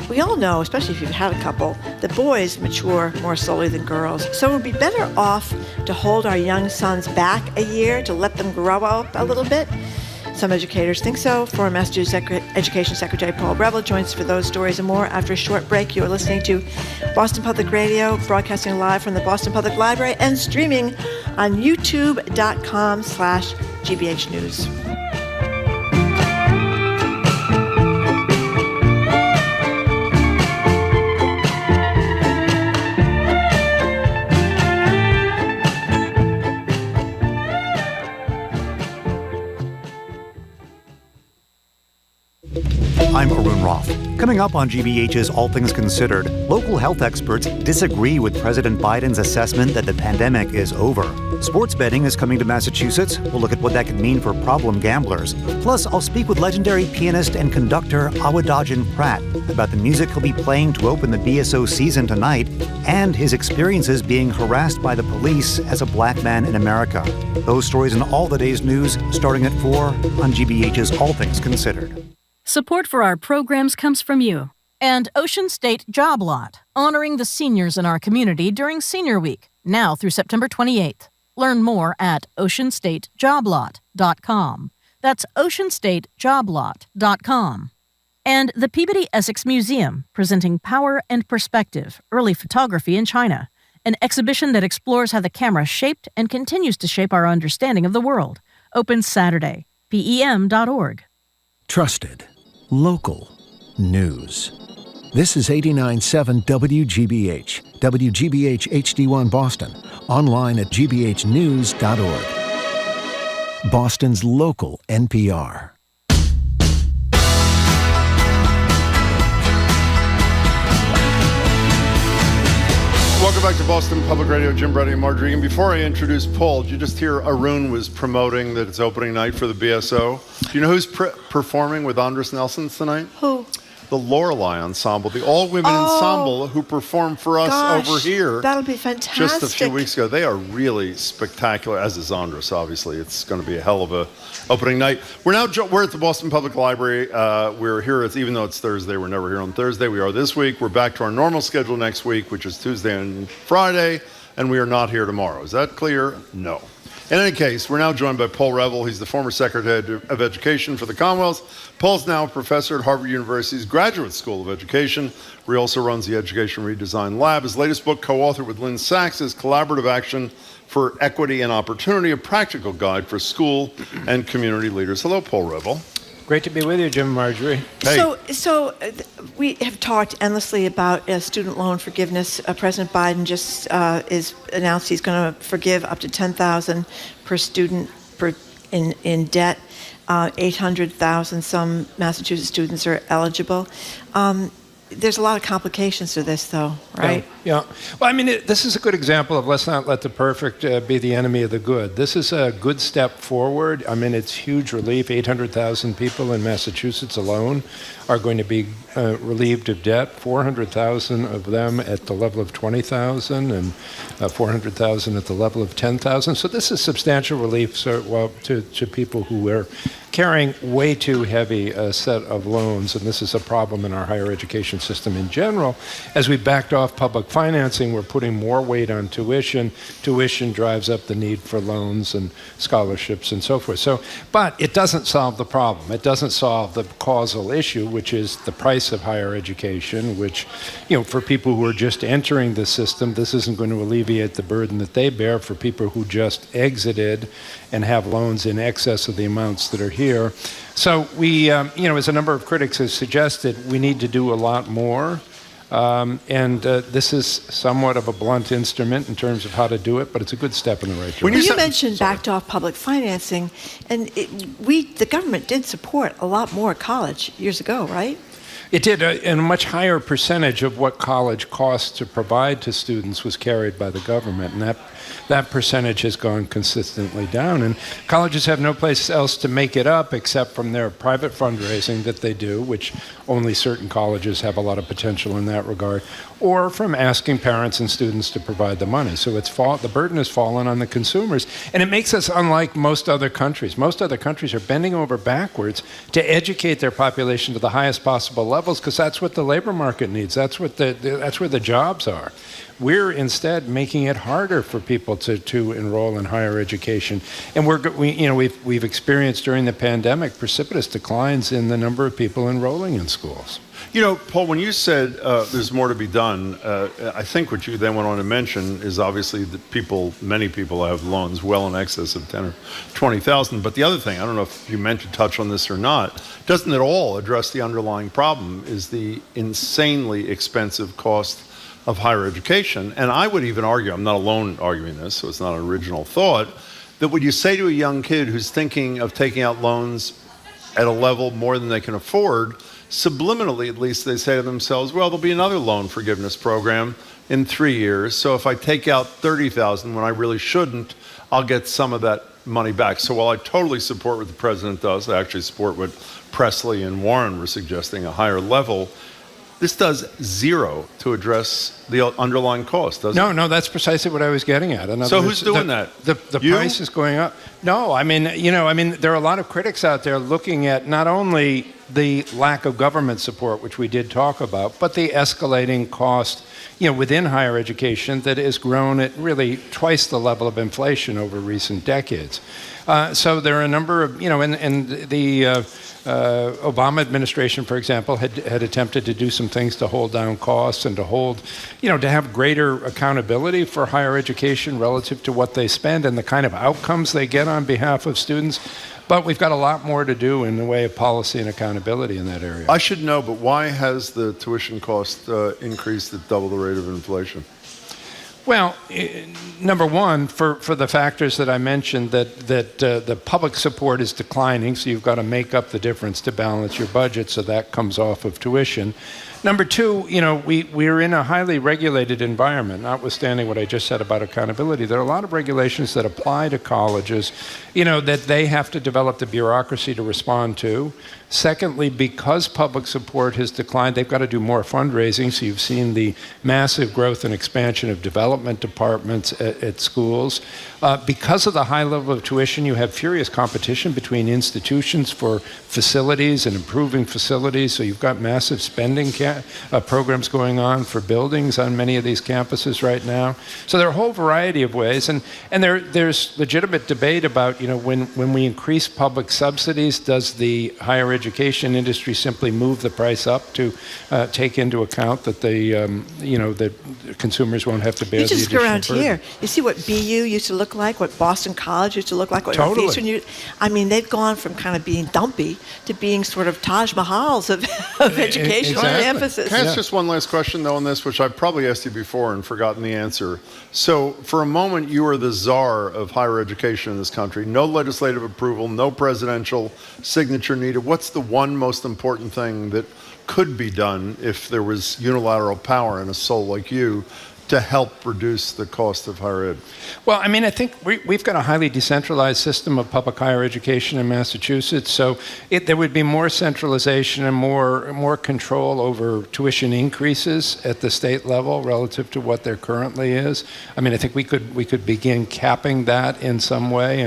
we all know, especially if you've had a couple, that boys mature more slowly than girls. So it would be better off to hold our young sons back a year to let them grow up a little bit. Some educators think so. Former Massachusetts Education Secretary Paul Reville joins us for those stories and more after a short break. You are listening to Boston Public Radio, broadcasting live from the Boston Public Library and streaming on youtube.com/GBH News. I'm Arun Roth. Coming up on GBH's All Things Considered, local health experts disagree with President Biden's assessment that the pandemic is over. Sports betting is coming to Massachusetts. We'll look at what that could mean for problem gamblers. Plus, I'll speak with legendary pianist and conductor Awadagin Pratt about the music he'll be playing to open the BSO season tonight and his experiences being harassed by the police as a black man in America. Those stories and all the day's news starting at 4 on GBH's All Things Considered. Support for our programs comes from you. And Ocean State Job Lot, honoring the seniors in our community during Senior Week, now through September 28th. Learn more at oceanstatejoblot.com. That's oceanstatejoblot.com. And the Peabody Essex Museum, presenting Power and Perspective, Early Photography in China, an exhibition that explores how the camera shaped and continues to shape our understanding of the world. Opens Saturday, PEM.org. Trusted. Local news. This is 89.7 WGBH, WGBH HD1 Boston, online at gbhnews.org. Boston's local NPR. Welcome back to Boston Public Radio. Jim Brady and Marjorie. And before I introduce Paul, did you just hear Arun was promoting that it's opening night for the BSO? Do you know who's performing with Andres Nelson tonight? Who? The Lorelei Ensemble, the all-women ensemble who performed for us over here. That'll be fantastic. Just a few weeks ago. They are really spectacular, as is Andres, obviously. It's going to be a hell of a opening night. We're at the Boston Public Library. We're here, even though it's Thursday, we're never here on Thursday. We are this week. We're back to our normal schedule next week, which is Tuesday and Friday, and we are not here tomorrow. Is that clear? No. In any case, we're now joined by Paul Reville. He's the former Secretary of Education for the Commonwealth. Paul's now a professor at Harvard University's Graduate School of Education, where he also runs the Education Redesign Lab. His latest book, co-authored with Lynn Sachs, is Collaborative Action for Equity and Opportunity, a practical guide for school and community leaders. Hello, Paul Reville. Great to be with you, Jim and Marjorie. Hey. So we have talked endlessly about student loan forgiveness. President Biden just is announced he's going to forgive up to $10,000 per student per in debt. 800,000 some Massachusetts students are eligible. There's a lot of complications to this, though, right? Yeah. Well, I mean, this is a good example of let's not let the perfect be the enemy of the good. This is a good step forward. I mean, it's huge relief. 800,000 people in Massachusetts alone are going to be relieved of debt. 400,000 of them at the level of 20,000 and 400,000 at the level of 10,000. So this is substantial relief to people who were carrying way too heavy a set of loans, and this is a problem in our higher education system in general. As we backed off public financing, we're putting more weight on tuition. Tuition drives up the need for loans and scholarships and so forth. But it doesn't solve the problem. It doesn't solve the causal issue, which is the price of higher education, which, for people who are just entering the system, this isn't going to alleviate the burden that they bear. For people who just exited and have loans in excess of the amounts that are here. So we, as a number of critics have suggested, we need to do a lot more. And this is somewhat of a blunt instrument in terms of how to do it, but it's a good step in the right direction. Well, you mentioned backed off public financing, and the government did support a lot more college years ago, right? It did, and a much higher percentage of what college costs to provide to students was carried by the government, and that percentage has gone consistently down. And colleges have no place else to make it up except from their private fundraising that they do, which only certain colleges have a lot of potential in that regard, or from asking parents and students to provide the money. So the burden has fallen on the consumers, and it makes us unlike most other countries. Most other countries are bending over backwards to educate their population to the highest possible levels because that's what the labor market needs. That's where the jobs are. We're instead making it harder for people to enroll in higher education, and we've experienced during the pandemic precipitous declines in the number of people enrolling in schools. Paul, when you said there's more to be done, I think what you then went on to mention is obviously that many people have loans well in excess of 10 or 20,000. But the other thing, I don't know if you meant to touch on this or not, doesn't at all address the underlying problem, is the insanely expensive cost of higher education. And I would even argue, I'm not alone arguing this, so it's not an original thought, that when you say to a young kid who's thinking of taking out loans at a level more than they can afford, subliminally at least they say to themselves, well, there'll be another loan forgiveness program in 3 years, so if I take out $30,000 when I really shouldn't, I'll get some of that money back. So while I totally support what the president does, I actually support what Presley and Warren were suggesting, a higher level, this does zero to address the underlying cost, doesn't it? No, that's precisely what I was getting at. So who's doing that? The price is going up. No, I mean, there are a lot of critics out there looking at not only the lack of government support, which we did talk about, but the escalating cost, within higher education that has grown at really twice the level of inflation over recent decades. So there are a number of, and the Obama administration, for example, had attempted to do some things to hold down costs and to have greater accountability for higher education relative to what they spend and the kind of outcomes they get on behalf of students. But we've got a lot more to do in the way of policy and accountability in that area. I should know, but why has the tuition cost increased at double the rate of inflation? Well, number one, for the factors that I mentioned, that the public support is declining, so you've got to make up the difference to balance your budget, so that comes off of tuition. Number two, we're in a highly regulated environment, notwithstanding what I just said about accountability. There are a lot of regulations that apply to colleges, that they have to develop the bureaucracy to respond to. Secondly, because public support has declined, they've got to do more fundraising. So you've seen the massive growth and expansion of development departments at schools. Because of the high level of tuition, you have furious competition between institutions for facilities and improving facilities. So you've got massive spending programs going on for buildings on many of these campuses right now. So there are a whole variety of ways. And there's legitimate debate about, when we increase public subsidies, does the higher education industry simply move the price up to take into account that that consumers won't have to bear You just go around here. You see what BU used to look like, what Boston College used to look like, what Northeastern. I mean, they've gone from kind of being dumpy to being sort of Taj Mahals of educational emphasis. Can I ask just one last question, though, on this, which I've probably asked you before and forgotten the answer? So for a moment, you are the czar of higher education in this country. No legislative approval, no presidential signature needed. What's the one most important thing that could be done if there was unilateral power in a soul like you to help reduce the cost of higher ed? Well, I mean, I think we've got a highly decentralized system of public higher education in Massachusetts, so there would be more centralization and more control over tuition increases at the state level relative to what there currently is. I mean, I think we could begin capping that in some way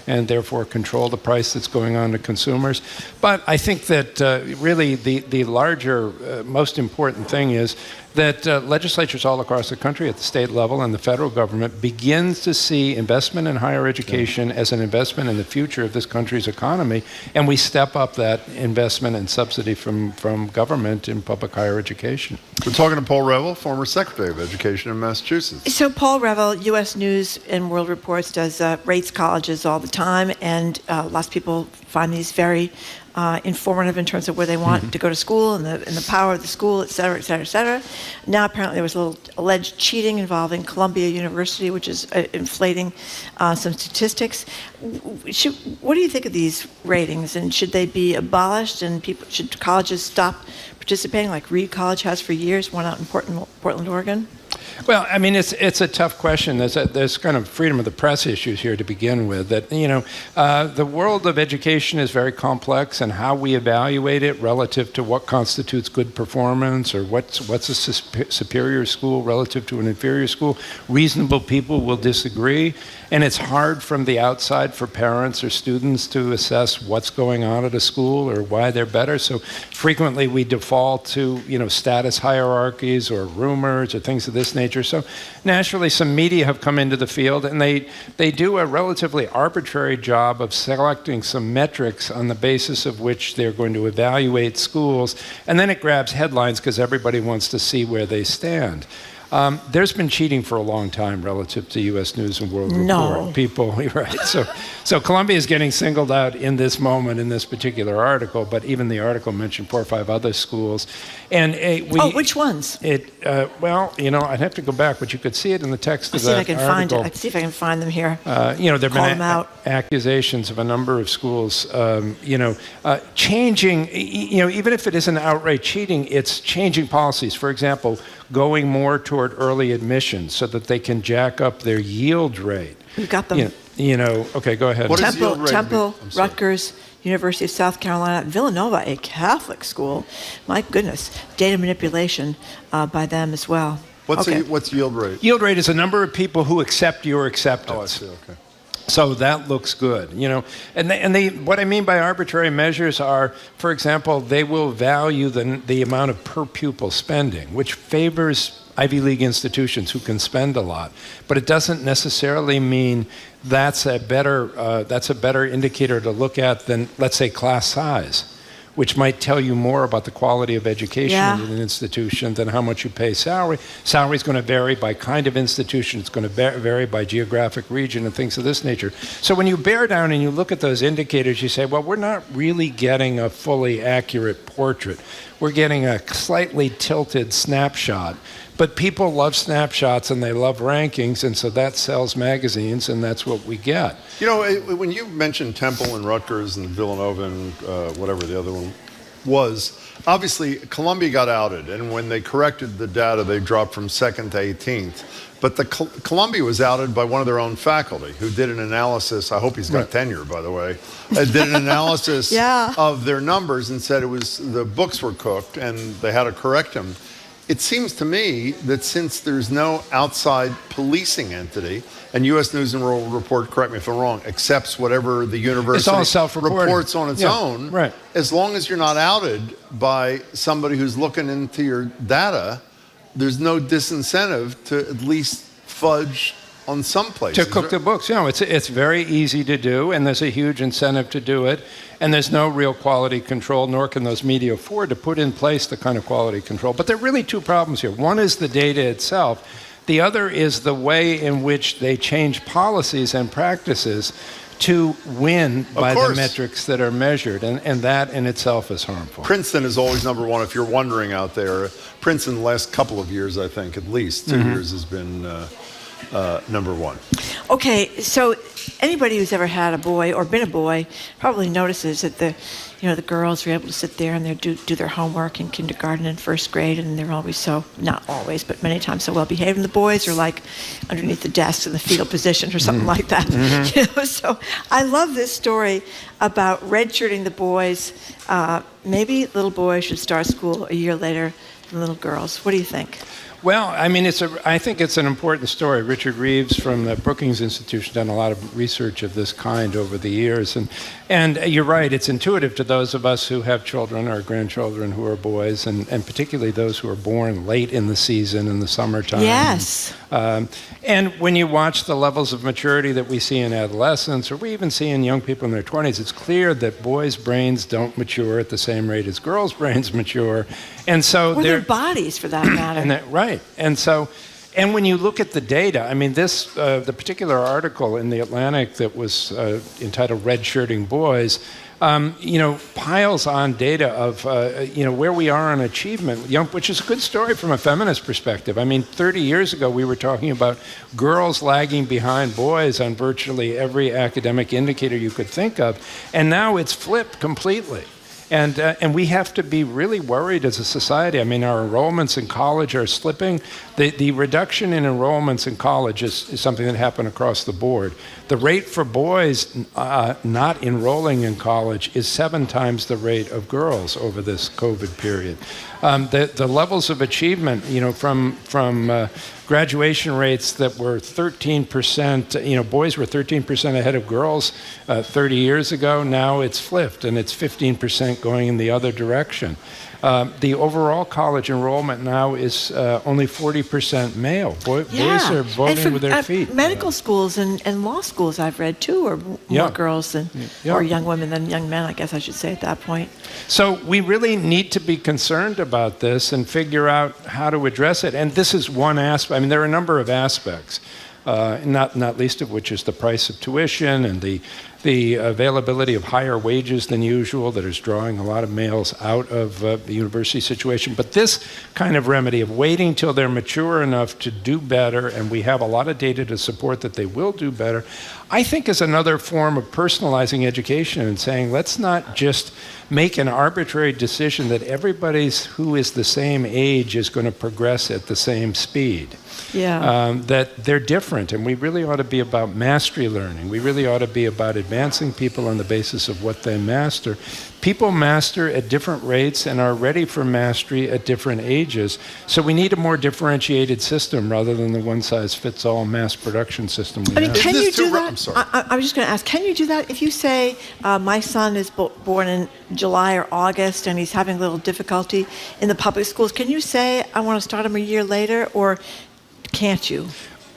and therefore control the price that's going on to consumers. But I think that really the larger, most important thing is that legislatures all across the country at the state level and the federal government begins to see investment in higher education as an investment in the future of this country's economy, and we step up that investment and subsidy from government in public higher education. We're talking to Paul Reville, former Secretary of Education in Massachusetts. So Paul Reville, U.S. News and World Reports, does rates colleges all the time, and lots of people find these very informative in terms of where they want to go to school and the power of the school, et cetera, et cetera, et cetera. Now apparently there was a little alleged cheating involving Columbia University, which is inflating some statistics. What do you think of these ratings, and should they be abolished, and should colleges stop participating like Reed College has for years, one out in Portland, Oregon? Well, I mean, it's a tough question. There's kind of freedom of the press issues here to begin with. That the world of education is very complex, and how we evaluate it relative to what constitutes good performance or what's a superior school relative to an inferior school. Reasonable people will disagree, and it's hard from the outside for parents or students to assess what's going on at a school or why they're better. So frequently we default to status hierarchies or rumors or things of this nature. So naturally, some media have come into the field, and they do a relatively arbitrary job of selecting some metrics on the basis of which they're going to evaluate schools, and then it grabs headlines because everybody wants to see where they stand. There's been cheating for a long time relative to U.S. News and World Report. People, right? So Columbia is getting singled out in this moment in this particular article, but even the article mentioned 4 or 5 other schools. And which ones? Well, I'd have to go back, but you could see it in the text of that article. I can see if I can find them here. There have been accusations of a number of schools, changing. Even if it isn't outright cheating, it's changing policies. For example, going more toward early admissions so that they can jack up their yield rate. We've got them. Okay, go ahead. What is yield rate? Temple, Rutgers, University of South Carolina, Villanova, a Catholic school. My goodness, data manipulation by them as well. What's yield rate? Yield rate is a number of people who accept your acceptance. Oh, I see. Okay. So that looks good, And what I mean by arbitrary measures are, for example, they will value the amount of per pupil spending, which favors Ivy League institutions who can spend a lot. But it doesn't necessarily mean that's a better indicator to look at than, let's say, class size, which might tell you more about the quality of education in an institution than how much you pay salary. Salary is going to vary by kind of institution. It's going to vary by geographic region and things of this nature. So when you bear down and you look at those indicators, you say, well, we're not really getting a fully accurate portrait. We're getting a slightly tilted snapshot. But people love snapshots and they love rankings, and so that sells magazines, and that's what we get. When you mentioned Temple and Rutgers and Villanova and whatever the other one was, obviously Columbia got outed, and when they corrected the data, they dropped from 2nd to 18th. But Columbia was outed by one of their own faculty who did an analysis. I hope he's got tenure, by the way. Did an analysis of their numbers and said the books were cooked and they had to correct them. It seems to me that since there's no outside policing entity, and U.S. News and World Report, correct me if I'm wrong, accepts whatever the university reports on its own, right. As long as you're not outed by somebody who's looking into your data, there's no disincentive to at least fudge on some places. To cook the books. It's very easy to do, and there's a huge incentive to do it. And there's no real quality control, nor can those media afford to put in place the kind of quality control. But there are really 2 problems here. One is the data itself. The other is the way in which they change policies and practices to win by the metrics that are measured, and that in itself is harmful. Princeton is always number one. If you're wondering out there, Princeton the last couple of years, I think, at least 2 years has been number one. Okay, so anybody who's ever had a boy or been a boy probably notices that the girls are able to sit there and they do their homework in kindergarten and first grade, and they're always so, not always, but many times so well behaved. And the boys are like underneath the desk in the fetal position or something like that. So I love this story about redshirting the boys. Maybe little boys should start school a year later than little girls. What do you think? Well, I mean, I think it's an important story. Richard Reeves from the Brookings Institution done a lot of research of this kind over the years. And you're right, it's intuitive to those of us who have children or grandchildren who are boys, and particularly those who are born late in the season in the summertime. Yes. And when you watch the levels of maturity that we see in adolescents, or we even see in young people in their 20s, it's clear that boys' brains don't mature at the same rate as girls' brains mature. And so or their bodies, for that matter. Right. And so, and when you look at the data, I mean, the particular article in The Atlantic that was entitled Redshirting Boys, piles on data of, where we are on achievement, which is a good story from a feminist perspective. I mean, 30 years ago, we were talking about girls lagging behind boys on virtually every academic indicator you could think of, and now it's flipped completely. And we have to be really worried as a society. I mean, our enrollments in college are slipping. The reduction in enrollments in college is something that happened across the board. The rate for boys not enrolling in college is 7 times the rate of girls over this COVID period. The levels of achievement, from graduation rates that were 13%, boys were 13% ahead of girls 30 years ago. Now it's flipped, and it's 15% going in the other direction. The overall college enrollment now is only 40% male. Boys are voting with their feet. Medical schools and law schools, I've read too, are more girls than or young women than young men, I guess I should say at that point. So we really need to be concerned about this and figure out how to address it. And this is one aspect. I mean, there are a number of aspects, not least of which is the price of tuition and the availability of higher wages than usual that is drawing a lot of males out of the university situation. But this kind of remedy of waiting till they're mature enough to do better, and we have a lot of data to support that they will do better, I think is another form of personalizing education and saying, let's not just make an arbitrary decision that everybody who is the same age is going to progress at the same speed. That they're different, and we really ought to be about mastery learning. We really ought to be about advancing people on the basis of what they master. People master at different rates and are ready for mastery at different ages. So we need a more differentiated system rather than the one-size-fits-all mass production system we have. Can you do that? I'm sorry. I was just going to ask, can you do that? If you say, my son is born in July or August and he's having a little difficulty in the public schools, can you say, I want to start him a year later, or can't you?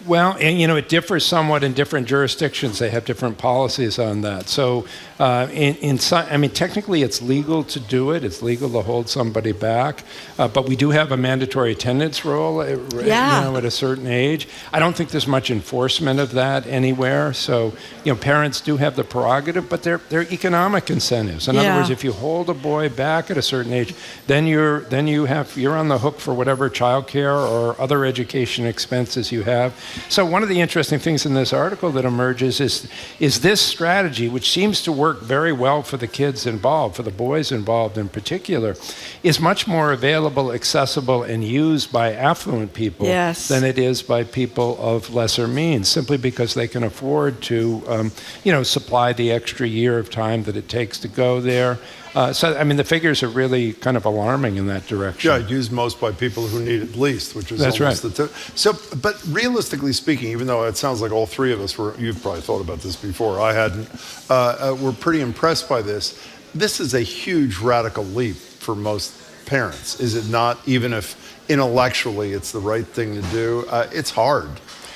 Well, and it differs somewhat in different jurisdictions. They have different policies on that. So, technically it's legal to do it. It's legal to hold somebody back. But we do have a mandatory attendance rule, at a certain age. I don't think there's much enforcement of that anywhere. So, parents do have the prerogative, but they're economic incentives. In other words, if you hold a boy back at a certain age, then you're on the hook for whatever childcare or other education expenses you have. So one of the interesting things in this article that emerges is this strategy, which seems to work very well for the kids involved, for the boys involved in particular, is much more available, accessible, and used by affluent people than it is by people of lesser means, simply because they can afford to, supply the extra year of time that it takes to go there. The figures are really kind of alarming in that direction. Yeah, used most by people who need it least, which is That's almost right. the So, but realistically speaking, even though it sounds like all three of us you've probably thought about this before, I hadn't, we're pretty impressed by this. This is a huge radical leap for most parents, is it not? Even if intellectually it's the right thing to do, it's hard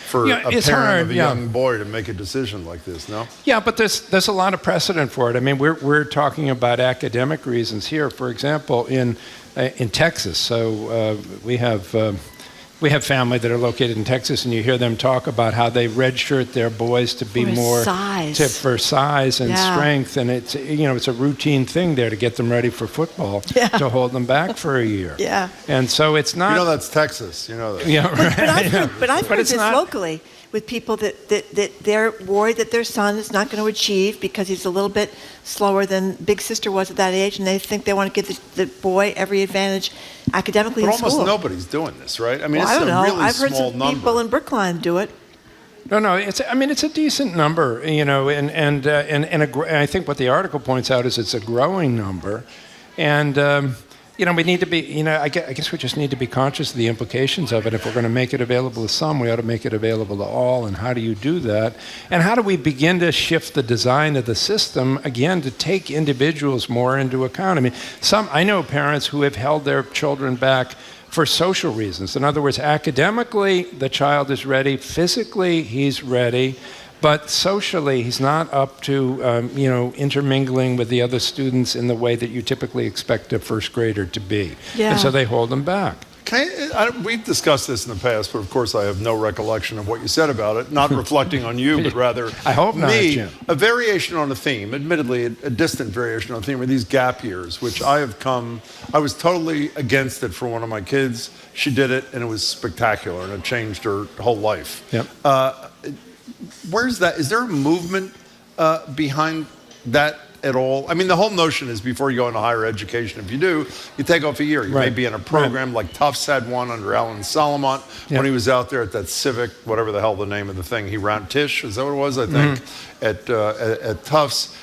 for a parent of a young boy to make a decision like this, no? Yeah, but there's a lot of precedent for it. I mean, we're talking about academic reasons here. For example, in Texas, so we have we have family that are located in Texas, and you hear them talk about how they redshirt their boys to be more for size and strength, and it's it's a routine thing there to get them ready for football, to hold them back for a year. Yeah. And so it's not. That's Texas. You know that. Yeah, right. But I've heard this locally with people that they're worried that their son is not going to achieve because he's a little bit slower than big sister was at that age, and they think they want to give the boy every advantage academically in school. But almost nobody's doing this, right? I mean, I don't know. Really I've heard small some number. people in Brookline do it. No, it's a decent number, and I think what the article points out is it's a growing number, and. We need to be, I guess we just need to be conscious of the implications of it. If we're going to make it available to some, we ought to make it available to all. And how do you do that? And how do we begin to shift the design of the system, again, to take individuals more into account? I mean, I know parents who have held their children back for social reasons. In other words, academically, the child is ready. Physically, he's ready. But socially, he's not up to, intermingling with the other students in the way that you typically expect a first grader to be. Yeah. And so they hold them back. We've discussed this in the past, but of course I have no recollection of what you said about it, not reflecting on you, but rather I hope not, Jim. A variation on a theme, admittedly a distant variation on a theme, are these gap years, which I was totally against it for one of my kids. She did it, and it was spectacular, and it changed her whole life. Yep. Where's that? Is there a movement behind that at all? I mean, the whole notion is before you go into higher education, if you do, you take off a year. You may be in a program like Tufts had one under Alan Salamont when he was out there at that civic, whatever the hell the name of the thing he ran, Tisch, is that what it was, I think, at Tufts.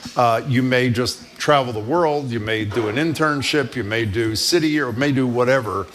You may just travel the world. You may do an internship. You may do city or may do whatever.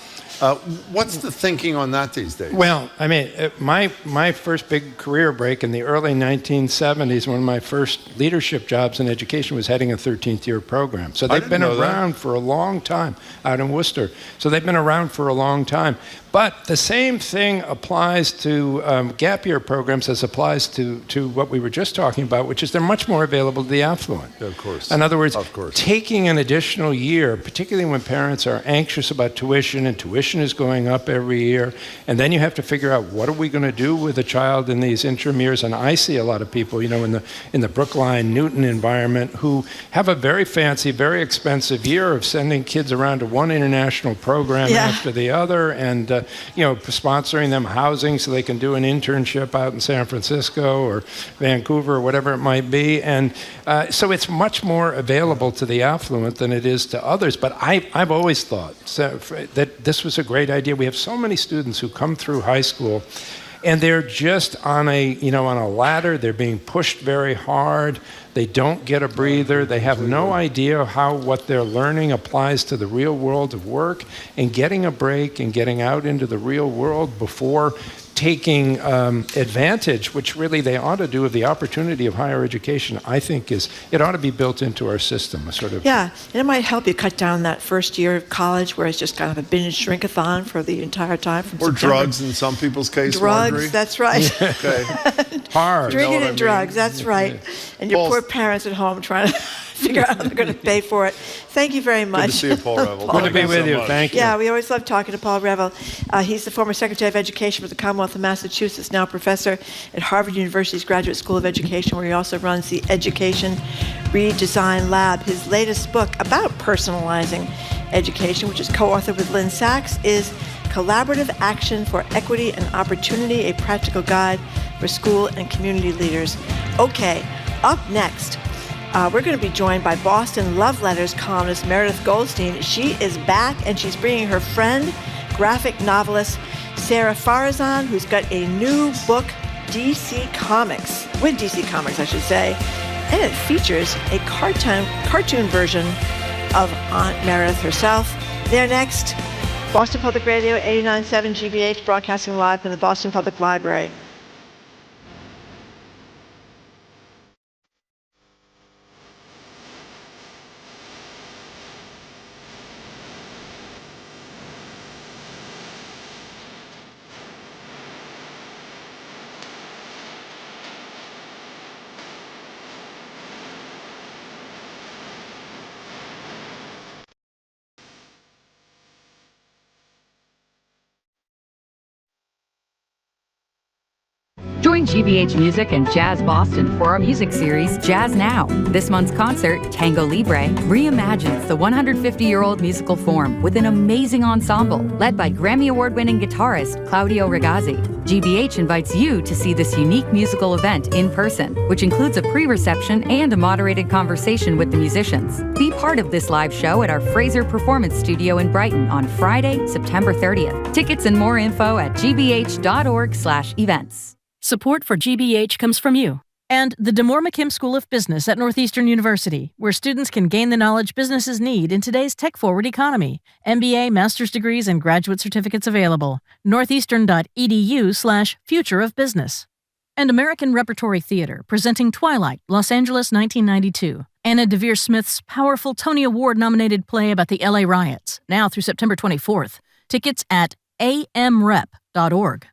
What's the thinking on that these days? Well, I mean, my first big career break in the early 1970s, one of my first leadership jobs in education was heading a 13th year program. So they've been around for a long time out in Worcester. So they've been around for a long time. But the same thing applies to gap year programs as applies to what we were just talking about, which is they're much more available to the affluent. Yeah, of course. In other words, taking an additional year, particularly when parents are anxious about tuition, and tuition is going up every year, and then you have to figure out what are we going to do with a child in these interim years. And I see a lot of people, in the Brookline, Newton environment who have a very fancy, very expensive year of sending kids around to one international program after the other, and sponsoring them housing so they can do an internship out in San Francisco or Vancouver or whatever it might be. And so it's much more available to the affluent than it is to others. But I've always thought that this was a great idea. We have so many students who come through high school and they're just on a ladder. They're being pushed very hard. They don't get a breather. They have no idea how what they're learning applies to the real world of work, and getting a break and getting out into the real world before taking advantage, which really they ought to do, of the opportunity of higher education, I think it ought to be built into our system. Yeah, and it might help you cut down that first year of college where it's just kind of a binge drink-a-thon for the entire time. Or drugs in some people's case, drugs, Marjorie. That's right. Okay. Hard. Drinking and drugs, that's right. And your poor parents at home trying to figure out how they're going to pay for it. Thank you very much. Good to see you, Paul Reville. Good to be with you. Thank you. Yeah, we always love talking to Paul Reville. He's the former Secretary of Education for the Commonwealth of Massachusetts, now professor at Harvard University's Graduate School of Education, where he also runs the Education Redesign Lab. His latest book about personalizing education, which is co-authored with Lynn Sachs, is Collaborative Action for Equity and Opportunity, a practical guide for school and community leaders. Okay, up next, we're going to be joined by Boston Love Letters columnist Meredith Goldstein. She is back, and she's bringing her friend, graphic novelist Sarah Farazan, who's got a new book, DC Comics, with DC Comics, I should say, and it features a cartoon version of Aunt Meredith herself. There next, Boston Public Radio, 89.7 GBH, broadcasting live from the Boston Public Library. Join GBH Music and Jazz Boston for our music series, Jazz Now. This month's concert, Tango Libre, reimagines the 150-year-old musical form with an amazing ensemble led by Grammy Award-winning guitarist Claudio Ragazzi. GBH invites you to see this unique musical event in person, which includes a pre-reception and a moderated conversation with the musicians. Be part of this live show at our Fraser Performance Studio in Brighton on Friday, September 30th. Tickets and more info at gbh.org/events. Support for GBH comes from you and the DeMoore McKim School of Business at Northeastern University, where students can gain the knowledge businesses need in today's tech-forward economy. MBA, master's degrees, and graduate certificates available. northeastern.edu/future of business. And American Repertory Theater, presenting Twilight, Los Angeles, 1992. Anna Devere Smith's powerful Tony Award-nominated play about the LA riots, now through September 24th. Tickets at amrep.org.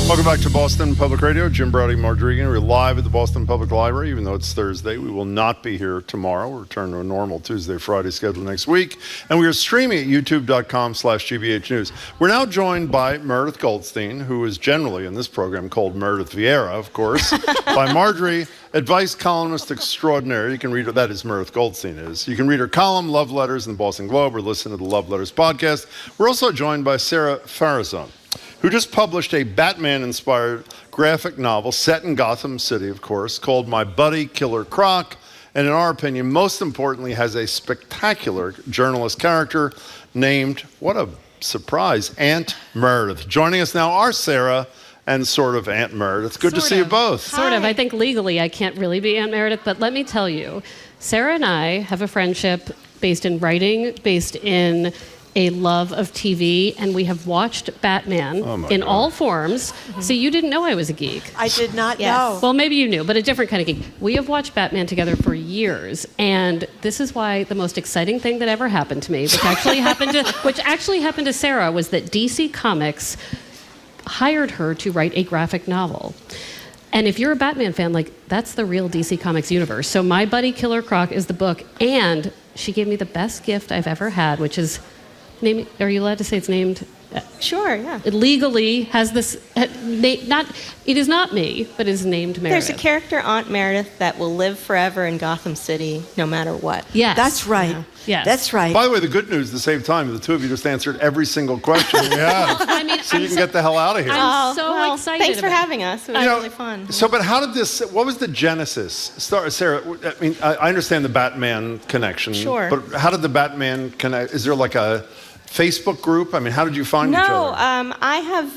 Welcome back to Boston Public Radio. Jim Browdy, Marjorie Egan. We're live at the Boston Public Library, even though it's Thursday. We will not be here tomorrow. We'll return to a normal Tuesday, Friday schedule next week. And we are streaming at youtube.com/GBH News. We're now joined by Meredith Goldstein, who is generally in this program called Meredith Vieira, of course, by Marjorie, advice columnist extraordinaire. You can read her, that is Meredith Goldstein is. You can read her column, Love Letters, in the Boston Globe, or listen to the Love Letters podcast. We're also joined by Sarah Farazan, who just published a Batman-inspired graphic novel set in Gotham City, of course, called My Buddy Killer Croc, and in our opinion, most importantly, has a spectacular journalist character named, what a surprise, Aunt Meredith. Joining us now are Sarah and sort of Aunt Meredith. Good to see you both. Sort of. I think legally I can't really be Aunt Meredith, but let me tell you, Sarah and I have a friendship based in writing, based in a love of TV, and we have watched Batman in all forms. So you didn't know I was a geek. I did not know. Well, maybe you knew, but a different kind of geek. We have watched Batman together for years, and this is why the most exciting thing that ever happened to me, which actually happened to Sarah, was that DC Comics hired her to write a graphic novel. And if you're a Batman fan, like, that's the real DC Comics universe. So My Buddy Killer Croc is the book, and she gave me the best gift I've ever had, which is are you allowed to say it's named? Sure, yeah. It legally has this, it is not me, but is named Meredith. There's a character, Aunt Meredith, that will live forever in Gotham City, no matter what. Yes. That's right. Yeah. Yes. That's right. By the way, the good news at the same time, the two of you just answered every single question we had. I mean, so you can get the hell out of here. I'm so excited. Thanks for having us. It was really fun. So, but how did this, what was the genesis? Sarah, I mean, I understand the Batman connection. Sure. But how did the Batman connect? Is there like a Facebook group? I mean, how did you find each other? No, I have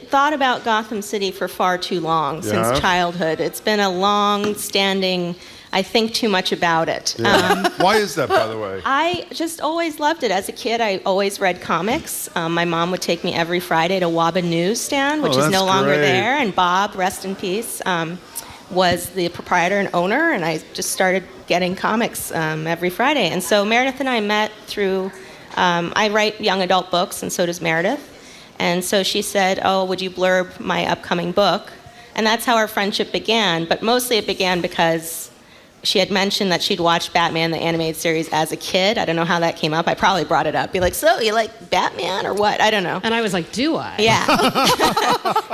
thought about Gotham City for far too long, since childhood. It's been a long-standing, I think too much about it. Yeah. Why is that, by the way? I just always loved it. As a kid, I always read comics. My mom would take me every Friday to Waba Newsstand, which is no longer there. And Bob, rest in peace, was the proprietor and owner, and I just started getting comics every Friday. And so Meredith and I met through... I write young adult books, and so does Meredith. And so she said, oh, would you blurb my upcoming book? And that's how our friendship began. But mostly it began because she had mentioned that she'd watched Batman, the animated series, as a kid. I don't know how that came up. I probably brought it up. Be like, so you like Batman or what? I don't know. And I was like, do I? Yeah.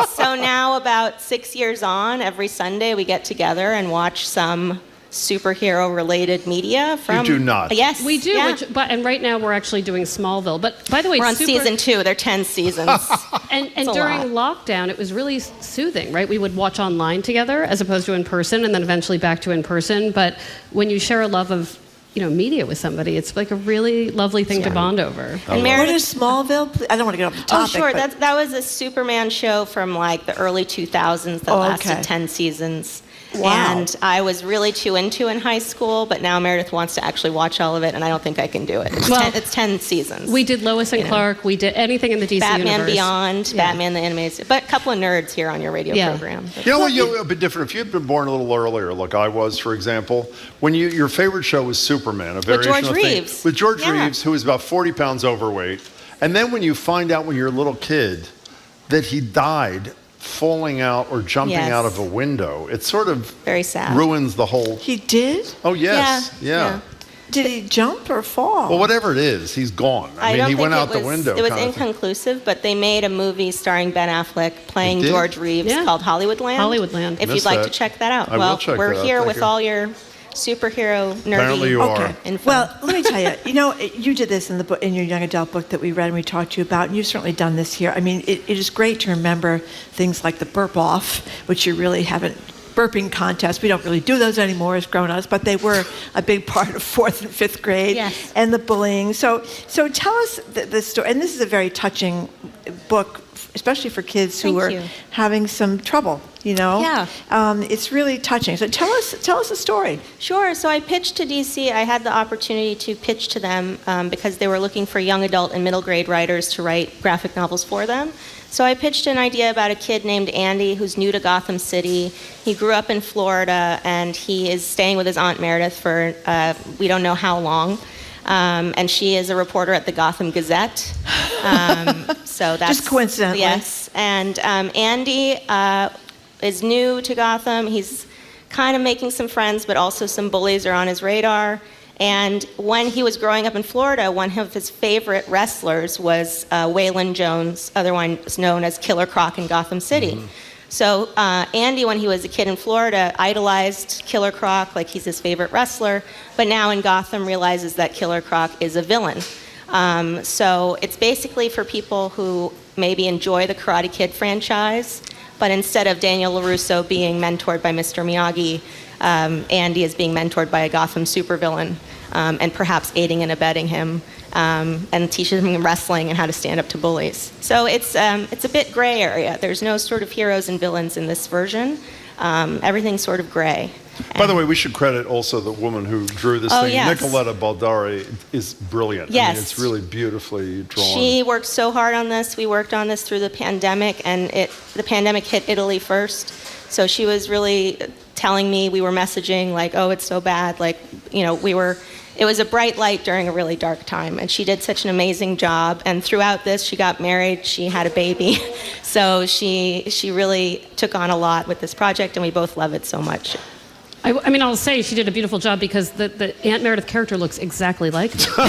So now about 6 years on, every Sunday we get together and watch some superhero-related media from... You do not. Yes. We do, yeah. and right now we're actually doing Smallville. But by the way, we're on season 2. There are 10 seasons. and during lockdown, it was really soothing, right? We would watch online together as opposed to in person, and then eventually back to in person. But when you share a love of media with somebody, it's like a really lovely thing to bond over. And Meredith, what is Smallville? I don't want to get off the topic. Oh, sure. That was a Superman show from like the early 2000s that lasted 10 seasons. Wow. And I was really too into in high school, but now Meredith wants to actually watch all of it, and I don't think I can do it. It's 10 seasons. We did Lois and Clark. We did anything in the DC Batman universe. Beyond, Batman the Animated, but a couple of nerds here on your radio program. You know what? You're a bit different. If you'd been born a little earlier, like I was, for example, when your favorite show was Superman, a variation with George Reeves. With George Reeves, who was about 40 pounds overweight, and then when you find out when you're a little kid that he died falling out or jumping out of a window, it sort of very sad. Ruins the whole... He did? Oh, yes. Yeah. Did he jump or fall? Well, whatever it is, he's gone. I mean, he went out the window. It was inconclusive, but they made a movie starring Ben Affleck playing George Reeves called Hollywoodland. Hollywoodland. If you'd like to check that out. Well, we're here with all your superhero nerdy. Apparently you are. Info. Well, let me tell you, you did this in the book, in your young adult book that we read and we talked to you about, and you've certainly done this here. I mean, it is great to remember things like the burp off, which you really haven't. Burping contests. We don't really do those anymore as grown-ups, but they were a big part of 4th and 5th grade. Yes. And the bullying. So tell us the story. And this is a very touching book, especially for kids who are having some trouble. Yeah. It's really touching. So tell us a story. Sure. So I pitched to DC. I had the opportunity to pitch to them because they were looking for young adult and middle grade writers to write graphic novels for them. So I pitched an idea about a kid named Andy who's new to Gotham City. He grew up in Florida, and he is staying with his Aunt Meredith for we don't know how long. And she is a reporter at the Gotham Gazette. So that's just coincidentally. Yes. And Andy is new to Gotham. He's kind of making some friends, but also some bullies are on his radar. And when he was growing up in Florida, one of his favorite wrestlers was Waylon Jones, otherwise known as Killer Croc in Gotham City. Mm-hmm. So Andy, when he was a kid in Florida, idolized Killer Croc like he's his favorite wrestler, but now in Gotham realizes that Killer Croc is a villain. So it's basically for people who maybe enjoy the Karate Kid franchise, but instead of Daniel LaRusso being mentored by Mr. Miyagi, Andy is being mentored by a Gotham supervillain, and perhaps aiding and abetting him, and teaches him wrestling and how to stand up to bullies. So it's a bit gray area. There's no sort of heroes and villains in this version. Everything's sort of gray. By the way, we should credit also the woman who drew this thing. Yes. Nicoletta Baldari is brilliant. Yes. I mean, it's really beautifully drawn. She worked so hard on this. We worked on this through the pandemic, and the pandemic hit Italy first. So she was really telling me, we were messaging like, oh, it's so bad. Like, it was a bright light during a really dark time. And she did such an amazing job. And throughout this, she got married, she had a baby. So she really took on a lot with this project, and we both love it so much. I mean, I'll say she did a beautiful job because the Aunt Meredith character looks exactly like her.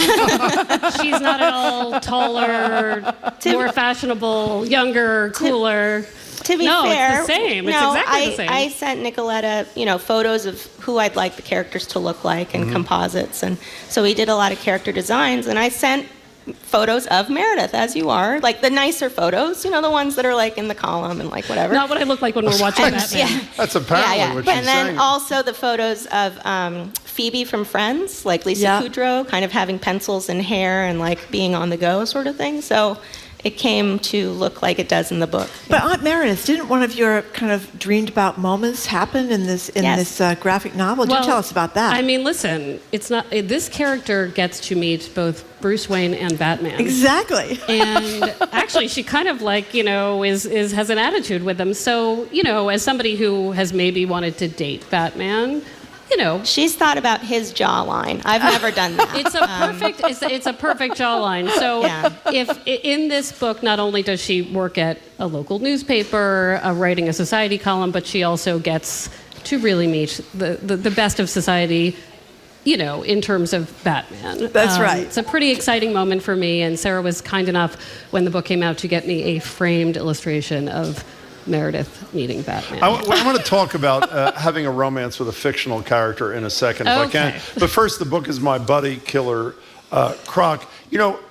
She's not at all taller, more fashionable, younger, cooler. To be fair, it's the same. It's exactly the same. I sent Nicoletta, photos of who I'd like the characters to look like and composites, and so we did a lot of character designs. And I sent photos of Meredith, as you are, like the nicer photos, the ones that are like in the column and like whatever. Not what I look like when we're watching Batman. Yeah. That's apparently what she's And then saying. also the photos of Phoebe from Friends, like Lisa Kudrow, kind of having pencils and hair and like being on the go sort of thing. So it came to look like it does in the book. But Aunt Meredith, didn't one of your kind of dreamed about moments happen in this graphic novel? Do tell us about that? I mean, listen, it's not. This character gets to meet both Bruce Wayne and Batman. Exactly. And actually, she kind of like has an attitude with them. So as somebody who has maybe wanted to date Batman. She's thought about his jawline. I've never done that. It's a perfect. It's a perfect jawline. So if in this book, not only does she work at a local newspaper, writing a society column, but she also gets to really meet the best of society. In terms of Batman. That's right. It's a pretty exciting moment for me, and Sarah was kind enough when the book came out to get me a framed illustration of Meredith meeting Batman. I want to talk about having a romance with a fictional character in a second, if I can. But first, the book is my buddy, Killer Croc.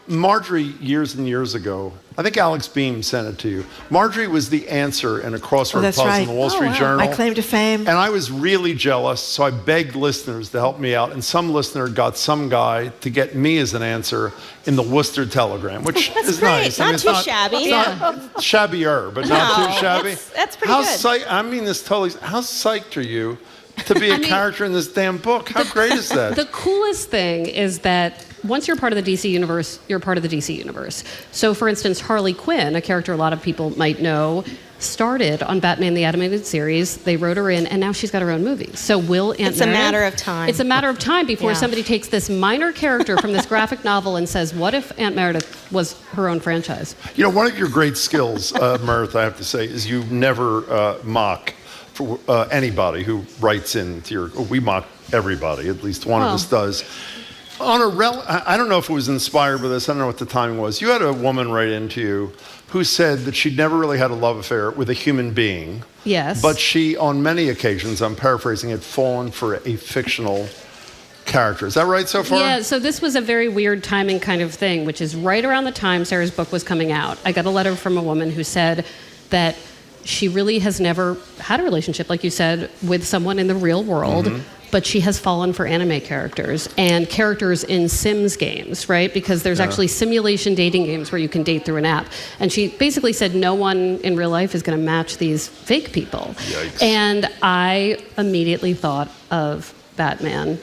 Marjorie, years and years ago, I think Alex Beam sent it to you. Marjorie was the answer in a crossword puzzle in the Wall Street Journal. My claim to fame. And I was really jealous, so I begged listeners to help me out. And some listener got some guy to get me as an answer in the Worcester Telegram, which is great. nice. Not too shabby. It's not shabbier, but not too shabby. That's pretty good. I mean this totally. How psyched are you to be a character in this damn book? How great is that? The coolest thing is that once you're part of the DC universe, you're part of the DC universe. So, for instance, Harley Quinn, a character a lot of people might know, started on Batman the Animated Series. They wrote her in, and now she's got her own movie. So will Aunt Meredith... It's a matter of time. It's a matter of time before somebody takes this minor character from this graphic novel and says, what if Aunt Meredith was her own franchise? One of your great skills, Meredith, I have to say, is you never mock anybody who writes into your... We mock everybody, at least one of us does. I don't know if it was inspired by this. I don't know what the timing was. You had a woman write into you who said that she'd never really had a love affair with a human being. Yes. But she, on many occasions, I'm paraphrasing, had fallen for a fictional character. Is that right so far? Yeah, so this was a very weird timing kind of thing, which is right around the time Sarah's book was coming out. I got a letter from a woman who said that she really has never had a relationship, like you said, with someone in the real world, but she has fallen for anime characters and characters in Sims games, right? Because there's actually simulation dating games where you can date through an app. And she basically said no one in real life is going to match these fake people. Yikes. And I immediately thought of Batman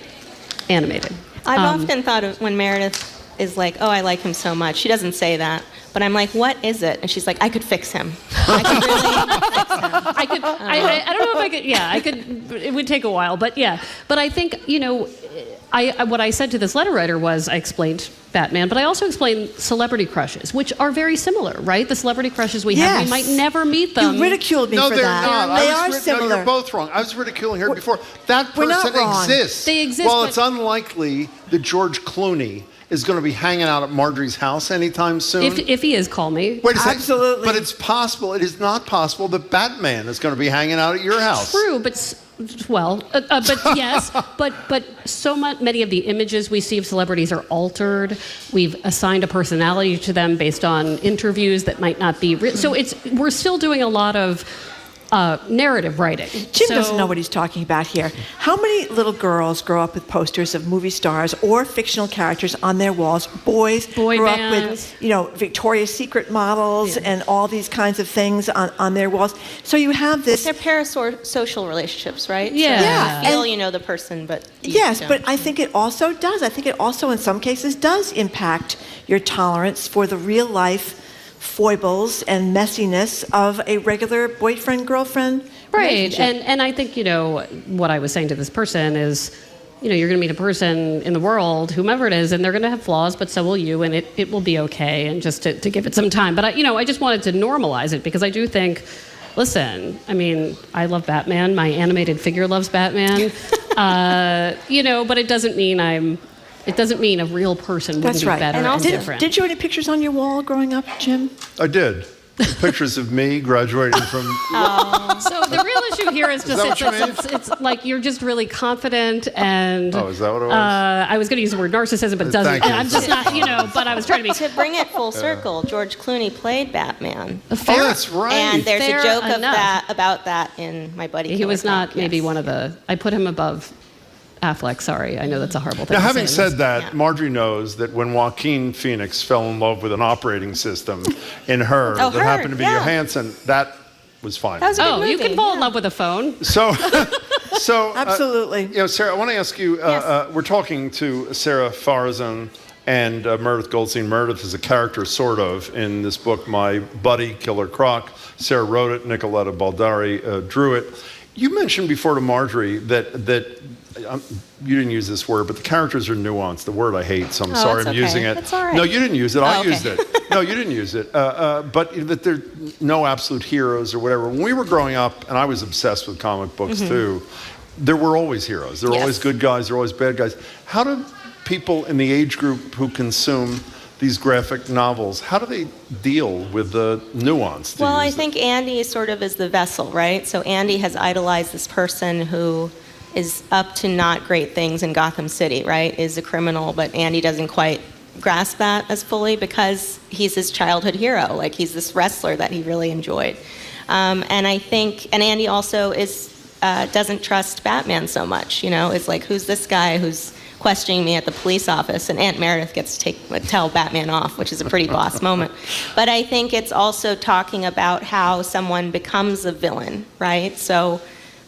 animated. I've often thought of when Meredith is like, oh, I like him so much. She doesn't say that. But I'm like, what is it? And she's like, I could fix him. I could really fix him. I don't know if I could, I could, it would take a while, but yeah. But I think, what I said to this letter writer was I explained Batman, but I also explained celebrity crushes, which are very similar, right? The celebrity crushes we have, we might never meet them. You ridiculed me for that. Not. They are similar. No, you're both wrong. I was ridiculing her before. That person exists. They exist. Well, it's unlikely that George Clooney is going to be hanging out at Marjorie's house anytime soon. If he is, call me. Wait a second. Absolutely. But it's possible. It is not possible that Batman is going to be hanging out at your house. True, but yes, but so many of the images we see of celebrities are altered. We've assigned a personality to them based on interviews that might not be real. So we're still doing a lot of narrative writing. Jim doesn't know what he's talking about here. How many little girls grow up with posters of movie stars or fictional characters on their walls? Boys grow up with, Victoria's Secret models and all these kinds of things on their walls. So you have this. They're parasocial relationships, right? Yeah. So you feel the person, but yes, don't. but I think it also does. I think it also, in some cases, does impact your tolerance for the real life foibles and messiness of a regular boyfriend-girlfriend relationship. And I think, what I was saying to this person is, you're going to meet a person in the world, whomever it is, and they're going to have flaws, but so will you, and it will be okay, and just to give it some time. But, I just wanted to normalize it, because I do think, listen, I love Batman. My animated figure loves Batman. But it doesn't mean It doesn't mean a real person wouldn't be better and different. Did you have any pictures on your wall growing up, Jim? I did. Pictures of me graduating from... So the real issue here is just it's like you're just really confident and... Oh, is that what it was? I was going to use the word narcissism, but it doesn't. I'm just not, but I was trying to be... To bring it full circle, George Clooney played Batman. Fair, that's right. And there's a joke about that in My Buddy Killer He was not Cop, maybe one of the... I put him above... Affleck, sorry. I know that's a horrible thing Now, to having say. said that, Marjorie knows that when Joaquin Phoenix fell in love with an operating system in her that happened to be Johansson, that was fine. That was a good movie. You can fall in love with a phone. So absolutely. Sarah, I want to ask you, we're talking to Sarah Farazan and Meredith Goldstein. Meredith is a character, sort of, in this book, My Buddy, Killer Croc. Sarah wrote it. Nicoletta Baldari drew it. You mentioned before to Marjorie that you didn't use this word, but the characters are nuanced. The word I hate, so I'm sorry I'm using it. That's all right. No, you didn't use it. I used it. No, you didn't use it. But that they're no absolute heroes or whatever. When we were growing up, and I was obsessed with comic books too, there were always heroes. There were always good guys. There were always bad guys. How do people in the age group who consume these graphic novels, how do they deal with the nuance? Well, I think Andy sort of is the vessel, right? So Andy has idolized this person who is up to not great things in Gotham City, right? Is a criminal, but Andy doesn't quite grasp that as fully because he's his childhood hero. Like, he's this wrestler that he really enjoyed. And I think, and Andy also doesn't trust Batman so much, It's like, who's this guy who's questioning me at the police office? And Aunt Meredith gets to tell Batman off, which is a pretty boss moment. But I think it's also talking about how someone becomes a villain, right? So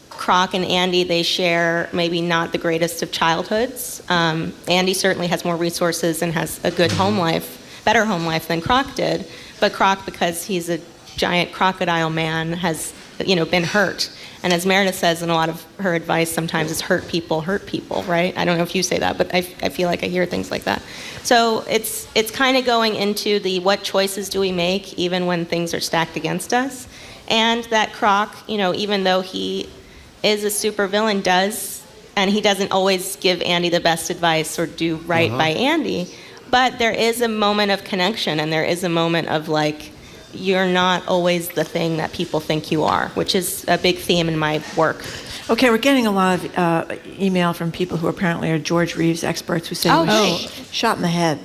Croc and Andy, they share maybe not the greatest of childhoods. Andy certainly has more resources and has a good home life, better home life than Croc did. But Croc, because he's a giant crocodile man, has been hurt. And as Meredith says in a lot of her advice, sometimes it's hurt people, right? I don't know if you say that, but I feel like I hear things like that. So it's kind of going into the what choices do we make even when things are stacked against us. And that Croc, even though he is a supervillain, does and he doesn't always give Andy the best advice or do right by Andy, but there is a moment of connection, and there is a moment of like, you're not always the thing that people think you are, which is a big theme in my work. Okay, we're getting a lot of email from people who apparently are George Reeves experts who say he was shot in the head.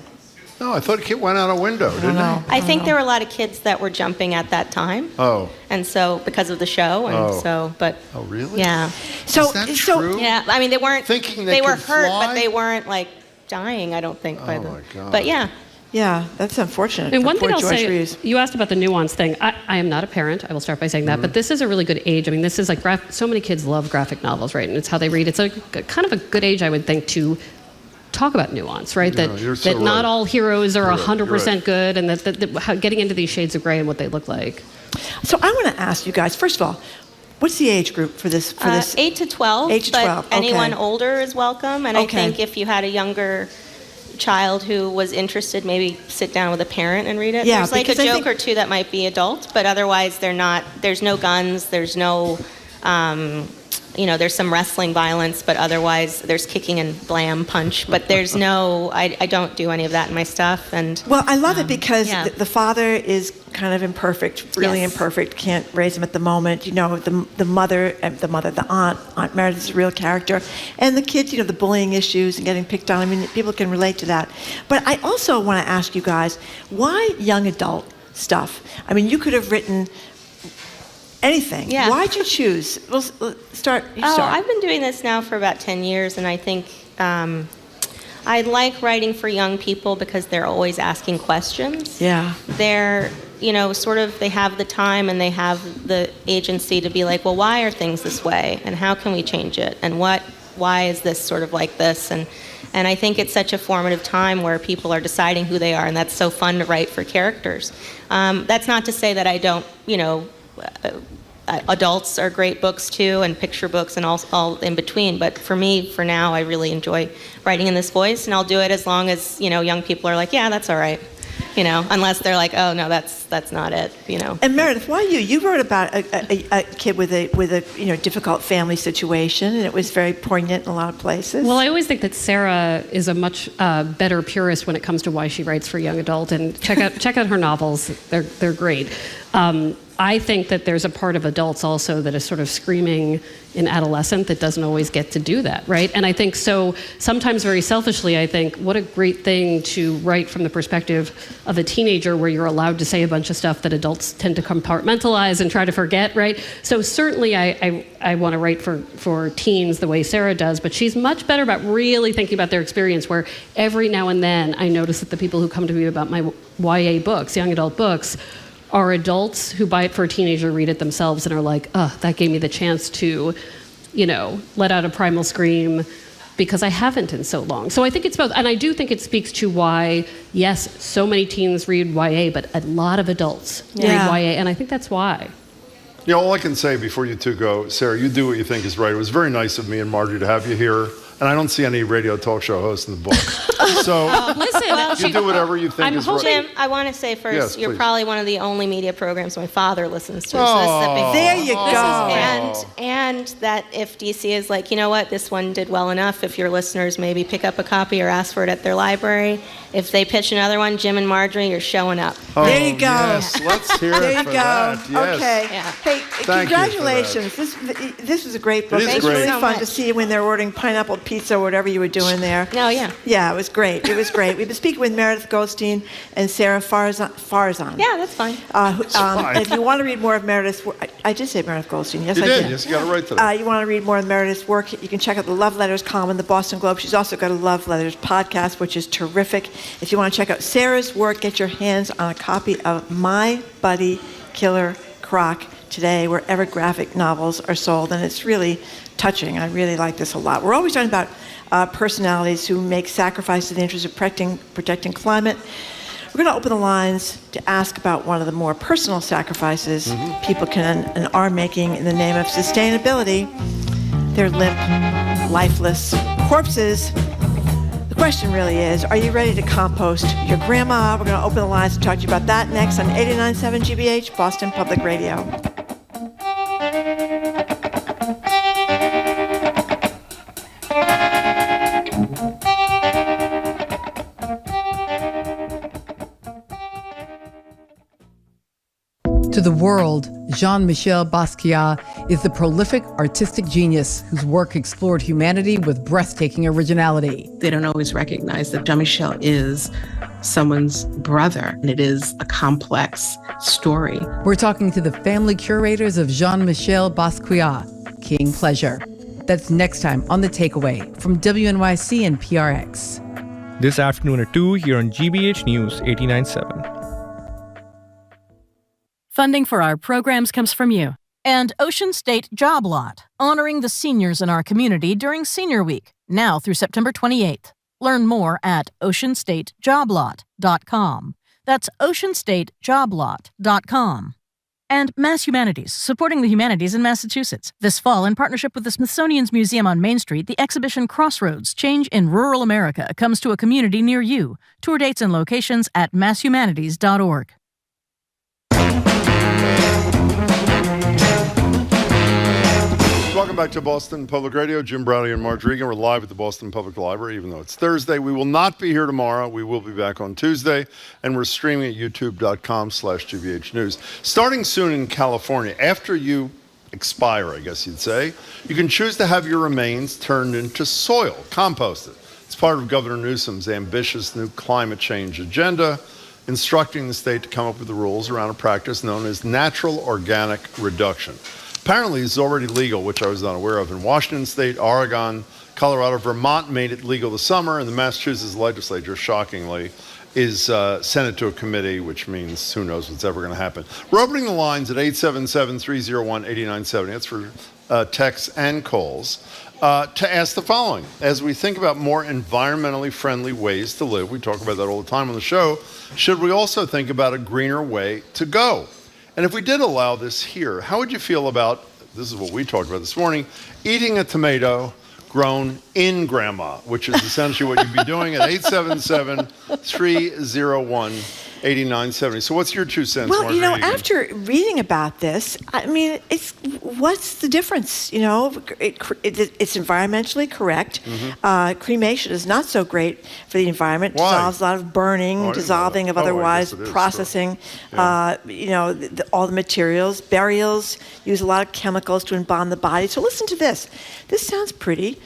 No, I thought it went out a window, didn't it? I think there were a lot of kids that were jumping at that time. Oh. And so, because of the show, and but. Oh, really? Yeah. Is that true? Yeah, I mean, they weren't. Thinking they were could hurt, fly? but they weren't like dying. I don't think by the. my God. But yeah. Yeah, that's unfortunate. And for one thing poor I'll George say, Reeves. you asked about the nuance thing. I am not a parent. I will start by saying that. But this is a really good age. I mean, this is like so many kids love graphic novels, right? And it's how they read. It's a kind of a good age, I would think, to talk about nuance, right? Yeah, that not all heroes are 100% right. good, and that getting into these shades of gray and what they look like. So I want to ask you guys, first of all, what's the age group for this? 8 to 12. 8 to 12. But anyone okay. older is welcome. And I think if you had a younger child who was interested, maybe sit down with a parent and read it. Yeah, there's like a because joke or two that might be adult, but otherwise they're not. There's no guns. There's no. There's some wrestling violence, but otherwise there's kicking and blam punch. But there's no, I don't do any of that in my stuff. And well, I love it because the father is kind of imperfect, really imperfect. Can't raise him at the moment. You know, the mother, the Aunt Meredith is a real character, and the kids, the bullying issues and getting picked on. I mean, people can relate to that. But I also want to ask you guys, why young adult stuff? I mean, you could have written anything. Yeah. Why'd you choose? We'll start. I've been doing this now for about 10 years, and I think I like writing for young people because they're always asking questions. Yeah. They're, they have the time and they have the agency to be like, well, why are things this way? And how can we change it? And why is this sort of like this? And I think it's such a formative time where people are deciding who they are, and that's so fun to write for characters. That's not to say that I don't, adults are great books too, and picture books and all in between. But for me, for now, I really enjoy writing in this voice, and I'll do it as long as young people are like, yeah, that's all right, unless they're like, oh no, that's not it, And Meredith, why you? You wrote about a kid with a difficult family situation, and it was very poignant in a lot of places. Well, I always think that Sarah is a much better purist when it comes to why she writes for young adult. And check out her novels; they're great. I think that there's a part of adults also that is sort of screaming in adolescent that doesn't always get to do that, right? And I think so sometimes very selfishly, I think, what a great thing to write from the perspective of a teenager where you're allowed to say a bunch of stuff that adults tend to compartmentalize and try to forget, right? So certainly I want to write for teens the way Sarah does, but she's much better about really thinking about their experience, where every now and then I notice that the people who come to me about my YA books, young adult books, are adults who buy it for a teenager, read it themselves, and are like, that gave me the chance to, let out a primal scream because I haven't in so long. So I think it's both. And I do think it speaks to why, yes, so many teens read YA, but a lot of adults read YA, and I think that's why. All I can say before you two go, Sarah, you do what you think is right. It was very nice of me and Marjorie to have you here. And I don't see any radio talk show hosts in the book. So listen, you do whatever you think is right. Jim, I want to say first, Yes, you're please. probably one of the only media programs my father listens to. So Oh, this is a big there you go. And that if DC is like, you know what, this one did well enough, if your listeners maybe pick up a copy or ask for it at their library. If they pitch another one, Jim and Marjorie, you're showing up. Oh, there you go. Yes, let's hear there it you for go. that. Yes. Okay. Yeah. Hey, Thank you for congratulations. This was a great book. It is It was great. really so fun much. to see you when they were ordering pineapple pizza or whatever you were doing there. No, yeah. Yeah, it was great. It was great. We've been speaking with Meredith Goldstein and Sarah Farzan. Yeah, that's fine. And if you want to read more of Meredith's work, I did say Meredith Goldstein. Yes, You I did. did. Yes, you got it right today. You want to read more of Meredith's work, you can check out the Love Letters column in the Boston Globe. She's also got a Love Letters podcast, which is terrific. If you want to check out Sarah's work, get your hands on a copy of My Buddy Killer Croc today, wherever graphic novels are sold, and it's really touching. I really like this a lot. We're always talking about personalities who make sacrifices in the interest of protecting climate. We're going to open the lines to ask about one of the more personal sacrifices people can and are making in the name of sustainability. They're limp, lifeless corpses. The question really is, are you ready to compost your grandma? We're going to open the lines to talk to you about that next on 89.7 GBH, Boston Public Radio. To the world, Jean-Michel Basquiat is the prolific artistic genius whose work explored humanity with breathtaking originality. They don't always recognize that Jean-Michel is someone's brother, and it is a complex story. We're talking to the family curators of Jean-Michel Basquiat, King Pleasure. That's next time on The Takeaway from WNYC and PRX. This afternoon at 2 here on GBH News 89.7. Funding for our programs comes from you. And Ocean State Job Lot, honoring the seniors in our community during Senior Week, now through September 28th. Learn more at oceanstatejoblot.com. That's oceanstatejoblot.com. And Mass Humanities, supporting the humanities in Massachusetts. This fall, in partnership with the Smithsonian's Museum on Main Street, the exhibition Crossroads, Change in Rural America comes to a community near you. Tour dates and locations at masshumanities.org. Welcome back to Boston Public Radio. Jim Browdy and Marjorie Egan. We're live at the Boston Public Library, even though it's Thursday. We will not be here tomorrow. We will be back on Tuesday, and we're streaming at youtube.com/GBH News. Starting soon in California, after you expire, I guess you'd say, you can choose to have your remains turned into soil, composted. It's part of Governor Newsom's ambitious new climate change agenda, instructing the state to come up with the rules around a practice known as natural organic reduction. Apparently, this is already legal, which I was not aware of in Washington State, Oregon, Colorado. Vermont made it legal this summer, and the Massachusetts legislature, shockingly, is sent it to a committee, which means who knows what's ever going to happen. We're opening the lines at 877-301-8970. That's for texts and calls. To ask the following. As we think about more environmentally friendly ways to live, we talk about that all the time on the show, should we also think about a greener way to go? And if we did allow this here, how would you feel about, this is what we talked about this morning, eating a tomato grown in grandma, which is essentially what you'd be doing at 877-301-8970. So what's your 2 cents, Well, Marjorie Egan? after reading about this, I mean, what's the difference? It's environmentally correct. Mm-hmm. Cremation is not so great for the environment. Why? Dissolves a lot of burning, dissolving of otherwise I guess it is, processing. sure. All the materials. Burials use a lot of chemicals to embalm the body. So listen to this. This sounds pretty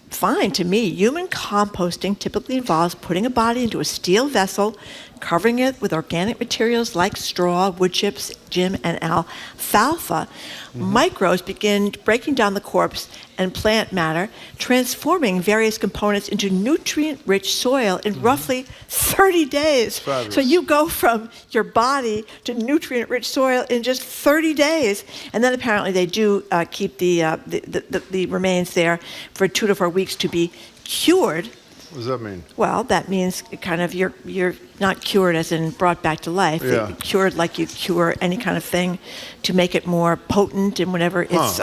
fine to me. Human composting typically involves putting a body into a steel vessel, covering it with organic materials like straw, wood chips, Jim, and alfalfa. Microbes begin breaking down the corpse and plant matter, transforming various components into nutrient-rich soil in roughly 30 days. Fabulous. So you go from your body to nutrient-rich soil in just 30 days. And then apparently they do keep the remains there for 2 to 4 weeks to be cured. What does that mean? Well, that means kind of you're not cured as in brought back to life. Yeah. You're cured like you cure any kind of thing to make it more potent and whatever its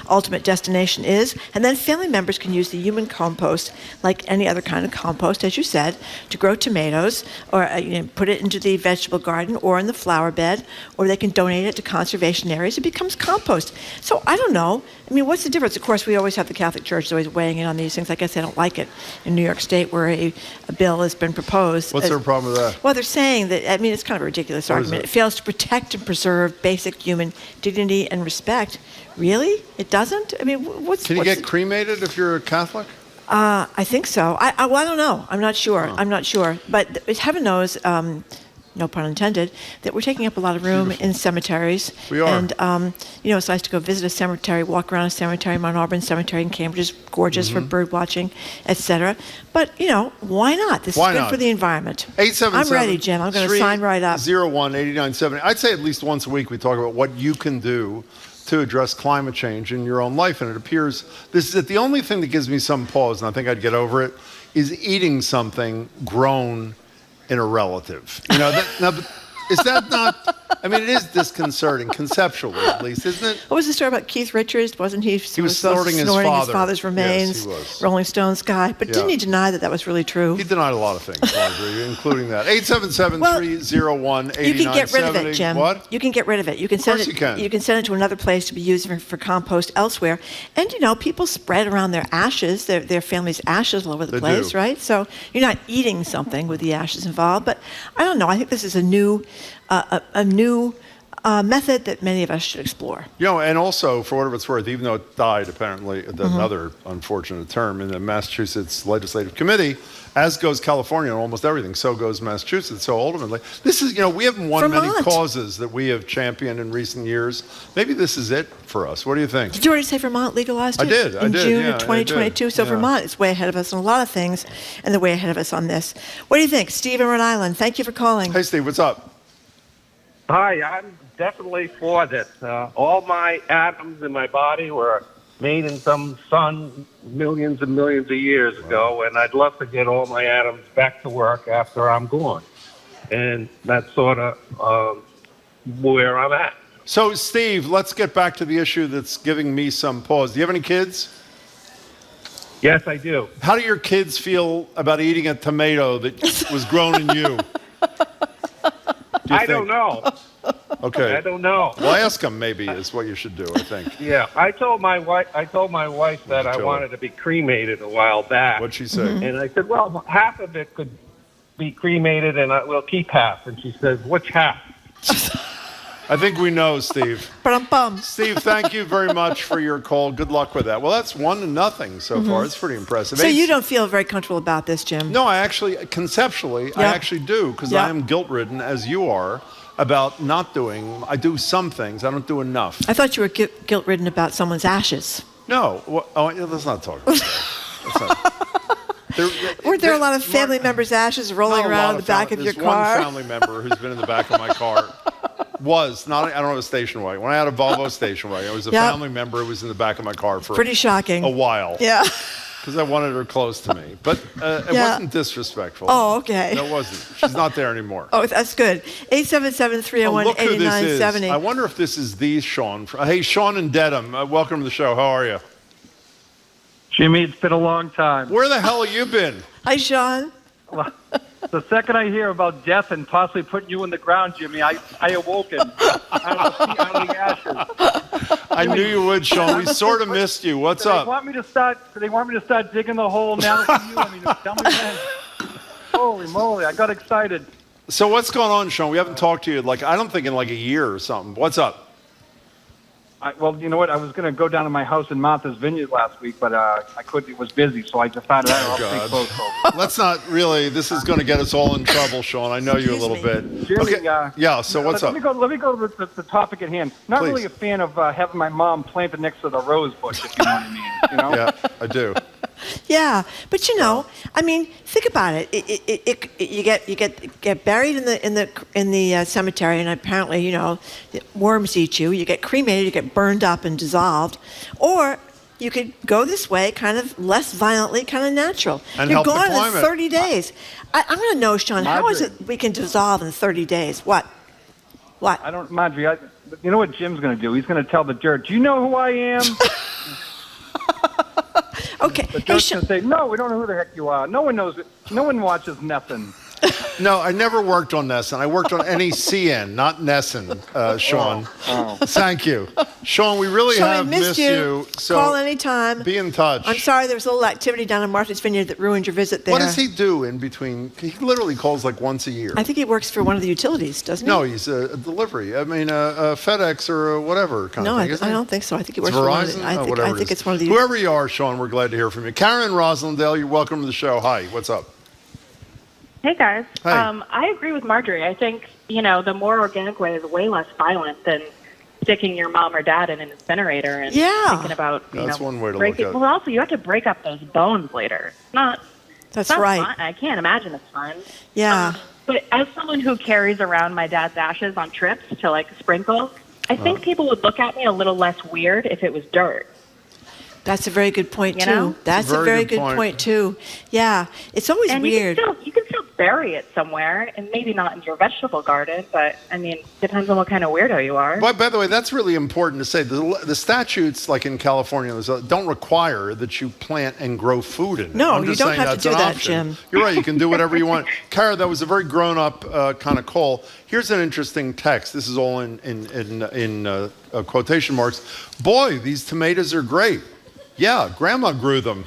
ultimate destination is. And then family members can use the human compost like any other kind of compost, as you said, to grow tomatoes or put it into the vegetable garden or in the flower bed, or they can donate it to conservation areas. It becomes compost. So I don't know. I mean, what's the difference? Of course, we always have the Catholic Church always weighing in on these things. I guess they don't like it in New York State where a bill has been proposed. What's their problem with that? Well, they're saying that, I mean, it's kind of a ridiculous argument. It fails to protect and preserve basic human dignity and respect. Really? It doesn't? I mean, Can you get cremated if you're a Catholic? I think so. I don't know. I'm not sure. I'm not sure. But heaven knows, no pun intended, that we're taking up a lot of room in cemeteries. We are. And, it's nice to go visit a cemetery, walk around a cemetery. Mount Auburn Cemetery in Cambridge is gorgeous for bird watching, etc. But, why not? This is good for the environment. 877. I'm ready, Jim. I'm going to sign right up. 301-8970. I'd say at least once a week we talk about what you can do to address climate change in your own life. And it appears the only thing that gives me some pause, and I think I'd get over it, is eating something grown in a relative. Is that not, I mean, it is disconcerting, conceptually at least, isn't it? What was the story about Keith Richards? Wasn't he? He was snorting his father's remains. Yes, he was. Rolling Stones guy. But didn't he deny that was really true? He denied a lot of things, Marjorie, including that. 877-301-8970. You can get rid of it, Jim. What? You can get rid of it. You can send it. You can send it to another place to be used for compost elsewhere. And people spread around their ashes, their family's ashes all over the place, right? So you're not eating something with the ashes involved. But I don't know. I think this is a new method that many of us should explore. And also, for whatever it's worth, even though it died, apparently, another unfortunate term in the Massachusetts Legislative Committee, as goes California on almost everything, so goes Massachusetts. So ultimately, this is, we haven't won many causes that we have championed in recent years. Maybe this is it for us. What do you think? Did you already say Vermont legalized it? I did. In June of 2022. So Vermont is way ahead of us on a lot of things, and they're way ahead of us on this. What do you think? Steve in Rhode Island, thank you for calling. Hey, Steve, what's up? Hi, I'm definitely for this. All my atoms in my body were made in some sun millions and millions of years ago, and I'd love to get all my atoms back to work after I'm gone. And that's sort of where I'm at. So, Steve, let's get back to the issue that's giving me some pause. Do you have any kids? Yes, I do. How do your kids feel about eating a tomato that was grown in you? I don't know. Okay. I don't know. Well, ask them, maybe, is what you should do, I think. Yeah, I told my wife that I wanted to be cremated a while back. What'd she say? And I said, well, half of it could be cremated, and we'll keep half. And she says, which half? I think we know, Steve. Ba-dum-bum. Steve, thank you very much for your call. Good luck with that. Well, that's 1-0 so far. It's pretty impressive. So you don't feel very comfortable about this, Jim? No, I actually, conceptually, I actually do, because I am guilt-ridden, as you are, about not doing. I do some things. I don't do enough. I thought you were guilt-ridden about someone's ashes. No. Let's not talk about that. Weren't there a lot of family members' ashes rolling around in the back of your car? There's one family member who's been in the back of my car. I don't have a station wagon. When I had a Volvo station wagon, it was a family member who was in the back of my car for pretty shocking. A while. Yeah. Because I wanted her close to me. But it wasn't disrespectful. Oh, okay. No, it wasn't. She's not there anymore. Oh, that's good. 877-301-8970. I wonder if this is the Sean. Hey, Sean in Dedham. Welcome to the show. How are you? Jimmy, it's been a long time. Where the hell have you been? Hi, Sean. Well, the second I hear about death and possibly putting you in the ground, Jimmy, I awoken out of the ashes. I knew you would, Sean. We sort of missed you. What's up? They want me to start digging the hole now for you? I mean, tell me when. Holy moly, I got excited. So what's going on, Sean? We haven't talked to you I don't think in a year or something. What's up? Well, you know what? I was going to go down to my house in Martha's Vineyard last week, but I couldn't. It was busy, so I decided I'll stay close. Let's not really. This is going to get us all in trouble, Sean. I know you a little bit. Jimmy, okay. So what's up? Let me go to the topic at hand. Not really a fan of having my mom planted next to the rose bush, if you know what I mean. You know? Yeah, I do. Yeah, but I mean, think about it. You get buried in the cemetery, and apparently, worms eat you. You get cremated, you get burned up and dissolved, or you could go this way, kind of less violently, kind of natural. And You're help the gone in climate. 30 days. I'm going to know, Sean. How is it we can dissolve in 30 days? What? Marjorie, you know what Jim's going to do? He's going to tell the dirt, do you know who I am? Okay. The dirt's going to say, no, we don't know who the heck you are. No one knows it. No one watches Nessun. No, I never worked on Nessun. I worked on NECN, not Nessun, Sean. Thank you. Sean, we really have missed you. So call anytime. Be in touch. I'm sorry there was a little activity down in Martha's Vineyard that ruined your visit there. What does he do in between? He literally calls once a year. I think he works for one of the utilities, doesn't he? No, he's a delivery. I mean, a FedEx or whatever kind of thing. No, I don't think so. I think he works Verizon? for one of the, I think it's one of the. Whoever you are, Sean, we're glad to hear from you. Karen Roslindale, you're welcome to the show. Hi, what's up? Hey, guys. Hey. I agree with Marjorie. I think, the more organic way is way less violent than sticking your mom or dad in an incinerator and thinking about, That's one way to look at it. Well, also, you have to break up those bones later. That's right. Fun. I can't imagine it's fun. Yeah. But as someone who carries around my dad's ashes on trips to, sprinkle, I think people would look at me a little less weird if it was dirt. That's a very good point, You too. know? That's a very good point, too. Yeah. It's always weird. You can still bury it somewhere, and maybe not in your vegetable garden, but, depends on what kind of weirdo you are. By the way, that's really important to say. The statutes, like in California, don't require that you plant and grow food in it. No, I'm you just don't saying have to that's do an that, option. Jim. You're right. You can do whatever you want. Kara, that was a very grown-up kind of call. Here's an interesting text. This is all in quotation marks. Boy, these tomatoes are great. Yeah, Grandma grew them.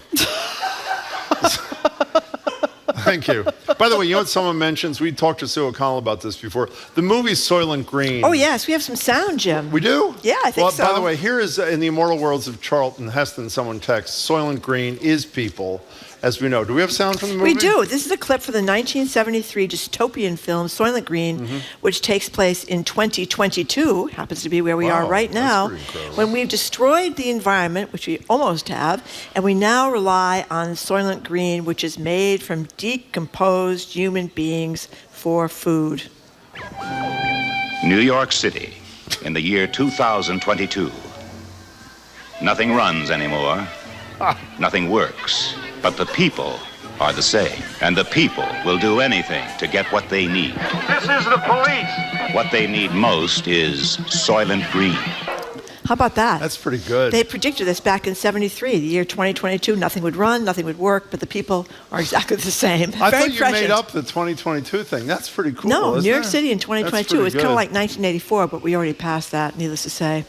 Thank you. By the way, you know what someone mentions? We talked to Sue O'Connell about this before. The movie Soylent Green. Oh, yes. We have some sound, Jim. We do? Yeah, I think so. By the way, here is, in the immortal words of Charlton Heston, someone texts, Soylent Green is people, as we know. Do we have sound from the movie? We do. This is a clip from the 1973 dystopian film Soylent Green, which takes place in 2022, happens to be where we are right now, when we've destroyed the environment, which we almost have, and we now rely on Soylent Green, which is made from decomposed human beings for food. New York City, in the year 2022. Nothing runs anymore. Nothing works. But the people are the same. And the people will do anything to get what they need. This is the police. What they need most is Soylent Green. How about that? That's pretty good. They predicted this back in 73, the year 2022. Nothing would run, nothing would work, but the people are exactly the same. I Very thought you prescient. made up the 2022 thing. That's pretty cool. No, isn't New York it? City in 2022. It was kind of like 1984, but we already passed that, needless to say.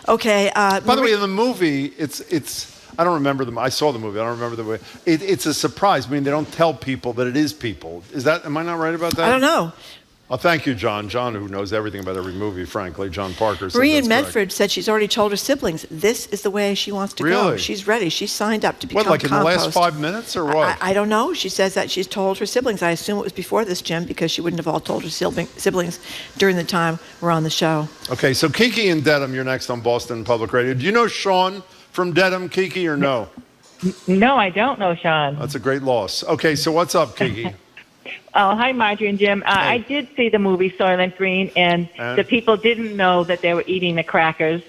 Okay. By the way, in the movie, it's I don't remember I saw the movie. I don't remember the way. It's a surprise. I mean, they don't tell people that it is people. Am I not right about that? I don't know. Oh, thank you, John. John, who knows everything about every movie, frankly. John Parker said Marie in that's Medford correct. said she's already told her siblings this is the way she wants to go. Really? She's ready. She's signed up to become What, like compost. in the last 5 minutes or what? I don't know. She says that she's told her siblings. I assume it was before this, Jim, because she wouldn't have all told her siblings during the time we're on the show. Okay, so Kiki and Dedham, you're next on Boston Public Radio. Do you know Sean from Dedham, Kiki, or no? No, I don't know Sean. That's a great loss. Okay, so what's up, Kiki? Oh, hi, Marjorie and Jim. I did see the movie Soylent Green, and the people didn't know that they were eating the crackers,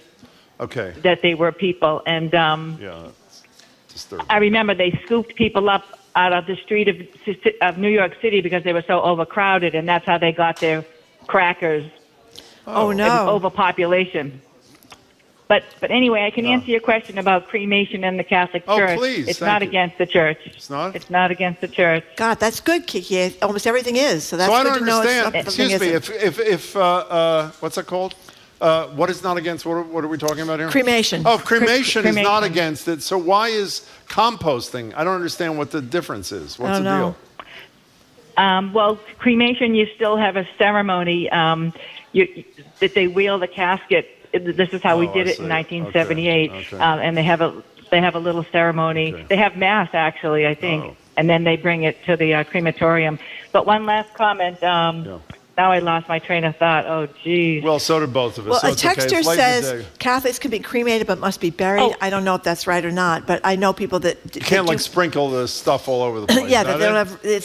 Okay. that they were people. And Yeah, that's disturbing. I remember they scooped people up out of the street of New York City because they were so overcrowded, and that's how they got their crackers. Oh, no. It was overpopulation. But anyway, I can answer your question about cremation in the Catholic Church. Oh, please. It's Thank not you. against the church. It's not? It's not against the church. God, that's good, Kiki. Almost everything is. So that's So I good don't to know. understand. Something Excuse me. isn't. If what's that called? What is not against? What are we talking about here? Cremation. Oh, cremation is not Cremation. against it. So why is composting? I don't understand what the difference is. What's I the don't know. deal? Well, cremation, you still have a ceremony that they wheel the casket. This is how we did it in 1978, Okay. and they have a little ceremony. Okay. They have mass actually, I think, and then they bring it to the crematorium. But one last comment. Now I lost my train of thought. Oh, geez. Well, so did both of us. Well, so a it's okay. texter It's late in the says day. Catholics can be cremated but must be buried. Oh. I don't know if that's right or not, but I know people that You can't like sprinkle the stuff all over the place. yeah, Is that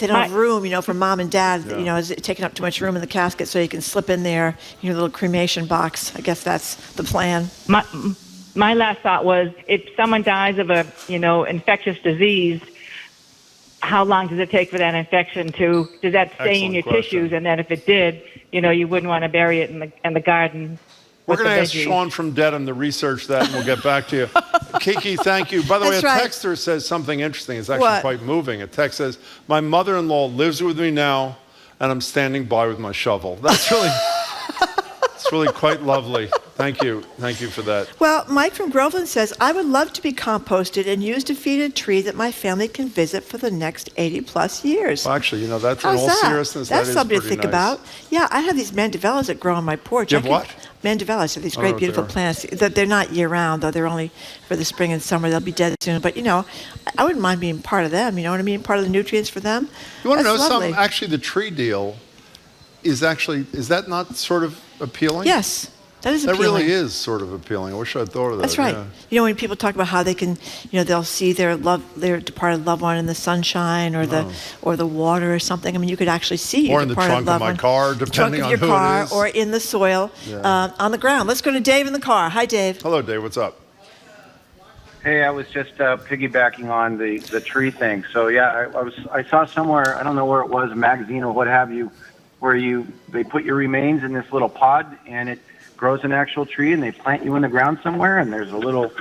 they don't have room, for mom and dad. Yeah. Is it taking up too much room in the casket, so you can slip in there, your little cremation box. I guess that's the plan. My last thought was, if someone dies of a infectious disease, how long does it take for that infection to? Does that stay in Excellent your question. tissues? And then if it did, you wouldn't want to bury it in the garden. We're with going to the ask veggies. Sean from Dedham to research that, and we'll get back to you. Kiki, thank you. By the way, That's a right. texter says something interesting. It's actually What? quite moving. A text says, "My mother-in-law lives with me now, and I'm standing by with my shovel." That's really, it's really quite lovely. Thank you for that. Well, Mike from Groveland says, I would love to be composted and use to feed a tree that my family can visit for the next 80 plus years. Well, actually, that's in How's all that? seriousness, That's that is something to pretty think nice. about. Yeah, I have these mandevillas that grow on my porch. You have what? Mandevillas are these I don't know great, what beautiful they are. plants. They're not year-round, though. They're only for the spring and summer. They'll be dead soon. But, I wouldn't mind being part of them. You know what I mean? Part of the nutrients for them. You want to know That's lovely. something? Actually, the tree deal is that not sort of appealing? Yes, that is That appealing. really is sort of appealing. I wish I'd thought of that. That's right. Yeah. When people talk about how they can, they'll see their departed loved one in the sunshine or the water or something. I mean, you could actually see your Or in the departed trunk of loved my one. car, Trunk depending of on your who car, it is. or in the soil, on the ground. Let's go to Dave in the car. Hi, Dave. Hello, Dave. What's up? Hey, I was just piggybacking on the tree thing. So yeah, I saw somewhere, I don't know where it was, a magazine or what have you, where they put your remains in this little pod and it grows an actual tree, and they plant you in the ground somewhere, and there's a little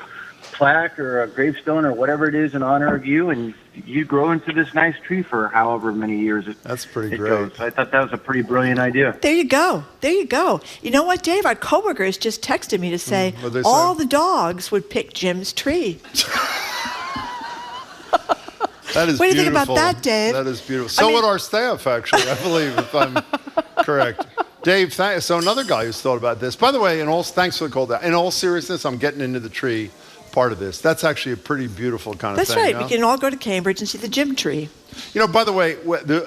plaque or a gravestone or whatever it is in honor of you, and you grow into this nice tree for however many years That's pretty it great. goes. So I thought that was a pretty brilliant idea. There you go. You know what, Dave? Our coworkers just texted me to say What'd they all say? the dogs would pick Jim's tree. That is What do you beautiful. think about that, Dave? That is beautiful. So would our staff, actually, I believe, if I'm correct. Dave, so another guy who's thought about this. By the way, thanks for the call. In all seriousness, I'm getting into the tree part of this. That's actually a pretty beautiful kind of thing. That's right. We can all go to Cambridge and see the Jim tree. By the way,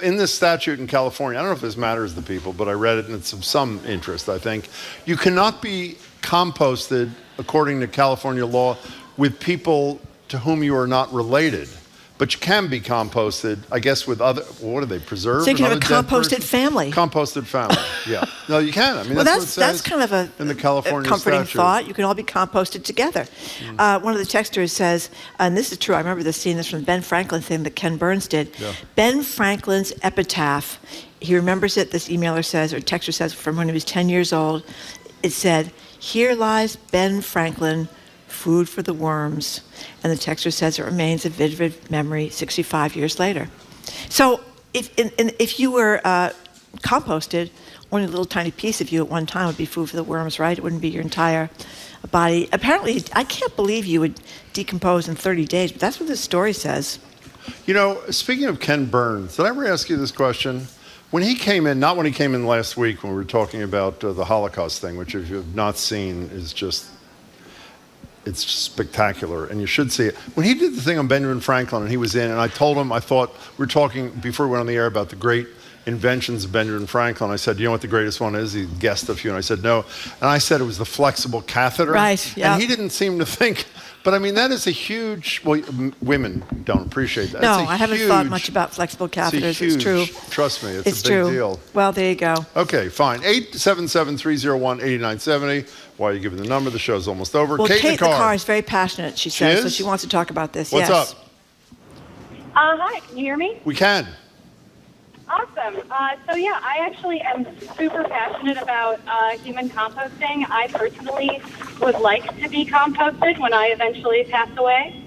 in this statute in California, I don't know if this matters to people, but I read it and it's of some interest, I think. You cannot be composted, according to California law, with people to whom you are not related. But you can be composted, I guess, with other, what are they, preserved? So you can have a composted family. Composted family, yeah. No, you can. I mean, well, that's what it says kind of in the California comforting statute. thought. You can all be composted together. One of the texters says, and this is true, I remember seeing this from the Ben Franklin thing that Ken Burns did. Yeah. Ben Franklin's epitaph, he remembers it, this emailer says, or texter says, from when he was 10 years old. It said, "Here lies Ben Franklin, food for the worms." And the texter says it remains a vivid memory 65 years later. So if you were composted, only a little tiny piece of you at one time would be food for the worms, right? It wouldn't be your entire body. Apparently, I can't believe you would decompose in 30 days, but that's what this story says. Speaking of Ken Burns, did I ever ask you this question? When he came in, not when he came in last week when we were talking about the Holocaust thing, which if you have not seen is just, it's spectacular, and you should see it. When he did the thing on Benjamin Franklin and he was in, and I told him, I thought, we were talking before we went on the air about the great inventions of Benjamin Franklin. I said, you know what the greatest one is? He guessed a few, and I said, no. And I said it was the flexible catheter. Right, yeah. And he didn't seem to think, but I mean, that is a huge, well, women don't appreciate that. No, I haven't thought much about flexible catheters. It's true. Trust me, it's a big true. deal. Well, there you go. Okay, fine. 877-301-8970. Why are you giving the number? The show's almost over. Well, Kate in the car. car is very passionate, she says, so she wants to talk about this. What's up? Hi, can you hear me? We can. Awesome. So yeah, I actually am super passionate about human composting. I personally would like to be composted when I eventually pass away.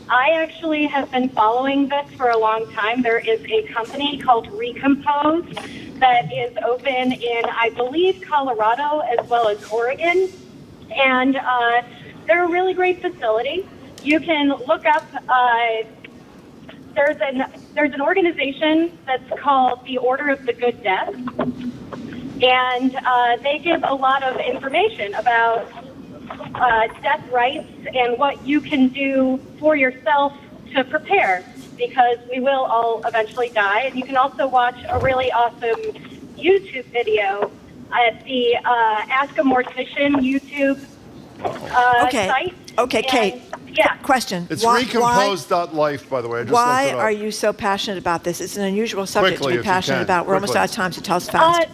I actually have been following this for a long time. There is a company called Recompose that is open in, I believe, Colorado as well as Oregon. And they're a really great facility. You can look up, there's an organization that's called the Order of the Good Death. And they give a lot of information about death rights and what you can do for yourself to prepare, because we will all eventually die. And you can also watch a really awesome YouTube video at the Ask a Mortician YouTube site. Okay, Kate. Yeah. Question. It's recompose.life, by the way. I just why looked it up. are you so passionate about this? It's an unusual subject Quickly, to if be you passionate can. about. We're almost Quickly. out of time, so tell us fast.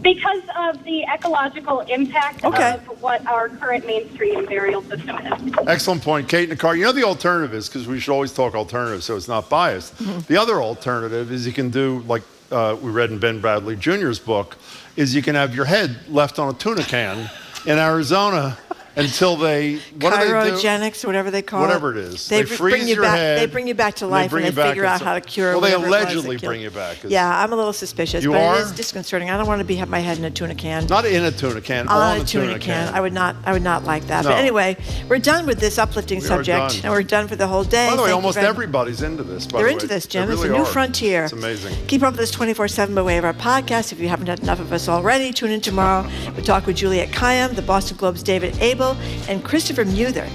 Because of the ecological impact of what our current mainstream burial system is. Excellent point. Kate in the car. You know the alternative is, because we should always talk alternatives so it's not biased. The other alternative is you can do, like we read in Ben Bradley Jr.'s book, is you can have your head left on a tuna can in Arizona until they, what do they do? Cryogenics, or whatever they call it. Whatever it is. They freeze bring you your back, head. They bring you back to life and they figure out how to cure Well, they whatever it was that allegedly killed. bring you back. Yeah, I'm a little suspicious, You but are? it is disconcerting. I don't want to have my head in a tuna can. Not in a tuna can, On a tuna can. I would not like that. No. But anyway, we're done with this uplifting We are subject, done. and we're done for the whole day. By the way, Thank you almost very much. everybody's into this, by They're the way. into this, They Jim. It's really a new are. frontier. It's amazing. Keep up with us 24/7 by way of our podcast. If you haven't had enough of us already, tune in tomorrow. We'll talk with Juliet Kayam, the Boston Globe's David Abel, and Christopher Muther.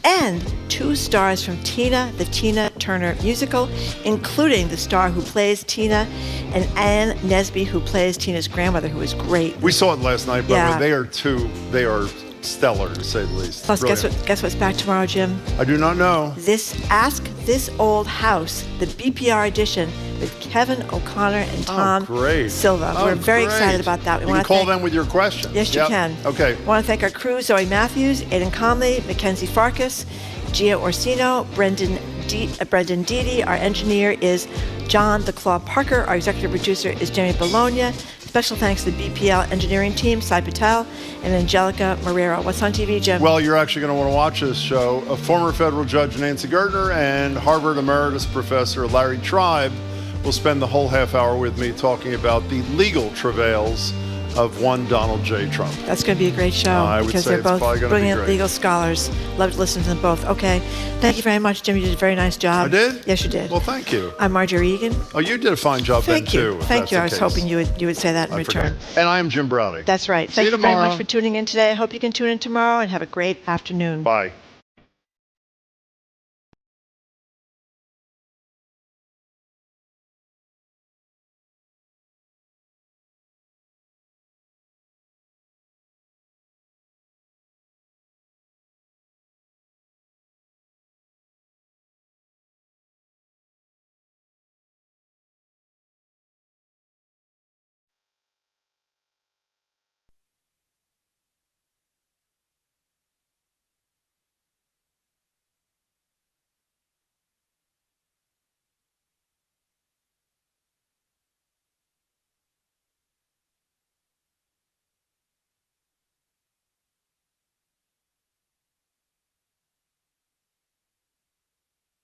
And 2 stars from Tina, the Tina Turner musical, including the star who plays Tina and Ann Nesby, who plays Tina's grandmother, who is great. We saw it last night, by Yeah. the way. They are stellar, to say the least. Plus, Brilliant. guess what's back tomorrow, Jim? I do not know. Ask This Old House, the BPR edition with Kevin O'Connor and Tom Silva. Oh, We're very great. excited about that. You wanna can call thank- them with your questions. Yes, you Yep. can. Okay. I want to thank our crew, Zoe Matthews, Aidan Conley, Mackenzie Farkas, Gia Orsino, Brendan Deedy. Our engineer is John the Claw Parker. Our executive producer is Jamie Bologna. Special thanks to the BPL engineering team, Sai Patel and Angelica Marrero. What's on TV, Jim? Well, you're actually going to want to watch this show. A former federal judge, Nancy Gertner, and Harvard emeritus professor Larry Tribe will spend the whole half hour with me talking about the legal travails of one Donald J. Trump. That's going to be a great show I would because say they're it's both probably gonna be brilliant great. legal scholars. Love to listen to them both. Okay. Thank you very much, Jim. You did a very nice job. I did? Yes, you did. Well, thank you. I'm Marjorie Egan. Oh, you did a fine job then, Thank you. too. if Thank that's you. the I was case. hoping you would say that in I return. forgot. And I am Jim Browdy. That's right. See Thank you you very tomorrow. much for tuning in today. I hope you can tune in tomorrow and have a great afternoon. Bye.